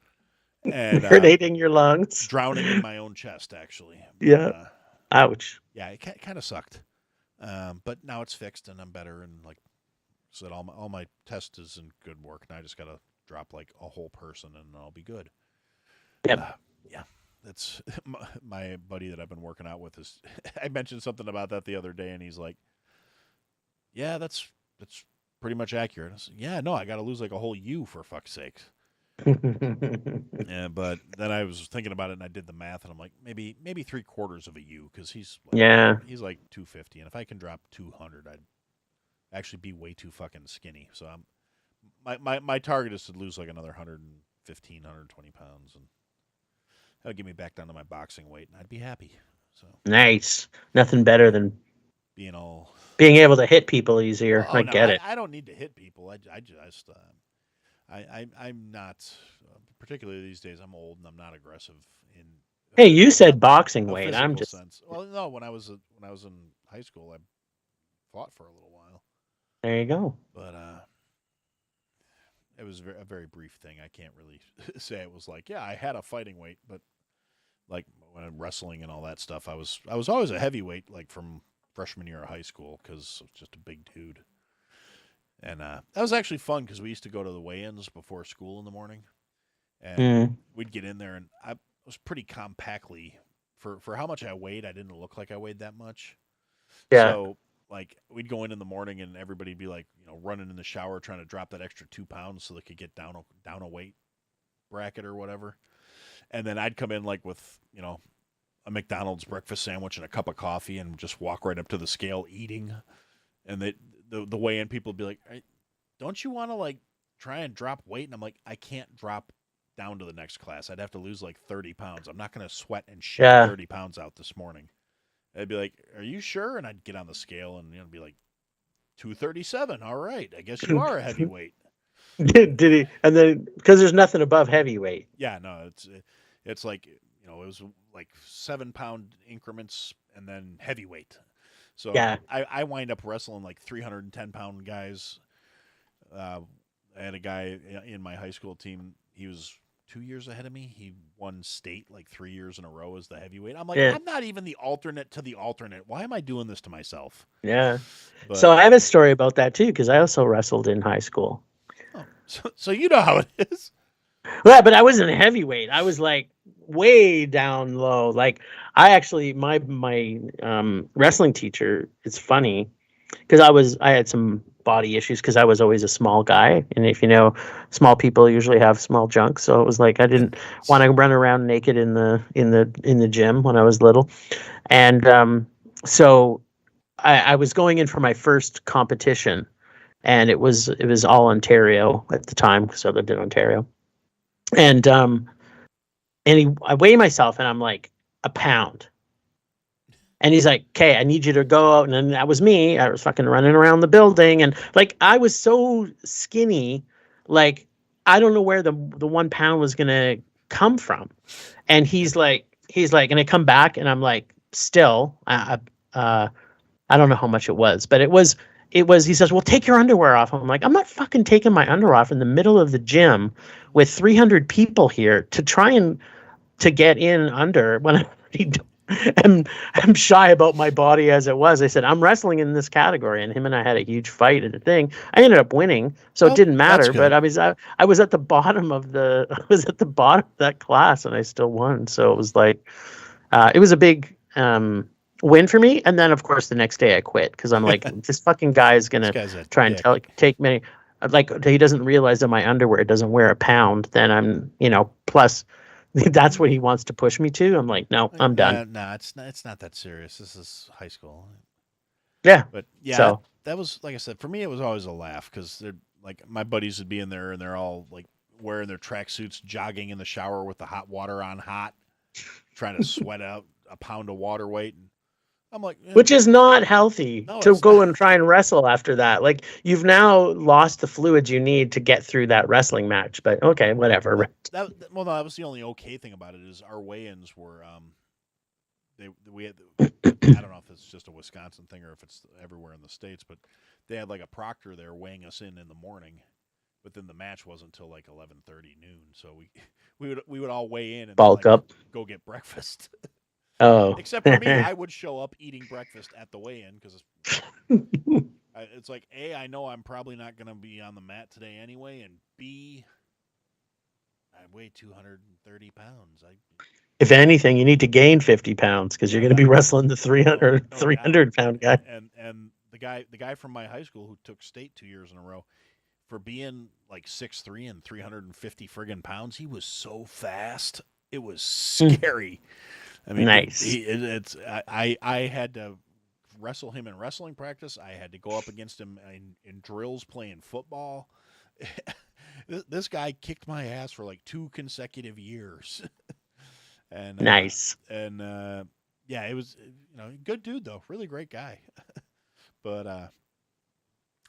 [SPEAKER 1] and
[SPEAKER 3] Marinating your lungs,
[SPEAKER 1] drowning in my own chest, actually.
[SPEAKER 3] Yeah. Ouch.
[SPEAKER 1] Yeah, it kind of sucked. But now it's fixed and I'm better, and like I said, all my test is in good work, and I just gotta drop like a whole person and I'll be good.
[SPEAKER 3] Yep.
[SPEAKER 1] Yeah, that's my buddy that I've been working out with is. I mentioned something about that the other day, and he's like, "Yeah, that's pretty much accurate." I said, "Yeah, no, I got to lose like a whole U for fuck's sake." Yeah, but then I was thinking about it and I did the math, and I'm like, maybe 3/4 of a U, because he's like 250, and if I can drop 200, I'd actually be way too fucking skinny. So my target is to lose like another 115, 120 pounds, and that'll get me back down to my boxing weight, and I'd be happy. So
[SPEAKER 3] Nice. Nothing better than
[SPEAKER 1] being
[SPEAKER 3] able to hit people easier. I get it.
[SPEAKER 1] I don't need to hit people. I just I'm not, particularly these days. I'm old and I'm not aggressive.
[SPEAKER 3] Hey, you said boxing weight. I'm just
[SPEAKER 1] sense. Well, no. When I was in high school, I fought for a little while.
[SPEAKER 3] There you go.
[SPEAKER 1] But it was a very brief thing. I can't really say it was like, yeah, I had a fighting weight, but like when I'm wrestling and all that stuff, I was always a heavyweight, like from freshman year of high school, because I was just a big dude. And that was actually fun, because we used to go to the weigh-ins before school in the morning, and we'd get in there, and I was pretty compactly, for how much I weighed, I didn't look like I weighed that much.
[SPEAKER 3] Yeah.
[SPEAKER 1] So like we'd go in the morning, and everybody'd be like, running in the shower trying to drop that extra 2 pounds so they could get down a weight bracket or whatever. And then I'd come in like with a McDonald's breakfast sandwich and a cup of coffee, and just walk right up to the scale eating. And the weigh-in people would be like, hey, don't you want to like try and drop weight? And I'm like, I can't drop down to the next class. I'd have to lose like 30 pounds. I'm not going to sweat and shit 30 pounds out this morning. They'd be like, are you sure? And I'd get on the scale, and be like, 237. All right, I guess you are a heavyweight.
[SPEAKER 3] Did he? And then, because there's nothing above heavyweight.
[SPEAKER 1] Yeah, no, it's like, it was like 7-pound increments, and then heavyweight. So
[SPEAKER 3] yeah.
[SPEAKER 1] I wind up wrestling like 310-pound guys. I had a guy in my high school team. He was 2 years ahead of me. He won state like 3 years in a row as the heavyweight. I'm like,
[SPEAKER 3] Yeah.
[SPEAKER 1] I'm not even the alternate to the alternate. Why am I doing this to myself?
[SPEAKER 3] Yeah.
[SPEAKER 1] But
[SPEAKER 3] So I have a story about that too, because I also wrestled in high school.
[SPEAKER 1] oh, so you know how it is.
[SPEAKER 3] Yeah, but I wasn't a heavyweight. I was like way down low. Like I actually my wrestling teacher, it's funny because I had some body issues because I was always a small guy, and if you know, small people usually have small junk. So it was like I didn't want to run around naked in the gym when I was little, and so I was going in for my first competition, and it was all Ontario at the time because I lived in Ontario, and I weigh myself and I'm like a pound. And he's like, "Okay, I need you to go out." And then that was me. I was fucking running around the building, and like I was so skinny, like I don't know where the 1 pound was gonna come from. And he's like, and I come back, and I'm like, still, I don't know how much it was, but it was. He says, "Well, take your underwear off." I'm like, "I'm not fucking taking my underwear off in the middle of the gym with 300 people here to try and to get in under when I already I'm shy about my body as it was." I said, "I'm wrestling in this category," and him and I had a huge fight at the thing. I ended up winning, so
[SPEAKER 1] Oh,
[SPEAKER 3] it didn't
[SPEAKER 1] that's
[SPEAKER 3] matter. But
[SPEAKER 1] good.
[SPEAKER 3] I was at the bottom of the I was at the bottom of that class, and I still won. So it was like it was a big win for me. And then of course the next day I quit because I'm like, this fucking guy is
[SPEAKER 1] This
[SPEAKER 3] gonna
[SPEAKER 1] guy's a
[SPEAKER 3] try and
[SPEAKER 1] dick.
[SPEAKER 3] take me. Like he doesn't realize that my underwear doesn't wear a pound. Then I'm plus. That's what he wants to push me to. I'm like, no, I'm done.
[SPEAKER 1] Nah, it's not that serious. This is high school.
[SPEAKER 3] Yeah.
[SPEAKER 1] But yeah,
[SPEAKER 3] So
[SPEAKER 1] that was like I said. For me, it was always a laugh because they're like my buddies would be in there and they're all like wearing their tracksuits, jogging in the shower with the hot water on hot, trying to sweat out a pound of water weight. And I'm like,
[SPEAKER 3] which is not healthy
[SPEAKER 1] no,
[SPEAKER 3] to
[SPEAKER 1] it's not.
[SPEAKER 3] go and try and wrestle after that. Like you've now lost the fluids you need to get through that wrestling match. But okay, whatever.
[SPEAKER 1] Well, no, that was the only okay thing about it is our weigh-ins were we had I don't know if it's just a Wisconsin thing or if it's everywhere in the states, but they had like a proctor there weighing us in the morning. But then the match wasn't until like 11:30 noon, so we would all weigh in and then
[SPEAKER 3] Bulk
[SPEAKER 1] like
[SPEAKER 3] up.
[SPEAKER 1] go get breakfast.
[SPEAKER 3] Oh.
[SPEAKER 1] Except for me, I would show up eating breakfast at the weigh-in because it's like I know I'm probably not going to be on the mat today anyway, and B, I weigh 230 pounds.
[SPEAKER 3] If anything, you need to gain 50 pounds because you're going to be wrestling the 300,
[SPEAKER 1] no doubt.
[SPEAKER 3] 300-pound guy.
[SPEAKER 1] And the guy from my high school who took state 2 years in a row, for being like 6'3" and 350 friggin' pounds, he was so fast. It was scary. I mean,
[SPEAKER 3] Nice.
[SPEAKER 1] I had to wrestle him in wrestling practice. I had to go up against him in drills playing football. This guy kicked my ass for like 2 consecutive years. And
[SPEAKER 3] Nice.
[SPEAKER 1] Yeah, it was good dude though, really great guy. But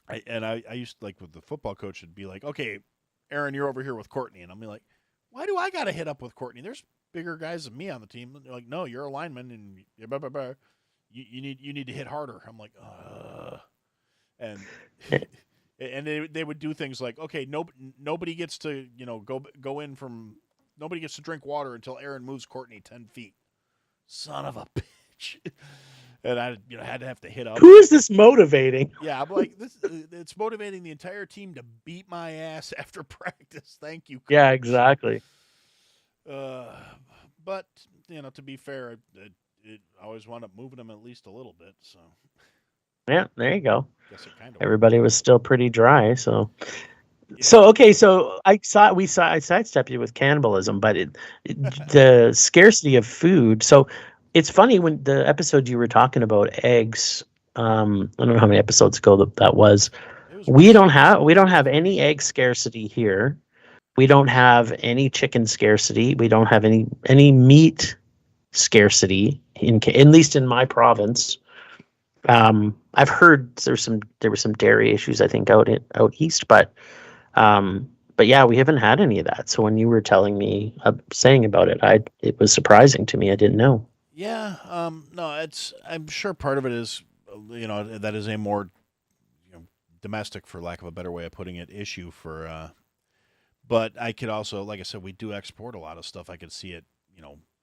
[SPEAKER 1] I used to, like, with the football coach would be like, "Okay, Aaron, you're over here with Courtney," and I'm like, "Why do I got to hit up with Courtney? There's bigger guys than me on the team." And they're like, "No, you're a lineman, and blah, blah, blah. You need to hit harder." I'm like, and and they would do things like, "Okay, nobody gets to go in from nobody gets to drink water until Aaron moves Courtney 10 feet." Son of a bitch. And I had to have to hit up.
[SPEAKER 3] Who is this motivating?
[SPEAKER 1] Yeah, I'm like, it's motivating the entire team to beat my ass after practice. Thank you, coach.
[SPEAKER 3] Yeah, exactly.
[SPEAKER 1] But to be fair, it always wound up moving them at least a little bit. So
[SPEAKER 3] Yeah, there you go.
[SPEAKER 1] guess it kind of
[SPEAKER 3] Everybody was still pretty dry, so.
[SPEAKER 1] Yeah.
[SPEAKER 3] So okay, so I sidestepped you with cannibalism, but the scarcity of food. So it's funny when the episode you were talking about eggs. I don't know how many episodes ago that was. We don't have any egg scarcity here. We don't have any chicken scarcity. We don't have any meat scarcity at least in my province. I've heard there were some dairy issues, I think, out east, but yeah, we haven't had any of that. So when you were telling me, saying about it, it was surprising to me. I didn't know.
[SPEAKER 1] Yeah. No, I'm sure part of it is, that is a more, domestic, for lack of a better way of putting it, issue for But I could also, like I said, we do export a lot of stuff. I could see it,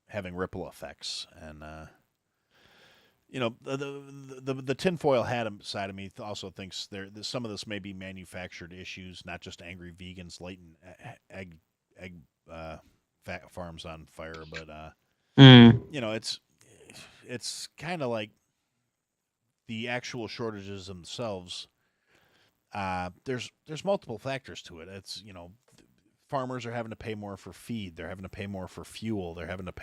[SPEAKER 1] having ripple effects, and the tinfoil hat side of me also thinks some of this may be manufactured issues, not just angry vegans lighting egg fat farms on fire, but
[SPEAKER 3] Mm.
[SPEAKER 1] it's kind of like the actual shortages themselves. There's multiple factors to it. It's farmers are having to pay more for feed. They're having to pay more for fuel. They're having to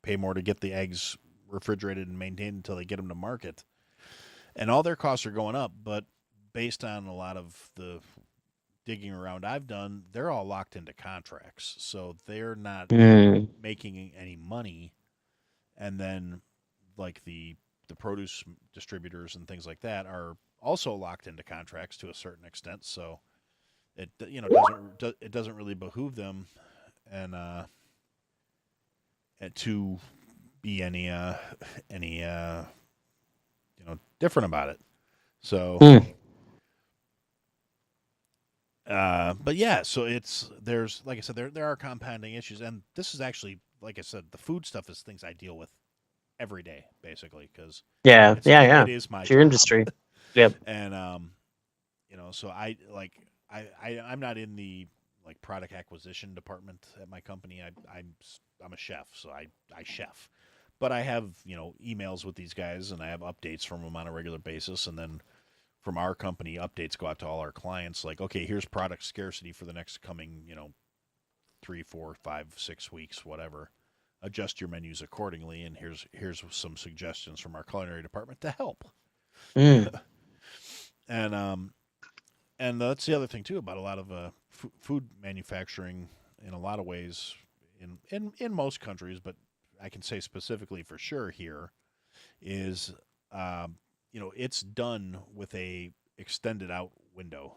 [SPEAKER 1] pay more to get the eggs refrigerated and maintained until they get them to market. And all their costs are going up. But based on a lot of the digging around I've done, they're all locked into contracts, so they're not
[SPEAKER 3] Mm.
[SPEAKER 1] making any money. And then, like the produce distributors and things like that are also locked into contracts to a certain extent. So it doesn't really behoove them and to be any different about it. So
[SPEAKER 3] Mm.
[SPEAKER 1] but yeah, so there's, like I said, there are compounding issues, and this is actually, like I said, the food stuff is things I deal with every day basically, because
[SPEAKER 3] Yeah, yeah, yeah.
[SPEAKER 1] it is my
[SPEAKER 3] It's your
[SPEAKER 1] job.
[SPEAKER 3] industry. Yep.
[SPEAKER 1] And so I'm not in the like product acquisition department at my company. I'm a chef, so I chef, but I have emails with these guys, and I have updates from them on a regular basis, and then from our company, updates go out to all our clients. Like, okay, here's product scarcity for the next coming 3, 4, 5, 6 weeks, whatever. Adjust your menus accordingly, and here's some suggestions from our culinary department to help.
[SPEAKER 3] Mm.
[SPEAKER 1] And that's the other thing too about a lot of food manufacturing. In a lot of ways, in most countries, but I can say specifically for sure here, is it's done with a extended out window,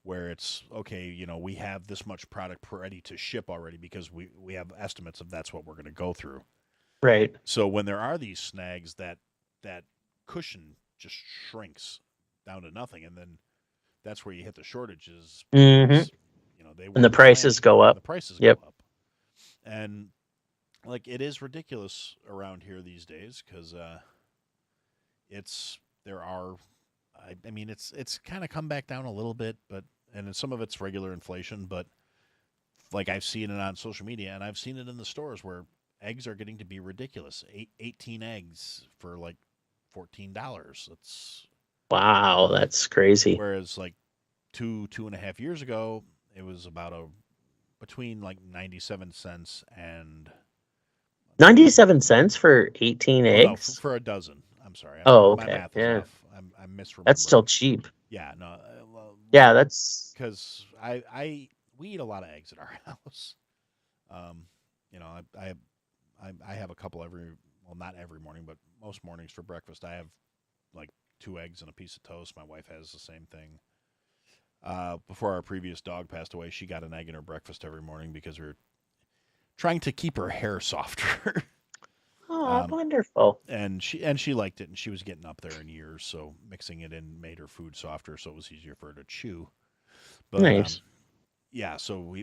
[SPEAKER 1] where it's okay. We have this much product ready to ship already because we have estimates of that's what we're going to go through.
[SPEAKER 3] Right.
[SPEAKER 1] So when there are these snags, that cushion just shrinks down to nothing, and then that's where you hit the shortages.
[SPEAKER 3] Mm-hmm.
[SPEAKER 1] Because, they
[SPEAKER 3] And the
[SPEAKER 1] weren't
[SPEAKER 3] prices
[SPEAKER 1] planning,
[SPEAKER 3] go
[SPEAKER 1] and
[SPEAKER 3] up.
[SPEAKER 1] the prices
[SPEAKER 3] Yep.
[SPEAKER 1] go up, and like it is ridiculous around here these days because there are. I mean, it's kind of come back down a little bit, but and some of it's regular inflation, but like I've seen it on social media, and I've seen it in the stores where eggs are getting to be ridiculous. 18 eggs for like $14. That's
[SPEAKER 3] Wow, that's crazy.
[SPEAKER 1] whereas like 2.5 years ago, it was about between like 97 cents and
[SPEAKER 3] 97 cents for 18
[SPEAKER 1] oh no,
[SPEAKER 3] eggs?
[SPEAKER 1] for a dozen. I'm sorry,
[SPEAKER 3] Oh,
[SPEAKER 1] my
[SPEAKER 3] okay.
[SPEAKER 1] math is
[SPEAKER 3] Yeah.
[SPEAKER 1] off. I'm misremembering.
[SPEAKER 3] That's still cheap.
[SPEAKER 1] Yeah, no,
[SPEAKER 3] Yeah, that's
[SPEAKER 1] because we eat a lot of eggs at our house. Um, I have a couple not every morning, but most mornings for breakfast. I have like 2 eggs and a piece of toast. My wife has the same thing. Before our previous dog passed away, she got an egg in her breakfast every morning because we were trying to keep her hair softer.
[SPEAKER 3] oh, wonderful.
[SPEAKER 1] and she liked it, and she was getting up there in years, so mixing it in made her food softer, so it was easier for her to chew. But
[SPEAKER 3] Nice.
[SPEAKER 1] yeah, so we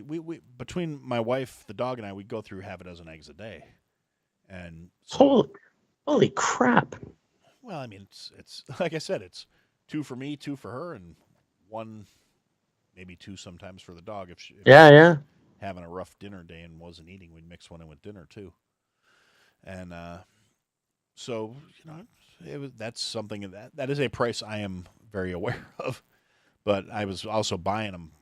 [SPEAKER 1] between my wife, the dog, and I, we go through half a dozen eggs a day, and so
[SPEAKER 3] Holy crap.
[SPEAKER 1] well, I mean, it's like I said, it's 2 for me, 2 for her, and 1, maybe 2 sometimes for the dog. If
[SPEAKER 3] Yeah,
[SPEAKER 1] she was
[SPEAKER 3] yeah.
[SPEAKER 1] having a rough dinner day and wasn't eating, we'd mix one in with dinner too. And so that's something that is a price I am very aware of. But I was also buying them.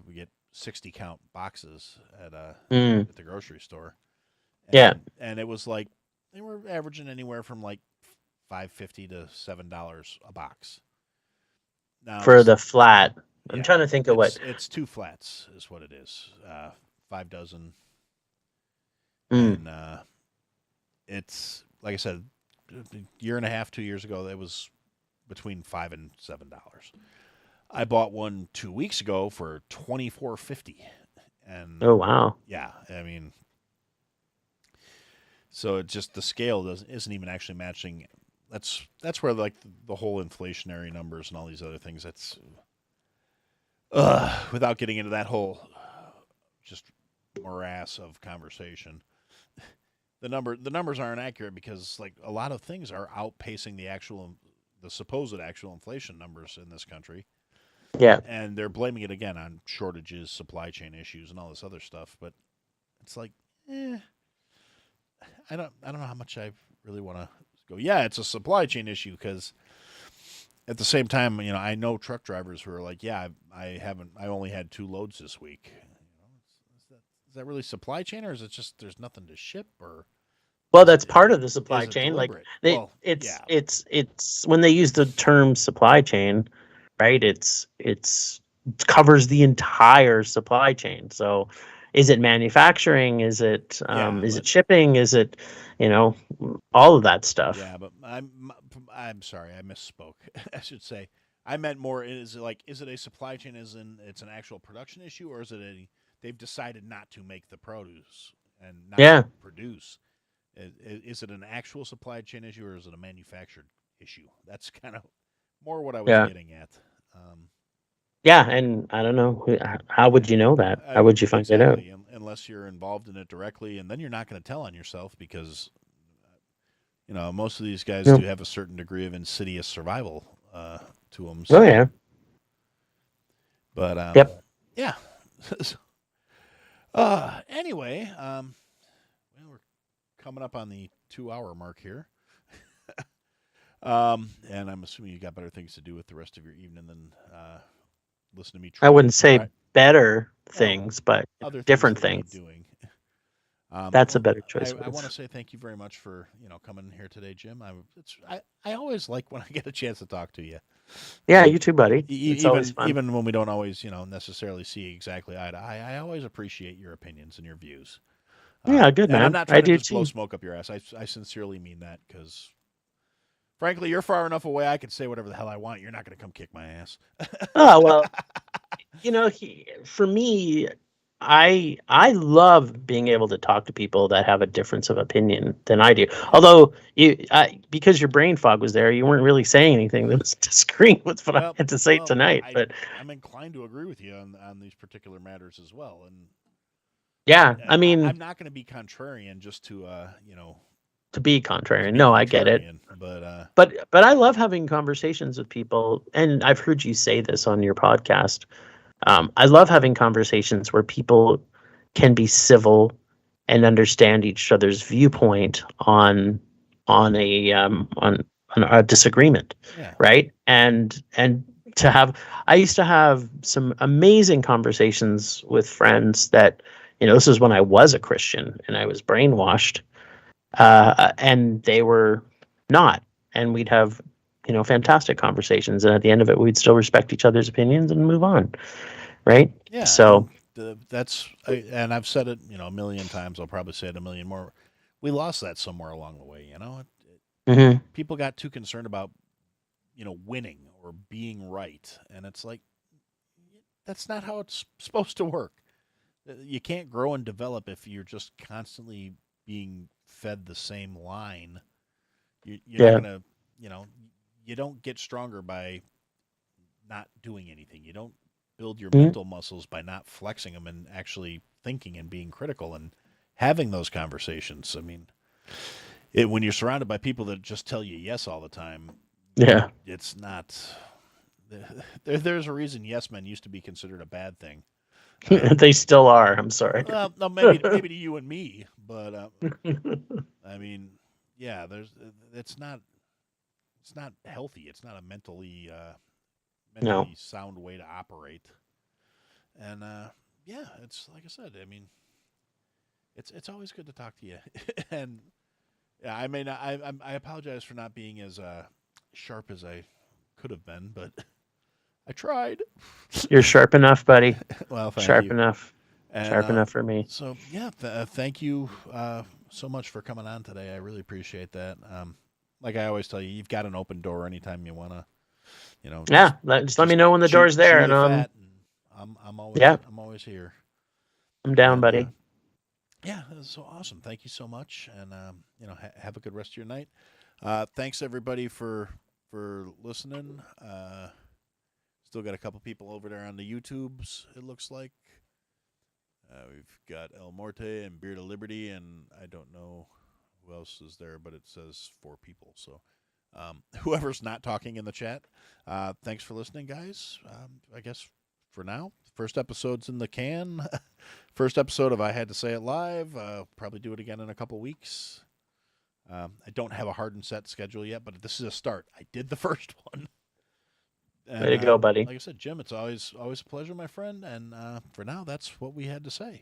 [SPEAKER 1] We get 60 count boxes at the grocery store. And,
[SPEAKER 3] Yeah.
[SPEAKER 1] and it was like they were averaging anywhere from like $5.50 to $7 a box. Now
[SPEAKER 3] For the flat. I'm
[SPEAKER 1] yeah,
[SPEAKER 3] trying to think of what.
[SPEAKER 1] it's 2 flats is what it is. 5 dozen,
[SPEAKER 3] Mm.
[SPEAKER 1] and it's like I said, a year and a half, 2 years ago, it was between $5 and $7. I bought one 2 weeks ago for $24.50, and
[SPEAKER 3] Oh, wow.
[SPEAKER 1] yeah, I mean, so it just the scale isn't even actually matching. That's where like the whole inflationary numbers and all these other things. That's without getting into that whole just morass of conversation, the numbers aren't accurate because like a lot of things are outpacing the supposed actual inflation numbers in this country,
[SPEAKER 3] Yeah.
[SPEAKER 1] and they're blaming it again on shortages, supply chain issues, and all this other stuff. But it's like, I don't know how much I really want to go. Yeah, it's a supply chain issue because at the same time, I know truck drivers who are like, yeah, I only had 2 loads this week. Is that really supply chain, or is it just there's nothing to ship, or
[SPEAKER 3] Well,
[SPEAKER 1] is
[SPEAKER 3] that's
[SPEAKER 1] it
[SPEAKER 3] part of the supply
[SPEAKER 1] is it
[SPEAKER 3] chain. Like
[SPEAKER 1] deliberate?
[SPEAKER 3] they,
[SPEAKER 1] Well,
[SPEAKER 3] it's
[SPEAKER 1] yeah,
[SPEAKER 3] it's when they use the term supply chain, right? It's it covers the entire supply chain. So, is it manufacturing?
[SPEAKER 1] yeah,
[SPEAKER 3] Is
[SPEAKER 1] but
[SPEAKER 3] it shipping? Is it, you know, all of that stuff?
[SPEAKER 1] yeah, but I'm sorry, I misspoke. I should say I meant more. Is it a supply chain? As in, it's an actual production issue, or is it they've decided not to make the produce and not
[SPEAKER 3] Yeah.
[SPEAKER 1] to produce? Is it an actual supply chain issue, or is it a manufactured issue? That's kind of more what I was
[SPEAKER 3] Yeah.
[SPEAKER 1] getting at. Um,
[SPEAKER 3] Yeah, and I don't know how would you know that? How would you find it out?
[SPEAKER 1] exactly, unless you're involved in it directly, and then you're not going to tell on yourself because most of these guys
[SPEAKER 3] Yeah.
[SPEAKER 1] do have a certain degree of insidious survival to them.
[SPEAKER 3] Oh
[SPEAKER 1] So,
[SPEAKER 3] yeah.
[SPEAKER 1] but
[SPEAKER 3] Yep.
[SPEAKER 1] yeah. Anyway, well, we're coming up on the 2-hour mark here. And I'm assuming you got better things to do with the rest of your evening than listen to me
[SPEAKER 3] I wouldn't say
[SPEAKER 1] try
[SPEAKER 3] better
[SPEAKER 1] well,
[SPEAKER 3] things, but
[SPEAKER 1] other things
[SPEAKER 3] different
[SPEAKER 1] that you need
[SPEAKER 3] things.
[SPEAKER 1] doing.
[SPEAKER 3] That's a better choice.
[SPEAKER 1] I want to say thank you very much for coming here today, Jim. I always like when I get a chance to talk to you.
[SPEAKER 3] Yeah, you too, buddy. It's always
[SPEAKER 1] Even
[SPEAKER 3] fun.
[SPEAKER 1] even when we don't always necessarily see exactly eye to eye, I always appreciate your opinions and your views.
[SPEAKER 3] Yeah, good
[SPEAKER 1] And I'm
[SPEAKER 3] man.
[SPEAKER 1] not
[SPEAKER 3] I
[SPEAKER 1] trying to
[SPEAKER 3] do
[SPEAKER 1] just blow
[SPEAKER 3] too.
[SPEAKER 1] smoke up your ass. I sincerely mean that because, frankly, you're far enough away. I can say whatever the hell I want. You're not going to come kick my ass.
[SPEAKER 3] Oh well, for me, I love being able to talk to people that have a difference of opinion than I do.
[SPEAKER 1] Yeah.
[SPEAKER 3] Although because your brain fog was there, you weren't really saying anything that was disagreeing with what I
[SPEAKER 1] Well,
[SPEAKER 3] had to say tonight. But
[SPEAKER 1] I'm inclined to agree with you on these particular matters as well. And
[SPEAKER 3] yeah, I mean,
[SPEAKER 1] I'm not going to be contrarian just to
[SPEAKER 3] to be
[SPEAKER 1] to
[SPEAKER 3] contrarian.
[SPEAKER 1] be
[SPEAKER 3] No, I get it.
[SPEAKER 1] contrarian. But
[SPEAKER 3] But I love having conversations with people, and I've heard you say this on your podcast. I love having conversations where people can be civil and understand each other's viewpoint on a disagreement,
[SPEAKER 1] yeah,
[SPEAKER 3] right? And to have, I used to have some amazing conversations with friends that, this is when I was a Christian and I was brainwashed, and they were not, and we'd have fantastic conversations, and at the end of it we'd still respect each other's opinions and move on, right?
[SPEAKER 1] yeah,
[SPEAKER 3] So
[SPEAKER 1] and and I've said it a million times. I'll probably say it a million more. We lost that somewhere along the way.
[SPEAKER 3] mhm.
[SPEAKER 1] People got too concerned about winning or being right, and it's like that's not how it's supposed to work. You can't grow and develop if you're just constantly being fed the same line. You're not
[SPEAKER 3] Yeah.
[SPEAKER 1] gonna, you don't get stronger by not doing anything. You don't build your
[SPEAKER 3] Mhm.
[SPEAKER 1] mental muscles by not flexing them and actually thinking and being critical and having those conversations. I mean, when you're surrounded by people that just tell you yes all the time,
[SPEAKER 3] Yeah.
[SPEAKER 1] it's not. There's a reason yes men used to be considered a bad thing.
[SPEAKER 3] They still are. I'm sorry.
[SPEAKER 1] Well, no, maybe to you and me, but I mean, yeah, it's not healthy. It's not a
[SPEAKER 3] No.
[SPEAKER 1] mentally sound way to operate. And yeah, it's like I said. I mean, it's always good to talk to you. And yeah, I may not. I apologize for not being as sharp as I could have been, but I tried.
[SPEAKER 3] You're sharp enough, buddy.
[SPEAKER 1] Well, thank
[SPEAKER 3] Sharp
[SPEAKER 1] you.
[SPEAKER 3] enough.
[SPEAKER 1] And,
[SPEAKER 3] Sharp enough for me.
[SPEAKER 1] So yeah, thank you so much for coming on today. I really appreciate that. Like I always tell you, you've got an open door anytime you wanna,
[SPEAKER 3] Yeah. Just let me know when the door's there,
[SPEAKER 1] chew
[SPEAKER 3] and
[SPEAKER 1] the fat. And
[SPEAKER 3] yeah,
[SPEAKER 1] I'm always here.
[SPEAKER 3] I'm down,
[SPEAKER 1] And
[SPEAKER 3] buddy.
[SPEAKER 1] yeah, that's so awesome. Thank you so much, and have a good rest of your night. Thanks everybody for listening. Still got a couple people over there on the YouTubes, it looks like. We've got El Morte and Beard of Liberty, and I don't know who else is there, but it says 4 people. So whoever's not talking in the chat, thanks for listening, guys. I guess for now, first episode's in the can. First episode of I Had to Say It Live. Probably do it again in a couple weeks. I don't have a hard and set schedule yet, but this is a start. I did the first one. And,
[SPEAKER 3] Way to go, buddy.
[SPEAKER 1] Like I said, Jim, it's always a pleasure, my friend. And for now, that's what we had to say.